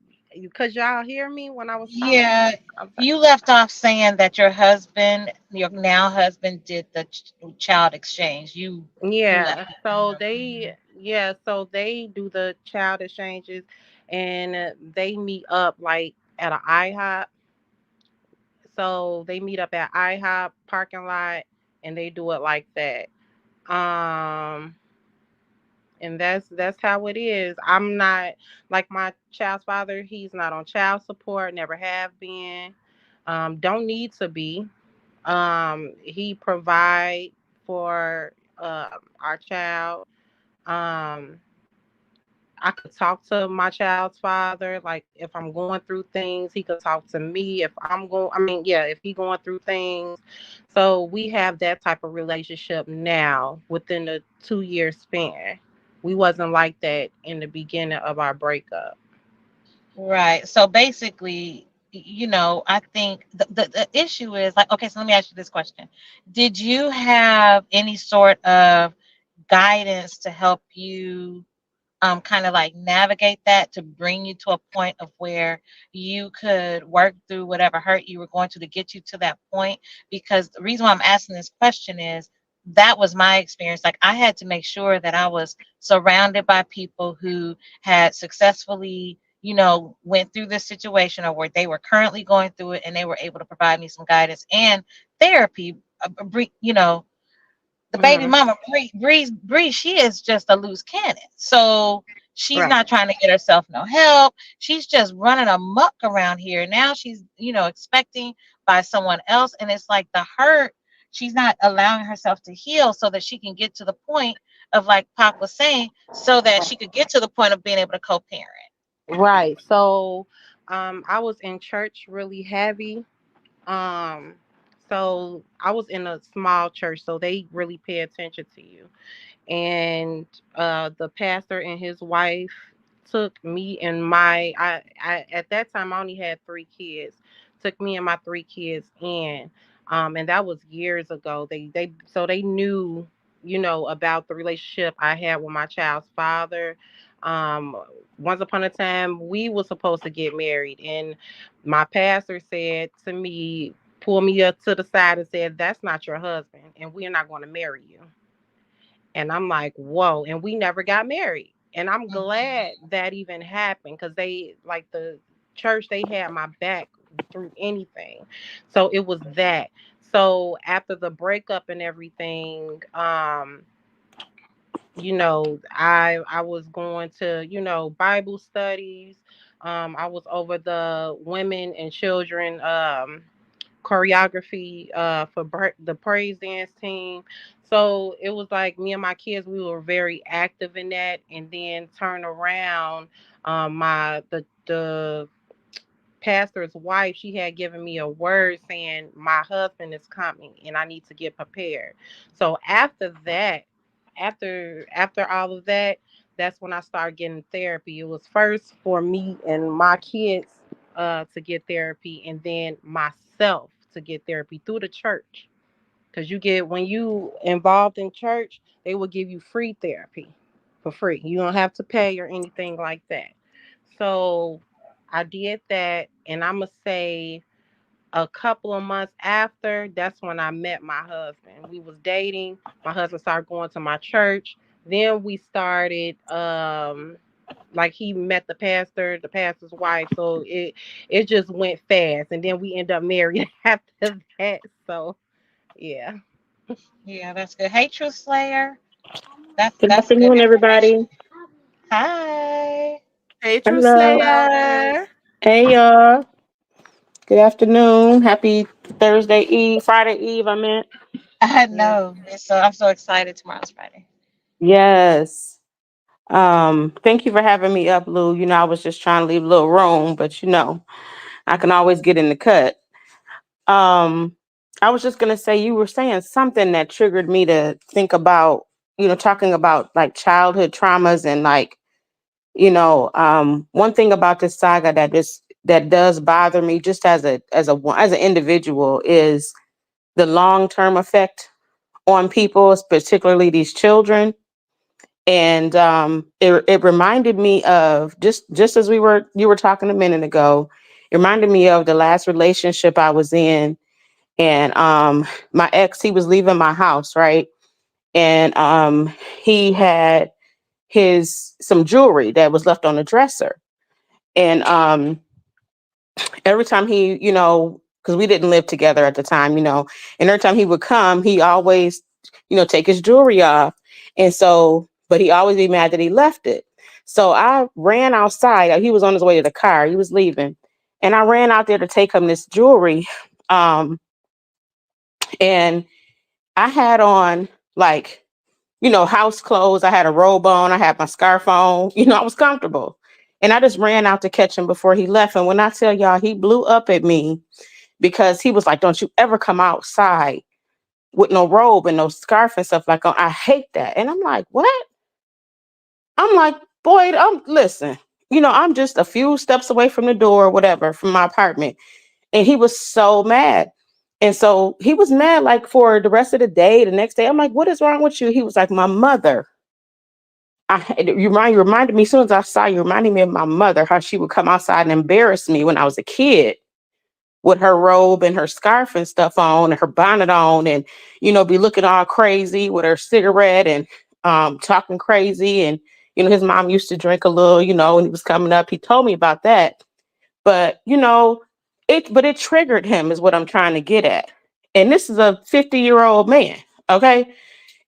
could y'all hear me when I was talking? Yeah. I'm sorry. You left off saying that your now husband, did the child exchange. You left Yeah, it so there. they yeah, so they do the child exchanges, and they meet up like at a IHOP. So they meet up at IHOP parking lot and they do it like that. Um and that's how it is. I'm not like my child's father, he's not on child support, never have been. Don't need to be. He provide for our child. Um I could talk to my child's father. Like if I'm going through things, he could talk to me. If I'm going, I mean, yeah, if he going through things. So we have that type of relationship now within the 2 year span. We wasn't like that in the beginning of our breakup. Right. So basically, I think the issue is like, okay, so let me ask you this question. Did you have any sort of guidance to help you kind of like navigate that to bring you to a point of where you could work through whatever hurt you were going to get you to that point? Because the reason why I'm asking this question is that was my experience. Like I had to make sure that I was surrounded by people who had successfully, went through this situation or where they were currently going through it and they were able to provide me some guidance and therapy. The baby Hmm. mama Bree, she is just a loose cannon. So she's Right. not trying to get herself no help. She's just running amok around here. Now she's, expecting by someone else. And it's like the hurt, she's not allowing herself to heal so that she can get to the point of like Pac was saying, so that she could get to the point of being able to co-parent. Right. So, I was in church really heavy. Um, so I was in a small church, so they really pay attention to you. And the pastor and his wife took me and I at that time I only had 3 kids, took me and my 3 kids in, and that was years ago. They knew, about the relationship I had with my child's father. um Once upon a time we were supposed to get married, and my pastor said to me, pulled me up to the side and said, "That's not your husband, and we're not going to marry you." And I'm like, whoa. And we never got married. And I'm Mhm. glad that even happened because they, like the church, they had my back through anything. So it was that. So after the breakup and everything, I was going to, Bible studies. I was over the women and children choreography for the praise dance team. So it was like me and my kids, we were very active in that. And then turn around, my the pastor's wife, she had given me a word saying my husband is coming and I need to get prepared. So after that, after all of that, that's when I started getting therapy. It was first for me and my kids to get therapy, and then myself to get therapy through the church. Because you get, when you involved in church, they will give you free therapy for free. You don't have to pay or anything like that. So I did that, and I'm gonna say a couple of months after, that's when I met my husband. We was dating. My husband started going to my church. Then we started like he met the pastor, the pastor's wife. So it just went fast, and then we end up married after that. So yeah. Yeah, that's good. Hey, Truth Slayer. Good That's good afternoon, information. everybody. Hi. Hey, True Hello. Slayer. Hey, y'all. Good afternoon. Happy Thursday Eve, Friday Eve, I meant. I Yes. know. I'm so excited. Tomorrow's Friday. Yes. Thank you for having me up, Lou. I was just trying to leave a little room, but I can always get in the cut. Um, I was just gonna say you were saying something that triggered me to think about, talking about like childhood traumas and like one thing about this saga that does bother me just as an individual is the long-term effect on people, particularly these children. And it reminded me of just as you were talking a minute ago. It reminded me of the last relationship I was in, and my ex, he was leaving my house, right? And he had his some jewelry that was left on the dresser. And every time he, because we didn't live together at the time, and every time he would come, he always, take his jewelry off. And so, but he always be mad that he left it. So I ran outside. He was on his way to the car. He was leaving. And I ran out there to take him this jewelry. Um, and I had on like, house clothes. I had a robe on. I had my scarf on. I was comfortable. And I just ran out to catch him before he left. And when I tell y'all, he blew up at me because he was like, "Don't you ever come outside with no robe and no scarf and stuff like that. I hate that." And I'm like, "What?" I'm like, "Boy, listen, I'm just a few steps away from the door or whatever from my apartment." And he was so mad. And so he was mad like for the rest of the day, the next day. I'm like, "What is wrong with you?" He was like, "My mother." You reminded me, as soon as I saw you, reminded me of my mother, how she would come outside and embarrass me when I was a kid with her robe and her scarf and stuff on and her bonnet on, and be looking all crazy with her cigarette and talking crazy. And his mom used to drink a little, when he was coming up. He told me about that. But it triggered him, is what I'm trying to get at. And this is a 50-year-old man, okay?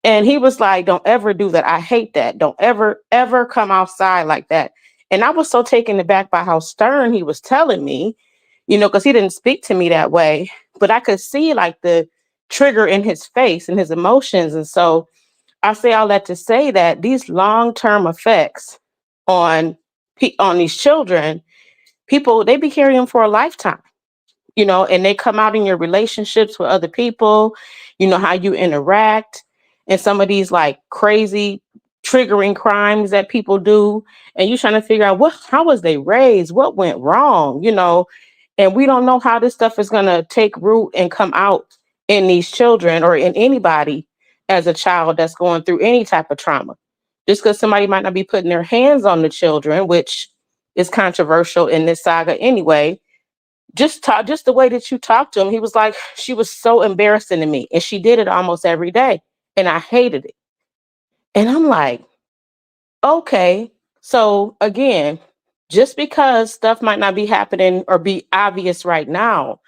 And he was like, "Don't ever do that. I hate that. Don't ever, ever come outside like that." And I was so taken aback by how stern he was telling me, because he didn't speak to me that way. But I could see like the trigger in his face and his emotions. And so I say all that to say that these long-term effects on on these children, people, they be carrying them for a lifetime, and they come out in your relationships with other people, how you interact, and some of these like crazy triggering crimes that people do. And you trying to figure out how was they raised? What went wrong? And we don't know how this stuff is going to take root and come out in these children or in anybody as a child that's going through any type of trauma. Just because somebody might not be putting their hands on the children, which is controversial in this saga anyway, just the way that you talked to him, he was like, she was so embarrassing to me. And she did it almost every day. And I hated it. And I'm like, okay. So again, just because stuff might not be happening or be obvious right now,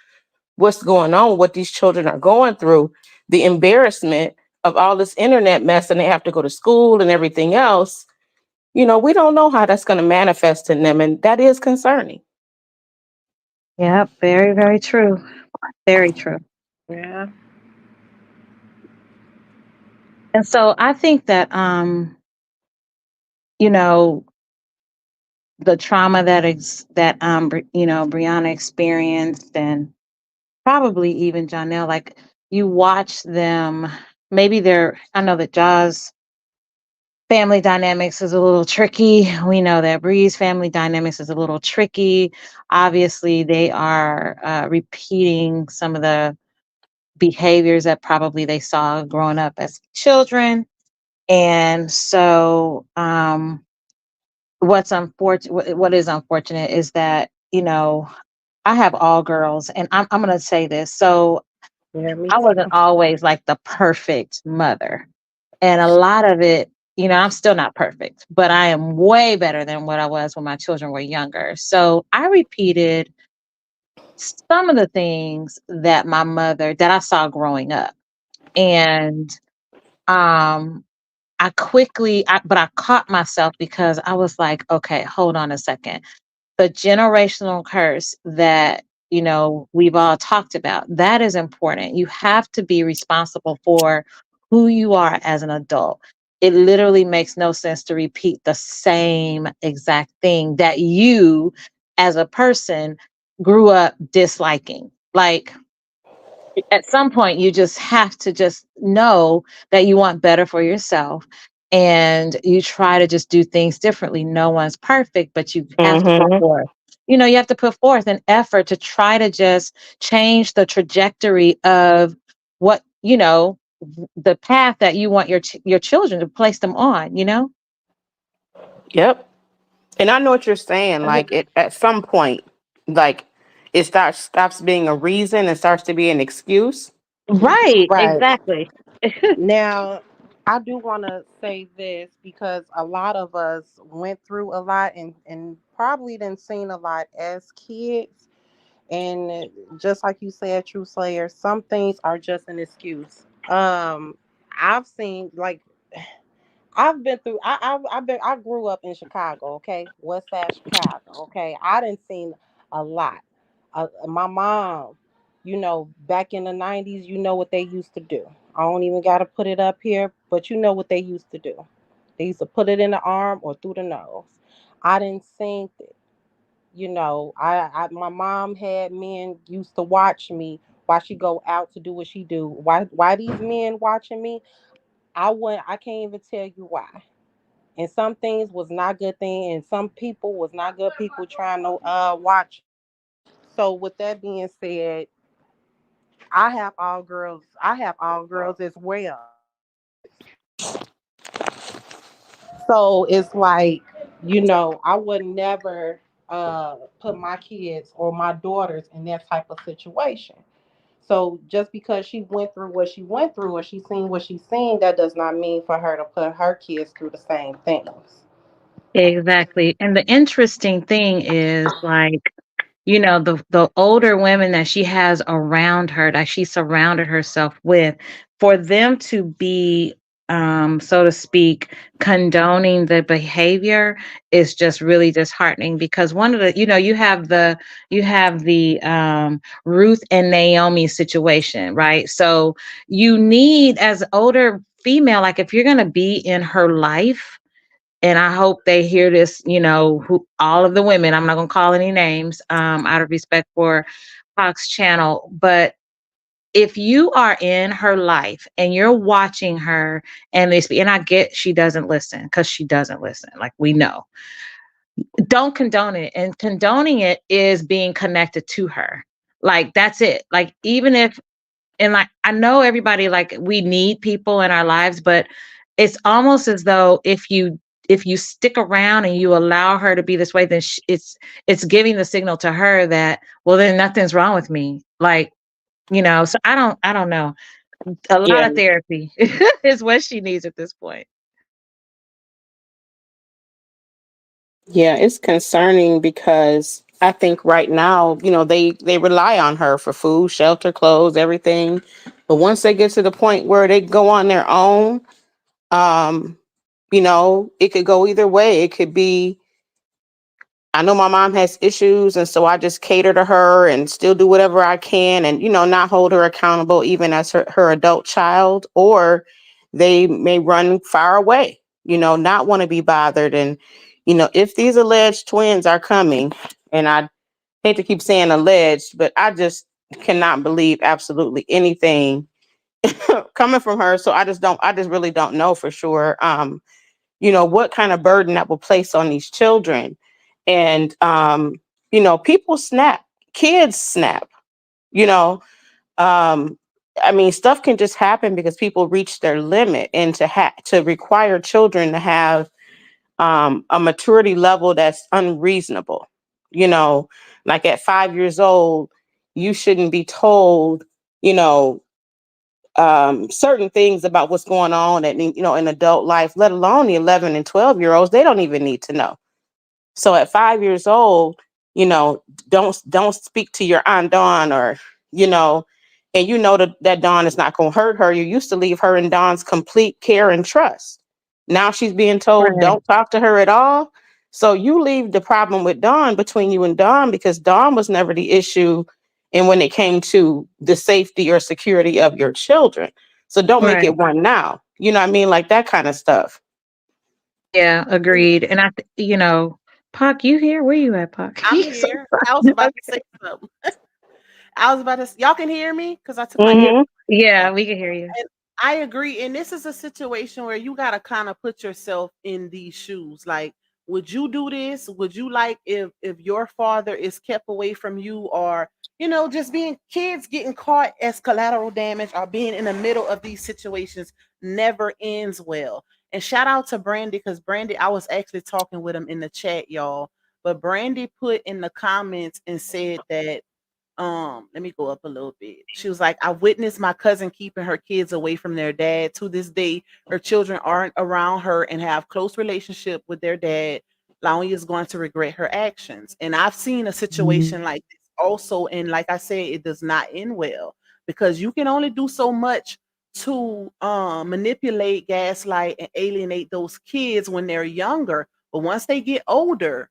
what's going on, what these children are going through, the embarrassment of all this internet mess, and they have to go to school and everything else, we don't know how that's going to manifest in them. And that is concerning. Yep, very, very true. Very true. Yeah. And so I think that you know, the trauma that Brianna experienced, and probably even Janelle, like, you watch them, maybe they're, I know that Jaws family dynamics is a little tricky. We know that Bree's family dynamics is a little tricky. Obviously, they are repeating some of the behaviors that probably they saw growing up as children. And so, what is unfortunate is that, I have all girls, and I'm going to say this. So Yeah, me I wasn't too. always like the perfect mother. And a lot of it, I'm still not perfect, but I am way better than what I was when my children were younger. So I repeated some of the things that I saw growing up. And um but I caught myself because I was like, okay, hold on a second. The generational curse that, we've all talked about, that is important. You have to be responsible for who you are as an adult. It literally makes no sense to repeat the same exact thing that you as a person grew up disliking. Like, at some point you just have to just know that you want better for yourself, and you try to just do things differently. No one's perfect, but you have to put Hmm. forth, you have to put forth an effort to try to just change the trajectory of what, the path that you want your children to place them on. Yep. And I know what you're saying. I, Like it at some point, like it stops being a reason and starts to be an excuse. Right, right. exactly. Now, I do want to say this because a lot of us went through a lot and probably didn't seen a lot as kids. And just like you said, True Slayer, some things are just an excuse. I've seen like I've been through. I grew up in Chicago. Okay, West Side Chicago. Okay, I didn't seen a lot. My mom, back in the '90s, you know what they used to do. I don't even got to put it up here, but you know what they used to do. They used to put it in the arm or through the nose. I didn't think that. My mom had men used to watch me while she go out to do what she do. Why these men watching me? I can't even tell you why. And some things was not good thing, and some people was not good people trying to watch. So with that being said, I have all girls as well. So it's like, I would never put my kids or my daughters in that type of situation. So just because she went through what she went through or she seen what she seen, that does not mean for her to put her kids through the same things. Exactly. And the interesting thing is, like, the older women that she has around her, that she surrounded herself with, for them to be, so to speak, condoning the behavior is just really disheartening. Because one of the, you have the Ruth and Naomi situation, right? So you need, as older female, like, if you're gonna be in her life, and I hope they hear this, who all of the women, I'm not gonna call any names, out of respect for Fox Channel, but if you are in her life and you're watching her, and I get she doesn't listen, because she doesn't listen, like, we know. Don't condone it. And condoning it is being connected to her. Like, that's it. Like, even if, and like, I know everybody, like, we need people in our lives, but it's almost as though if you if you stick around and you allow her to be this way, then it's giving the signal to her that, well, then nothing's wrong with me. Like, so I don't know. A lot Yeah. of therapy is what she needs at this point. Yeah, it's concerning because I think right now, they rely on her for food, shelter, clothes, everything. But once they get to the point where they go on their own, um, it could go either way. It could be, I know my mom has issues, and so I just cater to her and still do whatever I can and, not hold her accountable even as her adult child. Or they may run far away, not want to be bothered. And, if these alleged twins are coming, and I hate to keep saying alleged, but I just cannot believe absolutely anything coming from her. So I just really don't know for sure. What kind of burden that will place on these children. And, people snap, kids snap, you know, um, I mean, stuff can just happen because people reach their limit, and to require children to have a maturity level that's unreasonable. You know, like at 5 years old, you shouldn't be told, you know, certain things about what's going on in adult life, let alone the 11 and 12-year-olds. They don't even need to know. So at 5 years old, don't speak to your Aunt Dawn, or you know, and that Dawn is not going to hurt her. You used to leave her in Dawn's complete care and trust. Now she's being told Right. don't talk to her at all. So you leave the problem with Dawn between you and Dawn, because Dawn was never the issue. And when it came to the safety or security of your children, so don't make Right. it one now. You know what I mean? Like that kind of stuff. Yeah, agreed. And Pac, you here? Where you at, Pac? I'm You so here. I was funny. about to say something. I was about to. Y'all can hear me because I took my ear. Mm-hmm. Yeah, we can hear you. And I agree. And this is a situation where you gotta kind of put yourself in these shoes. Like, would you do this? Would you like if your father is kept away from you, or just being kids getting caught as collateral damage, or being in the middle of these situations never ends well. And shout out to Brandy, because Brandy, I was actually talking with him in the chat, y'all. But Brandy put in the comments and said that let me go up a little bit. She was like, I witnessed my cousin keeping her kids away from their dad. To this day, her children aren't around her and have close relationship with their dad. Laonia is going to regret her actions. And I've seen a situation like this also. And like I said, it does not end well, because you can only do so much to manipulate, gaslight, and alienate those kids when they're younger. But once they get older,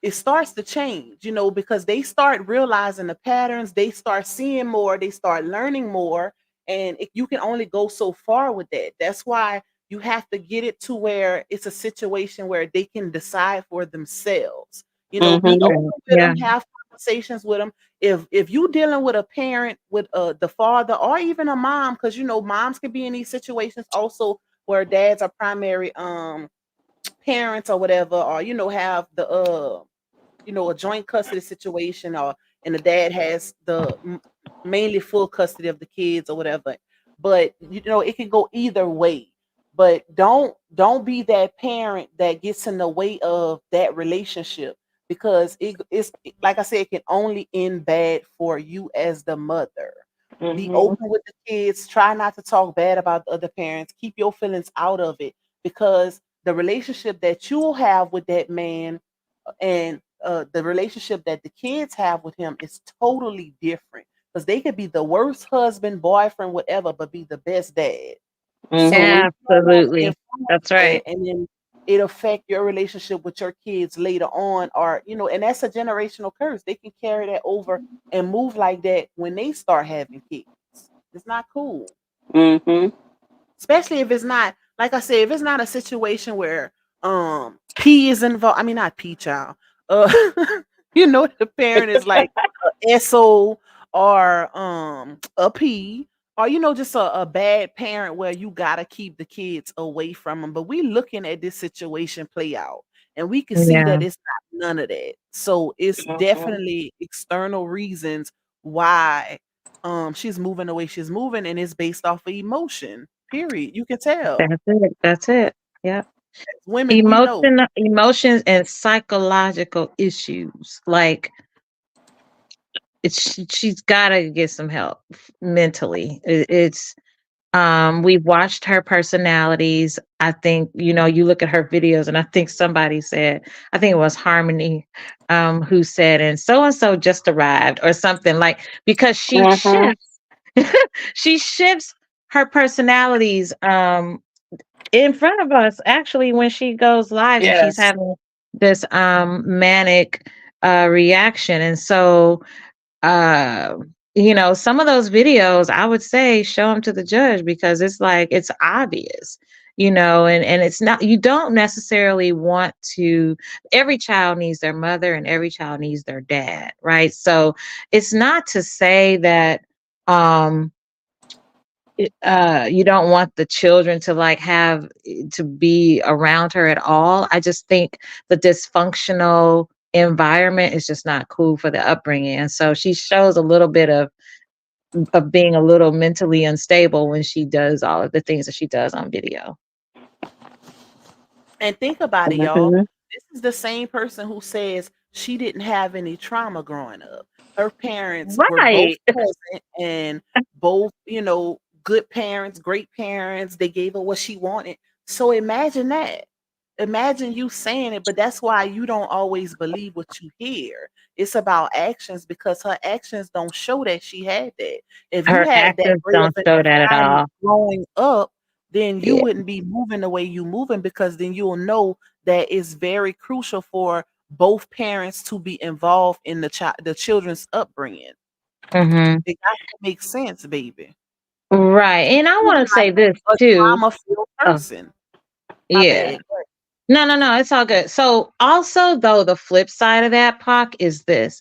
it starts to change, because they start realizing the patterns, they start seeing more, they start learning more, and you can only go so far with that. That's why you have to get it to where it's a situation where they can decide for themselves. Be Mm-hmm. open Right. with Yeah. them, have conversations with them. If you dealing with a parent, with the father, or even a mom, because moms can be in these situations also where dads are primary parents or whatever, or have the a joint custody situation, or and the dad has mainly full custody of the kids or whatever. But it can go either way. But don't be that parent that gets in the way of that relationship, because it's like I said, it can only end bad for you as the mother. Be Mm-hmm. open with the kids. Try not to talk bad about the other parents. Keep your feelings out of it, because the relationship that you'll have with that man, and the relationship that the kids have with him, is totally different, because they could be the worst husband, boyfriend, whatever, but be the best dad. So Mm-hmm. you don't want to Absolutely. influence That's right. that, and then it affect your relationship with your kids later on, or and that's a generational curse. They can carry that over and move like that when they start having kids. It's not cool, Mm-hmm. especially if it's not, like I said, if it's not a situation where P is involved. I mean, not P, child. Uh the parent is like a SO, or a P, or just a bad parent where you gotta keep the kids away from them. But we looking at this situation play out, and we can see Yeah. that it's not none of that. So it's Mm-hmm. definitely external reasons why she's moving the way she's moving, and it's based off of emotion. Period. You can tell. That's it. That's it. Yep. Women, we know. Emotions and psychological issues. Like she's got to get some help mentally. It's we've watched her personalities. I think, you look at her videos, and I think somebody said, I think it was Harmony, who said, and so just arrived or something, like, because she Mm-hmm. shifts, she shifts her personalities in front of us, actually, when she goes live and she's Yes. having this manic reaction. And so uh some of those videos, I would say, show them to the judge, because it's like, it's obvious, and it's not, you don't necessarily want to. Every child needs their mother and every child needs their dad, right? So it's not to say that um you don't want the children to, like, have to be around her at all. I just think the dysfunctional environment is just not cool for the upbringing. And so she shows a little bit of being a little mentally unstable when she does all of the things that she does on video. And think about it, y'all. Mm-hmm. This is the same person who says she didn't have any trauma growing up. Her parents were both Right. present and both, good parents, great parents. They gave her what she wanted. So imagine that. Imagine you saying it, but that's why you don't always believe what you hear. It's about actions, because her actions don't show that she had that. If you Her had that actions great of don't an show that at environment all. growing up, then you Yeah. wouldn't be moving the way you moving, because then you'll know that it's very crucial for both parents to be involved in the children's upbringing. Hmm. It got to make sense, baby. Right. And I Even want to like say this a too. trauma-filled Oh, person. My yeah. bad. Go ahead. No, no, no. It's all good. So, also, though, the flip side of that, Pac, is this.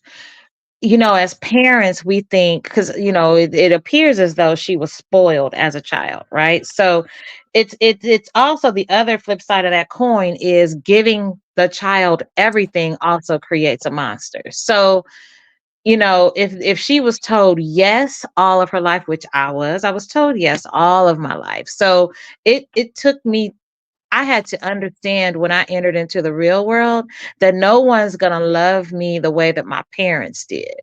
As parents, we think, because it appears as though she was spoiled as a child, right? So it's also the other flip side of that coin, is giving the child everything also creates a monster. So if she was told yes all of her life, which I was told yes all of my life. So it took me, I had to understand when I entered into the real world that no one's going to love me the way that my parents did.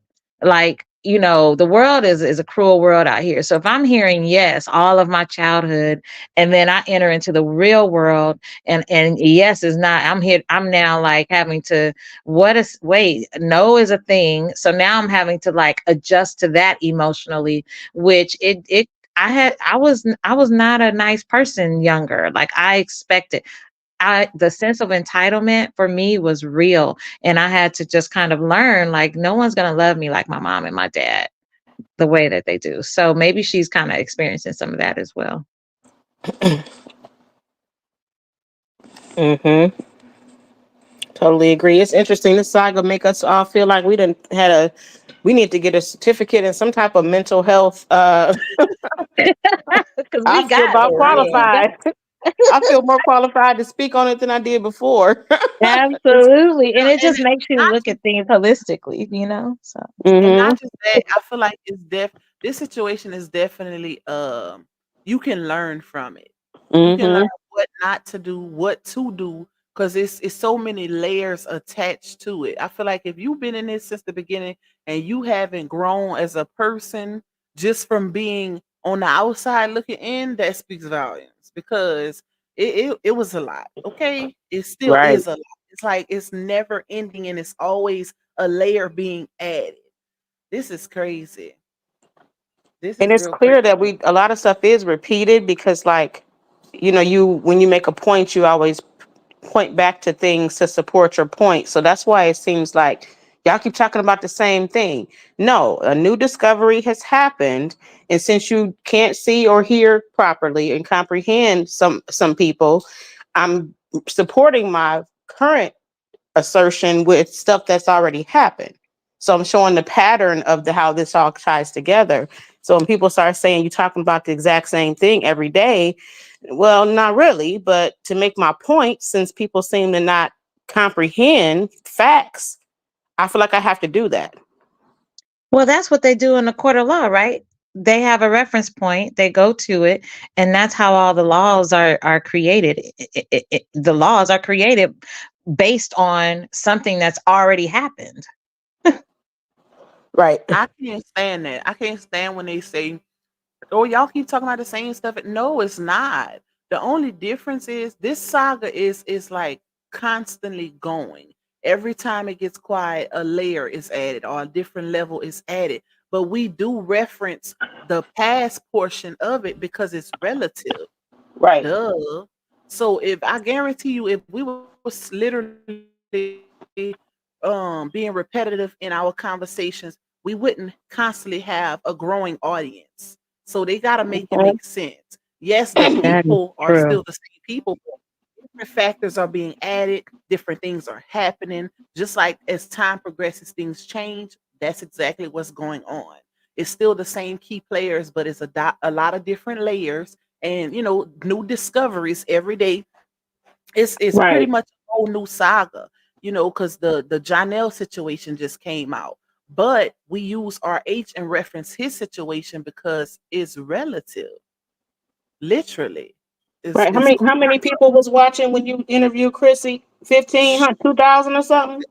Like, the world is a cruel world out here. So if I'm hearing yes all of my childhood, and then I enter into the real world, and yes is not, I'm now, like, having to, what is, wait, no is a thing. So now I'm having to, like, adjust to that emotionally, which I was not a nice person younger. Like, I expected, the sense of entitlement for me was real. And I had to just kind of learn, like, no one's going to love me like my mom and my dad the way that they do. So maybe she's kind of experiencing some of that as well. Mm-hmm. Totally agree. It's interesting. This saga make us all feel like we need to get a certificate in some type of mental health. Because I we feel got about For it. real. We got qualified. I feel more qualified to speak on it than I did before. It's, absolutely. And it And just makes you not look just at things holistically. So and mm-hmm. not just that, I feel like this situation is definitely you can learn from it. You can learn Mm-hmm. what not to do, what to do, because it's so many layers attached to it. I feel like if you've been in this since the beginning and you haven't grown as a person just from being on the outside looking in, that speaks volumes, because it was a lot. Okay. It still Right. is a lot. It's like it's never ending and it's always a layer being added. This is crazy. This And is it's real crazy. clear that a lot of stuff is repeated because, like, you when you make a point, you always point back to things to support your point. So that's why it seems like y'all keep talking about the same thing. No, a new discovery has happened, and since you can't see or hear properly and comprehend some people, I'm supporting my current assertion with stuff that's already happened. So I'm showing the pattern of the how this all ties together. So when people start saying you're talking about the exact same thing every day, well, not really, but to make my point, since people seem to not comprehend facts, I feel like I have to do that. well, that's what they do in the court of law, right? they have a reference point, they go to it, and that's how all the laws are created. The laws are created based on something that's already happened. Right. I can't stand that. I can't stand when they say, "Oh, y'all keep talking about the same stuff." No, it's not. The only difference is this saga is like constantly going. Every time it gets quiet, a layer is added or a different level is added. But we do reference the past portion of it because it's relative. Right. Duh. So if I guarantee you, if we was literally being repetitive in our conversations, we wouldn't constantly have a growing audience. So they got to make it make Mhm. sense. Yes, the That is people are still true. the same people, but different factors are being added, different things are happening. Just like as time progresses, things change. That's exactly what's going on. It's still the same key players, but it's a lot of different layers and new discoveries every day. It's pretty Right. much a whole new saga, because the Janelle situation just came out. But we use RH and reference his situation because it's relative, literally. It's Right. How it's many how many people was watching when you interviewed Chrissy? 1500, 2000 or something?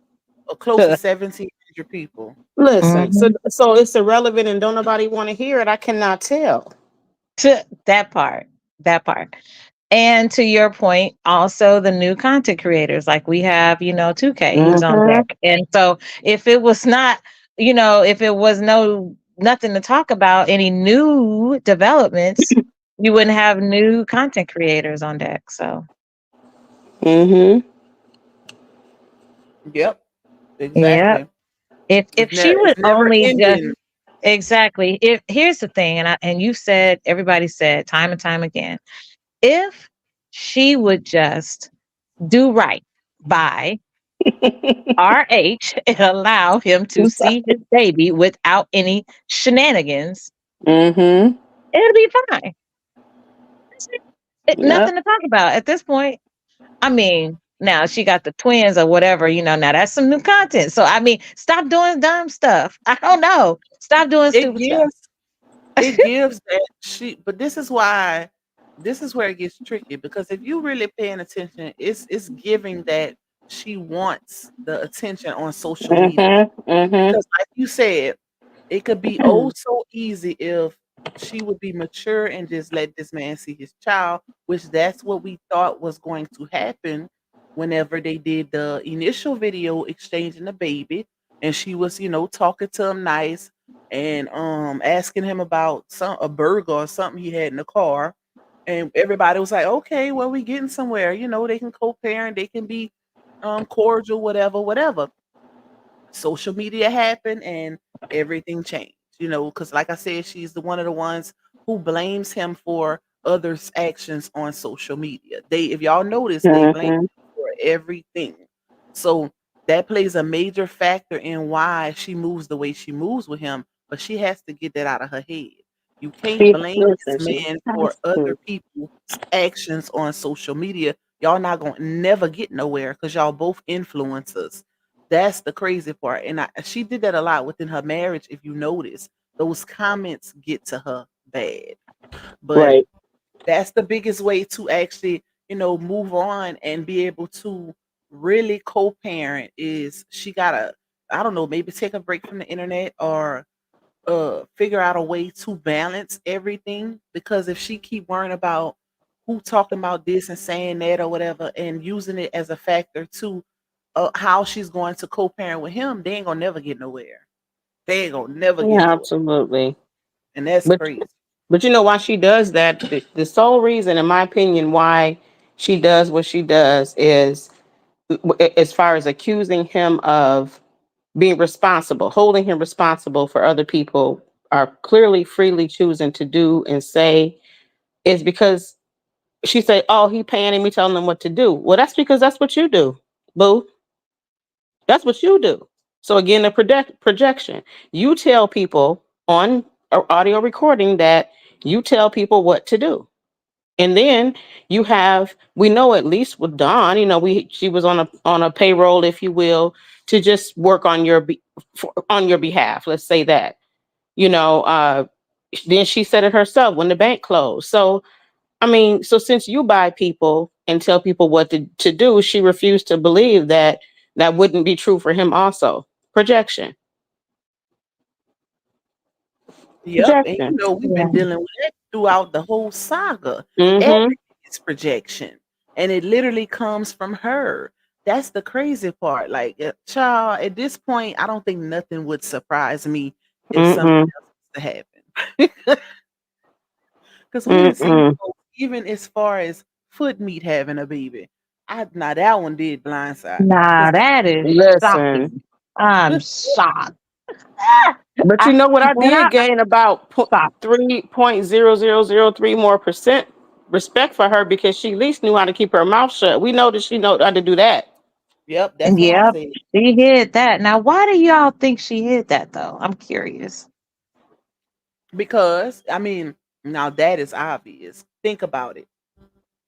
close to 1,700 people. Listen, so Mhm. so it's irrelevant and don't nobody want to hear it. I cannot tell. That part. That part. And to your point, also the new content creators, like we have, 2K who's on Mm-hmm. deck. And so if it was not, if it was nothing to talk about, any new developments, you wouldn't have new content creators on deck. So Mm-hmm. Yep, yeah. exactly. If she It's would never only just ending. exactly, if here's the thing, and you said, everybody said time and time again, if she would just do right by RH and allow him to see his baby without any shenanigans, Mm-hmm. it'll be fine. That's it. Yep. Nothing to talk about at this point. I mean, now she got the twins or whatever, now that's some new content. So, I mean, stop doing dumb stuff. I don't know. Stop doing It stupid stuff. gives it gives that she but this is where it gets tricky because if you really paying attention, it's giving that she wants the attention on social media. Mm-hmm. Mm-hmm. Because like you said, it could be oh so easy if she would be mature and just let this man see his child, which that's what we thought was going to happen whenever they did the initial video exchanging the baby. And she was, talking to him nice and asking him about a burger or something he had in the car. And everybody was like, okay, well, we getting somewhere. They can co-parent, they can be cordial, whatever, whatever. Social media happened and everything changed, because like I said, she's the one of the ones who blames him for others' actions on social media. If y'all notice, they blame Mm-hmm. him for everything. So that plays a major factor in why she moves the way she moves with him, but she has to get that out of her head. You can't She blame this listen, she man for has other to. people's actions on social media. Y'all not gonna never get nowhere because y'all both influencers. That's the crazy part, and she did that a lot within her marriage. If you notice, those comments get to her bad, but Right. that's the biggest way to actually, move on and be able to really co-parent is she gotta, I don't know, maybe take a break from the internet or figure out a way to balance everything because if she keep worrying about who talking about this and saying that or whatever and using it as a factor to how she's going to co-parent with him, they ain't gonna never get nowhere. They ain't gonna never get Yeah, nowhere, absolutely. and that's But crazy. but you know why she does that? The sole reason, in my opinion, why she does what she does is as far as accusing him of being responsible, holding him responsible for other people are clearly freely choosing to do and say is because she said, "Oh, he paying me, telling them what to do." Well, that's because that's what you do, boo. That's what you do. So again, the projection. You tell people on audio recording that you tell people what to do. And then you have, we know at least with Dawn, she was on a payroll, if you will, to just work on on your behalf. Let's say that, you know, uh, Then she said it herself when the bank closed. So I mean, so since you buy people and tell people what to do, she refused to believe that that wouldn't be true for him also. Projection. Yep, and Projection. we've Yeah. been dealing with that throughout the whole saga. Mm-hmm. Everything is projection, and it literally comes from her. That's the crazy part. Like, child, at this point, I don't think nothing would surprise me if something Mm-mm. else was to happen. Because we didn't see Mm-mm. folks, even as far as foot meat having a baby. I now that one did blindside me Nah, because that is Listen. shocking. I'm shocked. Ah! But you know what I When did gain about shocked. 3.0003 more percent respect for her because she at least knew how to keep her mouth shut. We know that she know how to do that. yep, that's what I Yep, said. she hid that. Now, why do y'all think she hid that though? I'm curious. Because I mean, now that is obvious. Think about it.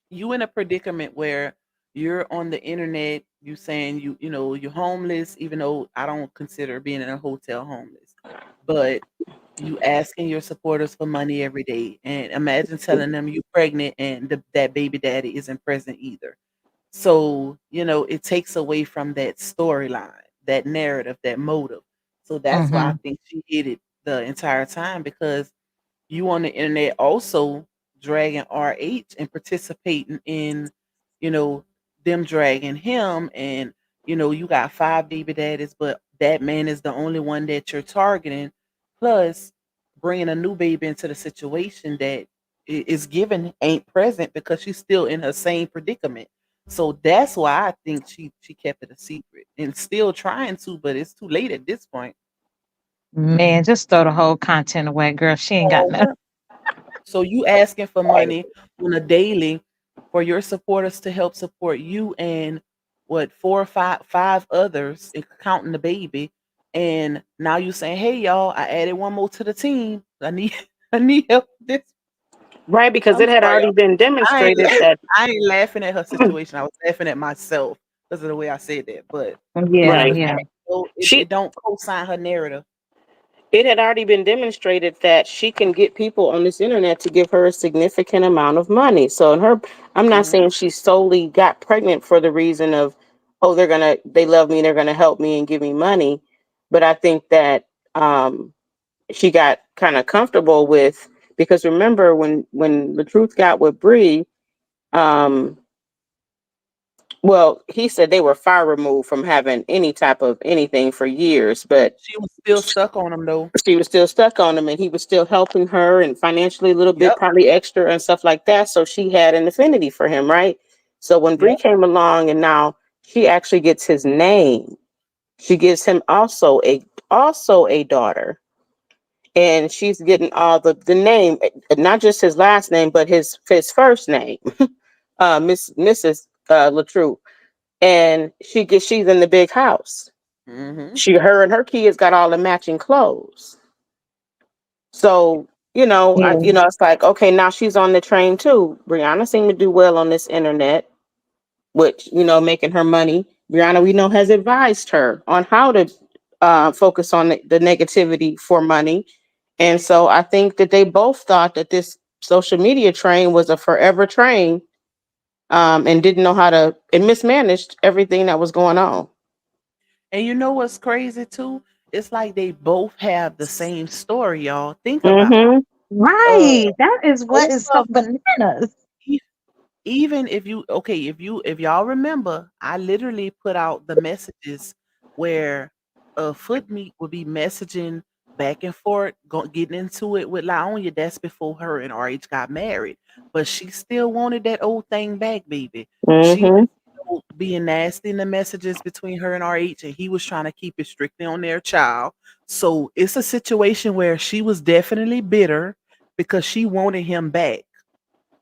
You in a predicament where you're on the internet, you saying you're homeless, even though I don't consider being in a hotel homeless. But you asking your supporters for money every day, and imagine telling them you pregnant and that baby daddy isn't present either. So, it takes away from that storyline, that narrative, that motive. So that's why I Hmm. think she hid it the entire time, because you on the internet also dragging RH and participating in, you know, them dragging him, and you got five baby daddies, but that man is the only one that you're targeting, plus bringing a new baby into the situation that is given ain't present because she's still in her same predicament. So that's why I think she kept it a secret and still trying to, but it's too late at this point. Man, just throw the whole content away, girl. She ain't got nothing. So you asking for money on a daily for your supporters to help support you and what, four or five others, counting the baby, and now you saying, "Hey y'all, I added one more to the team. I need I need help with this." Right? Because I'm it had sorry, already been I ain't demonstrated that I ain't laughing at her situation. I was laughing at myself because of the way I said that. But it's Yeah, the right. yeah. fact. So it She don't co-sign her narrative. it had already been demonstrated that she can get people on this internet to give her a significant amount of money. So in her, I'm not Mhm. saying she solely got pregnant for the reason of, oh, they love me, they're gonna help me and give me money. But I think that she got kind of comfortable with, because remember when LaTruth got with Bree, um, well, he said they were far removed from having any type of anything for years, but She was still stuck on him though. she was still stuck on him and he was still helping her and financially a little bit, Yep. probably extra and stuff like that. So she had an affinity for him, right? So when Bree Yep. came along and now she actually gets his name, she gives him also a daughter. And she's getting all the name, not just his last name, but his first name, Mrs. LaTruth. And she's in the big house. Mhm. Her and her kids got all the matching clothes. So, Yeah. it's like, okay, now she's on the train too. Brianna seemed to do well on this internet, which, making her money. Brianna, we know, has advised her on how to focus on the negativity for money. And so I think that they both thought that this social media train was a forever train, and didn't know how to, and mismanaged everything that was going on. And you know what's crazy too? It's like they both have the same story, y'all. Think about it. Mm-hmm. Uh, Right. That is what both is so of them, bananas. even if you okay, if y'all remember, I literally put out the messages where foot meat would be messaging back and forth, getting into it with Laonia. That's before her and RH got married, but she still wanted that old thing back, baby. She was Mm-hmm. being nasty in the messages between her and RH, and he was trying to keep it strictly on their child. So it's a situation where she was definitely bitter because she wanted him back.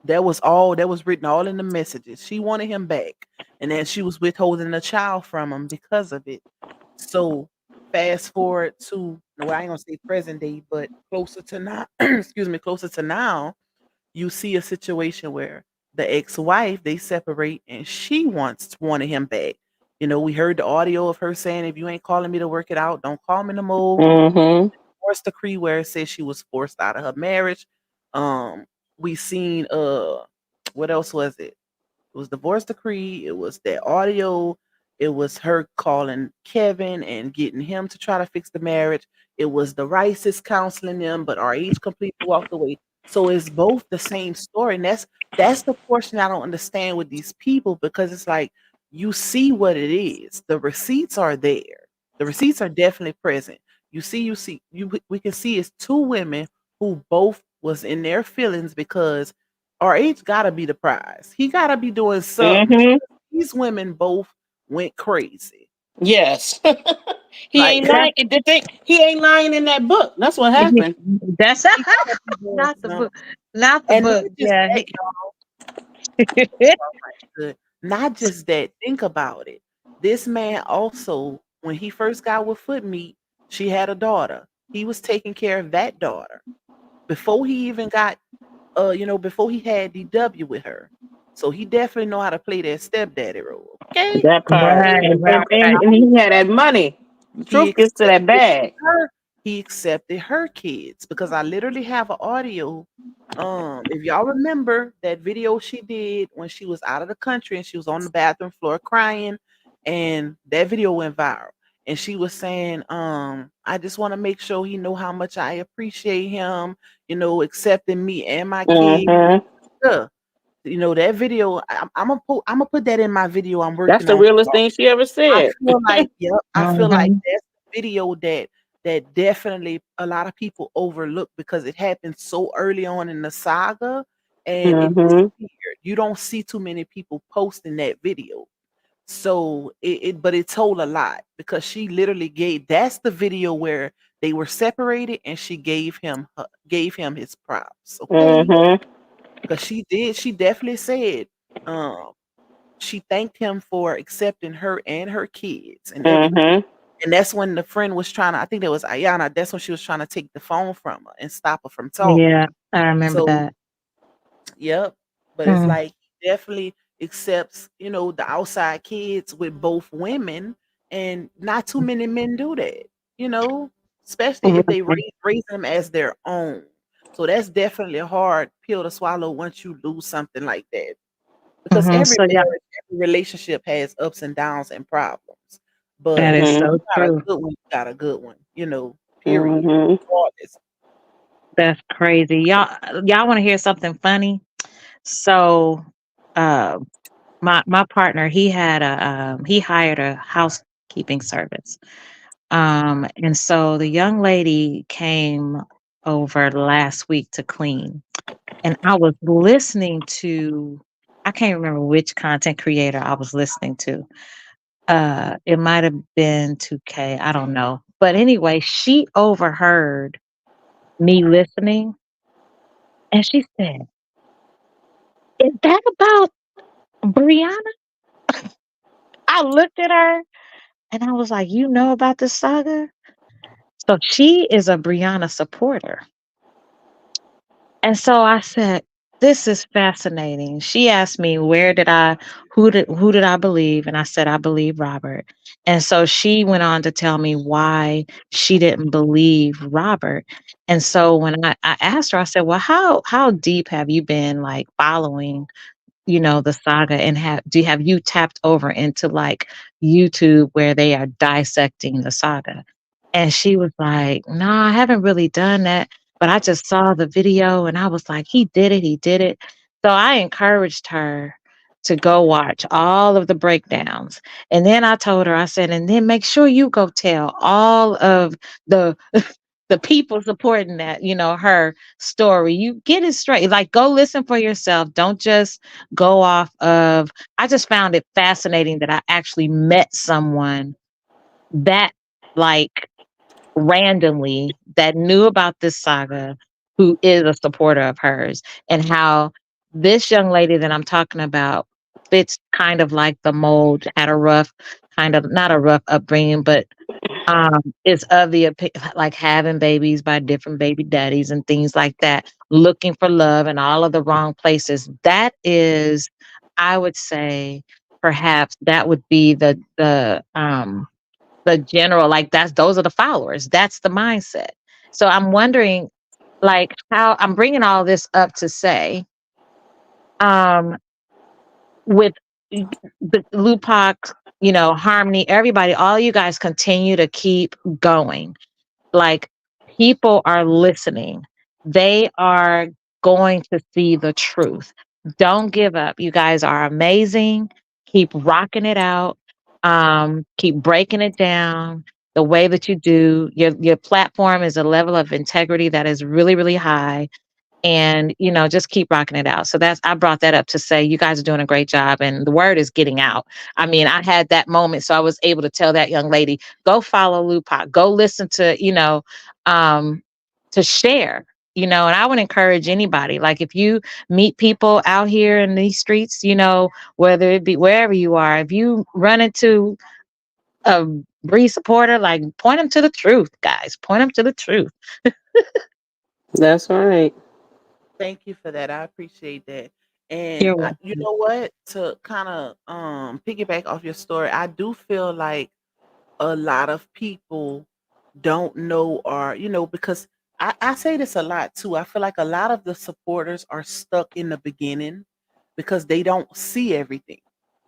That was written all in the messages. She wanted him back, and then she was withholding a child from him because of it. So fast forward to, well, I ain't gonna say present day, but closer to now, excuse me, closer to now, you see a situation where the ex-wife, they separate and she wanted him back. We heard the audio of her saying, if you ain't calling me to work it out, don't call me no more. Mm-hmm. divorce decree where it says she was forced out of her marriage. Um, we seen what else was it? It was divorce decree. It was that audio. It was her calling Kevin and getting him to try to fix the marriage. It was the Rices counseling them, but RH completely walked away. So it's both the same story, and that's the portion I don't understand with these people because it's like you see what it is. The receipts are there. The receipts are definitely present. You we can see it's two women who both was in their feelings because RH gotta be the prize. He gotta be doing something. Mm-hmm. These women both went crazy. Yes. He Like ain't lying. The thing, he ain't lying in that book. That's what happened. That's he gotta be doing not the something. book. Not the And book. not just Yeah. that, good. Not just that. Think about it. This man also, when he first got with Foot Meat, she had a daughter. He was taking care of that daughter before he even got before he had DW with her. So he definitely know how to play that stepdaddy role. Okay. That part. Right, And, right, and, and, right. and he had that money. The He truth gets to that accepted bag. her. He accepted her kids because I literally have an audio. If y'all remember that video she did when she was out of the country and she was on the bathroom floor crying, and that video went viral. And she was saying, I just want to make sure he know how much I appreciate him, accepting me and my kids. Mm-hmm. Yeah. That video. I'm gonna put that in my video I'm That's working the on. realest thing she ever I said. feel like, yep, I feel like Mhm. that's the video that definitely a lot of people overlook because it happened so early on in the saga and it Mm-hmm. disappeared. You don't see too many people posting that video. So but it told a lot because she literally gave that's the video where they were separated and she gave him his props. Okay. Mm-hmm. Because she definitely said, um, she thanked him for accepting her and her kids and everything. Mm-hmm. And that's when the friend was trying to, I think that was Ayana, that's when she was trying to take the phone from her and stop her from talking. Yeah, I remember So, that. yep. But it's Mm. like he definitely accepts, the outside kids with both women, and not too many men do that, you know, especially if they Right. raise them as their own. So that's definitely a hard pill to swallow once you lose something like that because every So yeah, marriage, every relationship has ups and downs and problems. that But is if Mm-hmm. so you got a true. good one, you got a good one, period. Mm-hmm. Regardless. That's crazy. Y'all want to hear something funny? So, uh, my partner, he hired a housekeeping service. And so the young lady came over last week to clean, and I was listening to, I can't remember which content creator I was listening to. It might have been 2K, I don't know. But anyway, she overheard me listening, and she said, "Is that about Brianna?" I looked at her and I was like, "You know about this saga?" So she is a Brianna supporter. And so I said, "This is fascinating." She asked me who did I believe? And I said, "I believe Robert." And so she went on to tell me why she didn't believe Robert. And so when I asked her, I said, "Well, how deep have you been like following, the saga, and have you tapped over into like YouTube where they are dissecting the saga?" And she was like, "No, I haven't really done that, but I just saw the video and I was like, he did it." So I encouraged her to go watch all of the breakdowns. And then I told her, I said, "And then make sure you go tell all of the the people supporting that, her story. You get it straight. Like, go listen for yourself. Don't just go off of." I just found it fascinating that I actually met someone that, like, randomly, that knew about this saga, who is a supporter of hers, and how this young lady that I'm talking about fits kind of like the mold, had a rough, kind of not a rough upbringing, but is of the like having babies by different baby daddies and things like that, looking for love in all of the wrong places. That is, I would say, perhaps that would be the general, like, those are the followers. That's the mindset. So I'm wondering, like, how I'm bringing all this up to say, um, with the Lupac, Harmony, everybody, all you guys continue to keep going. Like, people are listening. They are going to see the truth. Don't give up. You guys are amazing. Keep rocking it out. Keep breaking it down the way that you do. Your platform is a level of integrity that is really, really high, and just keep rocking it out. So that's, I brought that up to say you guys are doing a great job and the word is getting out. I mean, I had that moment, so I was able to tell that young lady, go follow Lupac, go listen to, um to share, and I would encourage anybody, like, if you meet people out here in these streets, whether it be wherever you are, if you run into a Bree supporter, like, point them to the truth, guys, point them to the truth. That's right. Thank you for that. I appreciate that. And You're you welcome. know what? To kind of piggyback off your story, I do feel like a lot of people don't know, or because I say this a lot too. I feel like a lot of the supporters are stuck in the beginning because they don't see everything.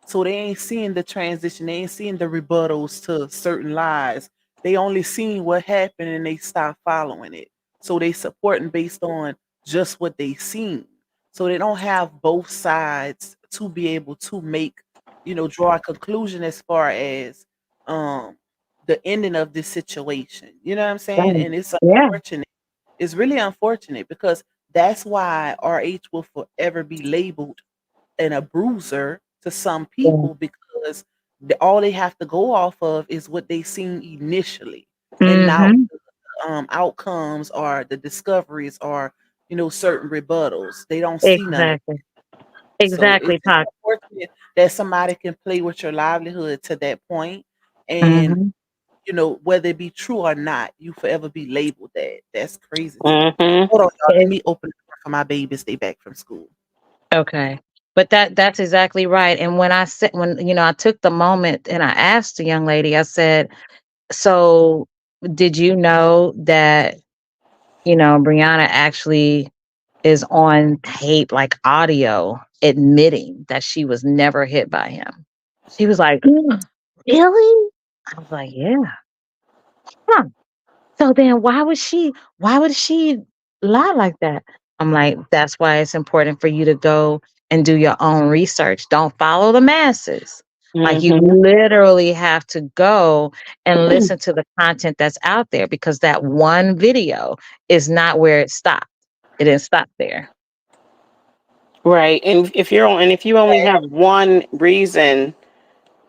So they ain't seeing the transition, they ain't seeing the rebuttals to certain lies. They only seeing what happened and they stop following it. So they supporting based on just what they seen. So they don't have both sides to be able to make, draw a conclusion as far as um the ending of this situation. You know what I'm saying? Right. And it's Yeah. unfortunate. It's really unfortunate because that's why RH will forever be labeled and a bruiser to some Yeah. people because all they have to go off of is what they seen initially and not Mm-hmm. outcomes or the discoveries or certain rebuttals. They don't see none of. Exactly. So Exactly, it's Pac. unfortunate that somebody can play with your livelihood to that point, and Mhm. whether it be true or not, you forever be labeled that. That's crazy to me. Mm-hmm. Hold on, y'all. Let It me open the door for my babies. They back from school. okay. But that's exactly right, and when I said, when, I took the moment and I asked the young lady, I said, "So, did you know that, Brianna actually is on tape, like audio, admitting that she was never hit by him?" She was like, "Really?" I was like, "Yeah." Huh. So then why would she lie like that? I'm like, that's why it's important for you to go and do your own research. Don't follow the masses. Like, you Mm-hmm. literally have to go and listen to the content that's out there, because that one video is not where it stopped. It didn't stop there. Right. And if you only have one reason,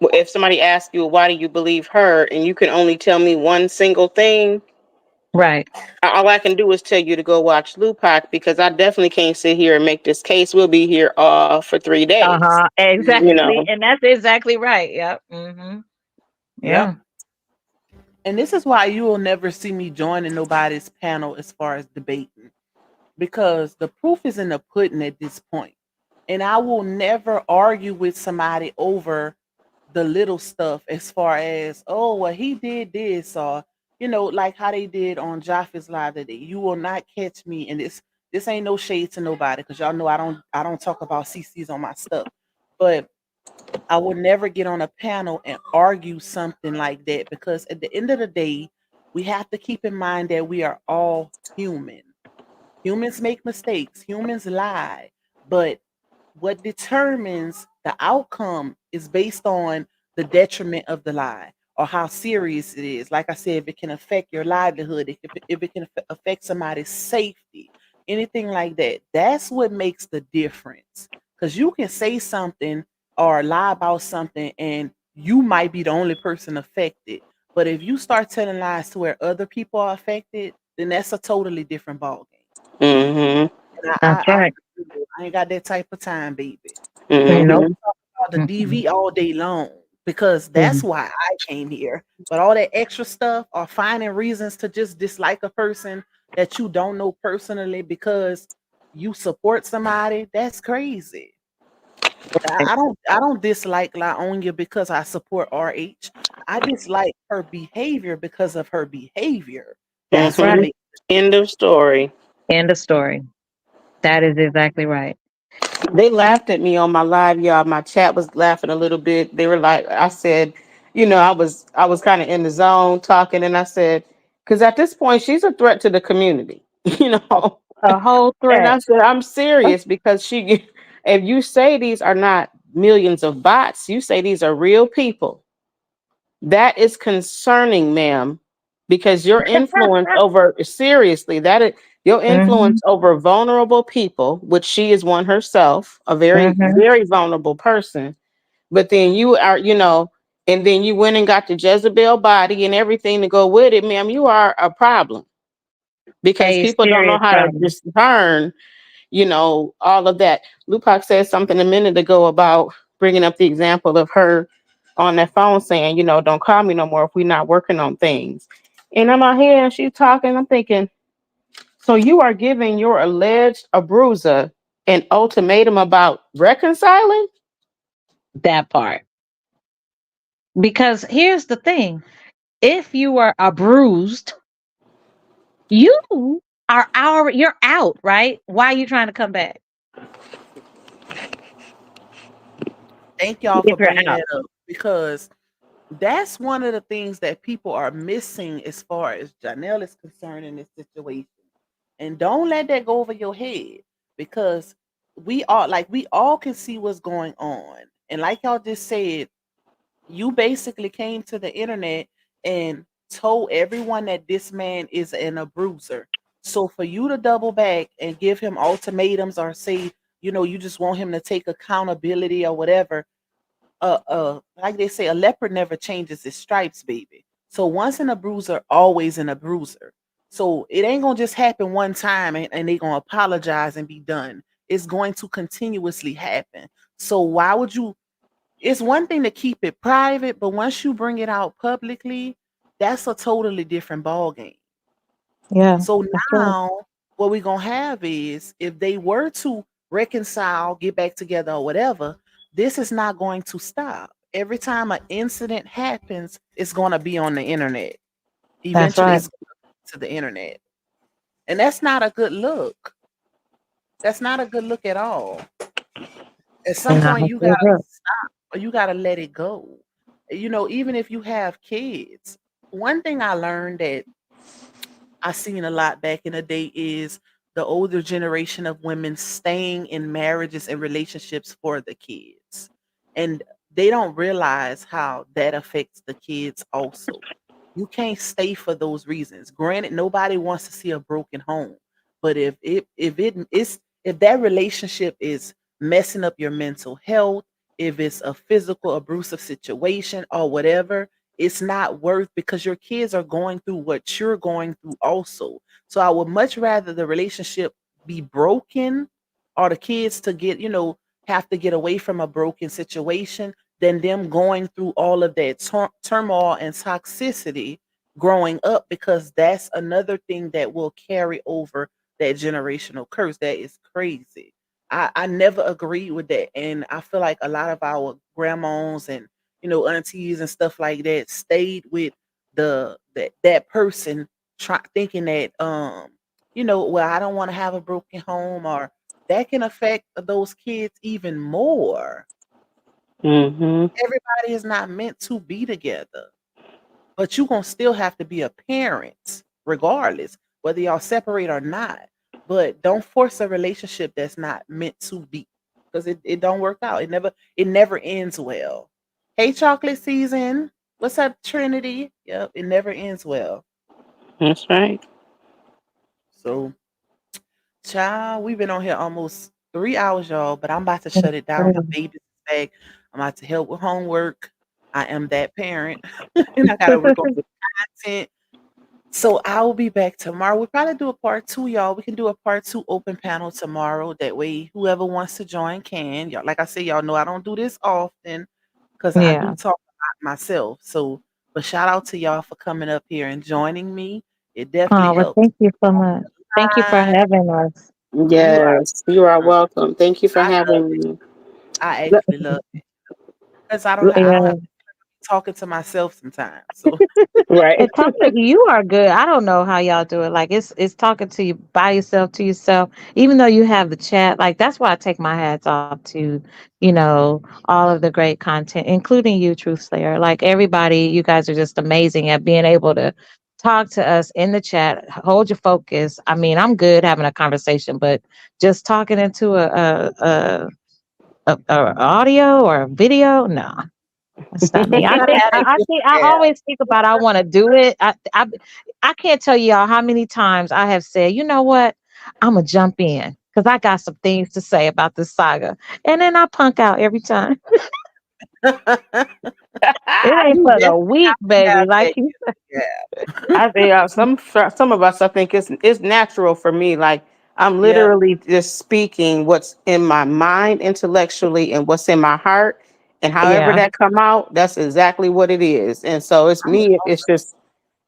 if somebody asks you, why do you believe her, and you can only tell me one single thing, Right. all I can do is tell you to go watch Lupac, because I definitely can't sit here and make this case. We'll be here for 3 days. Uh-huh. You Mhm. Exactly. know. And that's exactly right. Yep. Hmm. Yep. Yeah. And this is why you will never see me joining nobody's panel as far as debating, because the proof is in the pudding at this point. And I will never argue with somebody over the little stuff as far as, oh, well, he did this, or, like how they did on Jaffe's live today. You will not catch me. And this ain't no shade to nobody, because y'all know I don't talk about CCs on my stuff. But I would never get on a panel and argue something like that, because at the end of the day, we have to keep in mind that we are all human. Humans make mistakes, humans lie, but what determines the outcome is based on the detriment of the lie or how serious it is. Like I said, if it can affect your livelihood, if it can affect somebody's safety, anything like that, that's what makes the difference. Because you can say something or lie about something, and you might be the only person affected. But if you start telling lies to where other people are affected, then that's a totally different ballgame. Mm-hmm. And That's right. I ain't got that type of time, baby. You We know. Mm-hmm. can talk about the Mhm. DV all day long, because that's Mhm. why I came here. But all that extra stuff, or finding reasons to just dislike a person that you don't know personally because you support somebody, that's crazy. I don't dislike Laonya because I support RH. I dislike her behavior because of her behavior. That's what Right. Mm-hmm. makes End of story. End of story. That is exactly right. They laughed at me on my live, y'all. My chat was laughing a little bit. They were like, I said, I was kind of in the zone talking, and I said, because at this point she's a threat to the community, you A, know. a whole And threat. I said, I'm serious because if you say these are not millions of bots, you say these are real people. That is concerning, ma'am, because your influence over seriously that is your Hmm. influence over vulnerable people, which she is one herself, a very, Hmm. very vulnerable person. But then you are, and then you went and got the Jezebel body and everything to go with it, ma'am. You are a problem because A people don't know serious how to problem. discern, all of that. Lupac said something a minute ago about bringing up the example of her on that phone saying, don't call me no more if we're not working on things. And I'm out here and she's talking. I'm thinking, so you are giving your alleged abuser an ultimatum about reconciling? That part. Because here's the thing: if you are abused, you you're out, right? Why are you trying to come back Thank y'all for if you're bringing out? that up because that's one of the things that people are missing as far as Janelle is concerned in this situation. And don't let that go over your head because we all can see what's going on. And like y'all just said, you basically came to the internet and told everyone that this man is an abuser. So for you to double back and give him ultimatums or say, you just want him to take accountability or whatever, like they say, a leopard never changes its stripes, baby. So once in a bruiser, always in a bruiser. So it ain't gonna just happen one time and they gonna apologize and be done. It's going to continuously happen. So why would you? It's one thing to keep it private, but once you bring it out publicly, that's a totally different ball game. Yeah, So for sure. now what we're gonna have is if they were to reconcile, get back together or whatever, this is not going to stop. Every time an incident happens, it's gonna be on the internet. That's Eventually right. it's to the internet. And that's not a good look. That's not a good look at all. At some And I point you feel gotta good. stop or you gotta let it go. Even if you have kids, one thing I learned that I seen a lot back in the day is the older generation of women staying in marriages and relationships for the kids. And they don't realize how that affects the kids also. You can't stay for those reasons. Granted, nobody wants to see a broken home. But if that relationship is messing up your mental health, if it's a physical abusive situation or whatever, it's not worth because your kids are going through what you're going through also. So I would much rather the relationship be broken or the kids to have to get away from a broken situation than them going through all of that turmoil and toxicity growing up because that's another thing that will carry over that generational curse. That is crazy. I never agreed with that. And I feel like a lot of our grandmas and aunties and stuff like that stayed with that person thinking that well, I don't want to have a broken home or that can affect those kids even more. Mm-hmm. Everybody is not meant to be together, but you gonna still have to be a parent regardless, whether y'all separate or not. But don't force a relationship that's not meant to be because it don't work out. It never ends well. Hey, chocolate season. What's up, Trinity? Yep, it never ends well. That's right. So, child, we've been on here almost 3 hours, y'all, but I'm about to shut it down. My baby's back. I'm about to help with homework. I am that parent, and I gotta work on the content. So I will be back tomorrow. We'll probably do a part two, y'all. We can do a part two open panel tomorrow. That way, whoever wants to join can. Y'all, like I said, y'all know I don't do this often because I do Yeah. talk a lot myself. So, but shout out to y'all for coming up here and joining me. It definitely Oh, well, helps. thank you so much. Thank you for I, having us. you are Yes, you are welcome. welcome. Thank you for I love having it. me. I L- actually love it because I don't have Yeah. to talking to myself sometimes. So Right. And talking to you are good. I don't know how y'all do it. Like it's talking to you by yourself to yourself, even though you have the chat. Like that's why I take my hats off to, all of the great content, including you, Truth Slayer. Like everybody, you guys are just amazing at being able to talk to us in the chat, hold your focus. I mean, I'm good having a conversation, but just talking into a audio or a video, no. That's not me. you I gotta think have I, that I gift think of I gab. always think about I want to do it. I can't tell y'all how many times I have said, you know what, I'm gonna jump in because I got some things to say about this saga, and then I punk out every time. It ain't You for the definitely weak, have to baby. have Like that you. gift of I think some of us, I think it's natural for me. Like I'm gab. literally just speaking what's in my mind intellectually and what's in my heart, and however Yeah, that come out, that's exactly what it is. And so it's Yep. me. It's just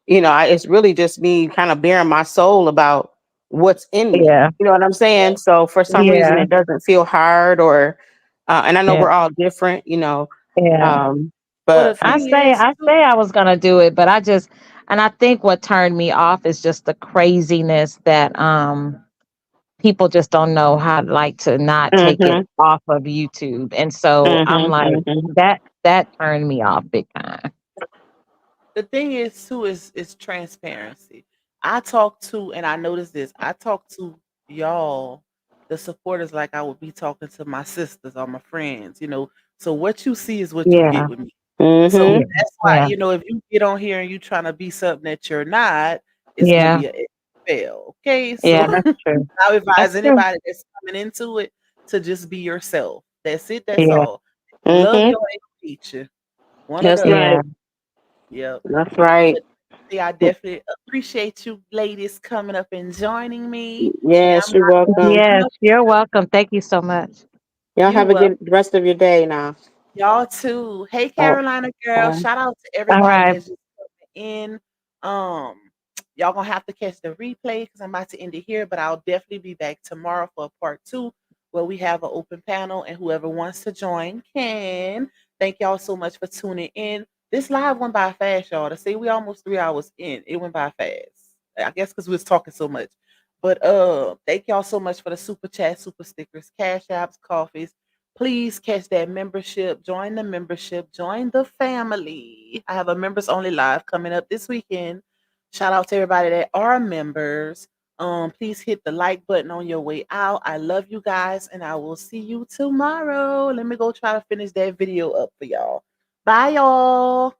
it's really just me kind of bearing my soul about what's in me. yeah, You know what I'm saying? So for some reason, yeah, it doesn't feel hard, or and I know yeah, we're all different. yeah. Um, Well, the but for I thing say is, I too, say I was gonna do it, but and I think what turned me off is just the craziness that people just don't know how like to not take it hmm off of YouTube. And so I'm hmm like, hmm that turned me off big time. the thing is too is transparency. I talk to, and I notice this. I talk to y'all, the supporters, like I would be talking to my sisters or my friends. So what you see is what you Yeah. get with me. So Yeah. hmm that's why, Yeah. if you get on here and you trying to be something that you're not, it's gonna Yeah. be a fail. Okay, so Yeah, that's true. I That's advise true. anybody that's coming into it to just be yourself. That's it. That's Yeah. all. Love hmm your teacher. One of That's those. Yeah. right. Yep. That's right. But yeah, I definitely appreciate you ladies coming up and joining me. And Yes, I'm you're not welcome. Yes, much. you're welcome. Thank you so much. Y'all You have a welcome. good rest of your day now. Y'all too. Hey Oh, Carolina girl. bye. Shout out to All everybody right. that's just coming in. Um, y'all gonna have to catch the replay because I'm about to end it here, but I'll definitely be back tomorrow for part two where we have an open panel and whoever wants to join can. Thank y'all so much for tuning in. This live went by fast, y'all. To say we almost 3 hours in, it went by fast. I guess because we was talking so much. But thank y'all so much for the super chat, super stickers, cash apps, coffees. Please catch that membership. Join the membership. Join the family. I have a members only live coming up this weekend. Shout out to everybody that are members. Please hit the like button on your way out. I love you guys, and I will see you tomorrow. Let me go try to finish that video up for y'all. Bye, y'all.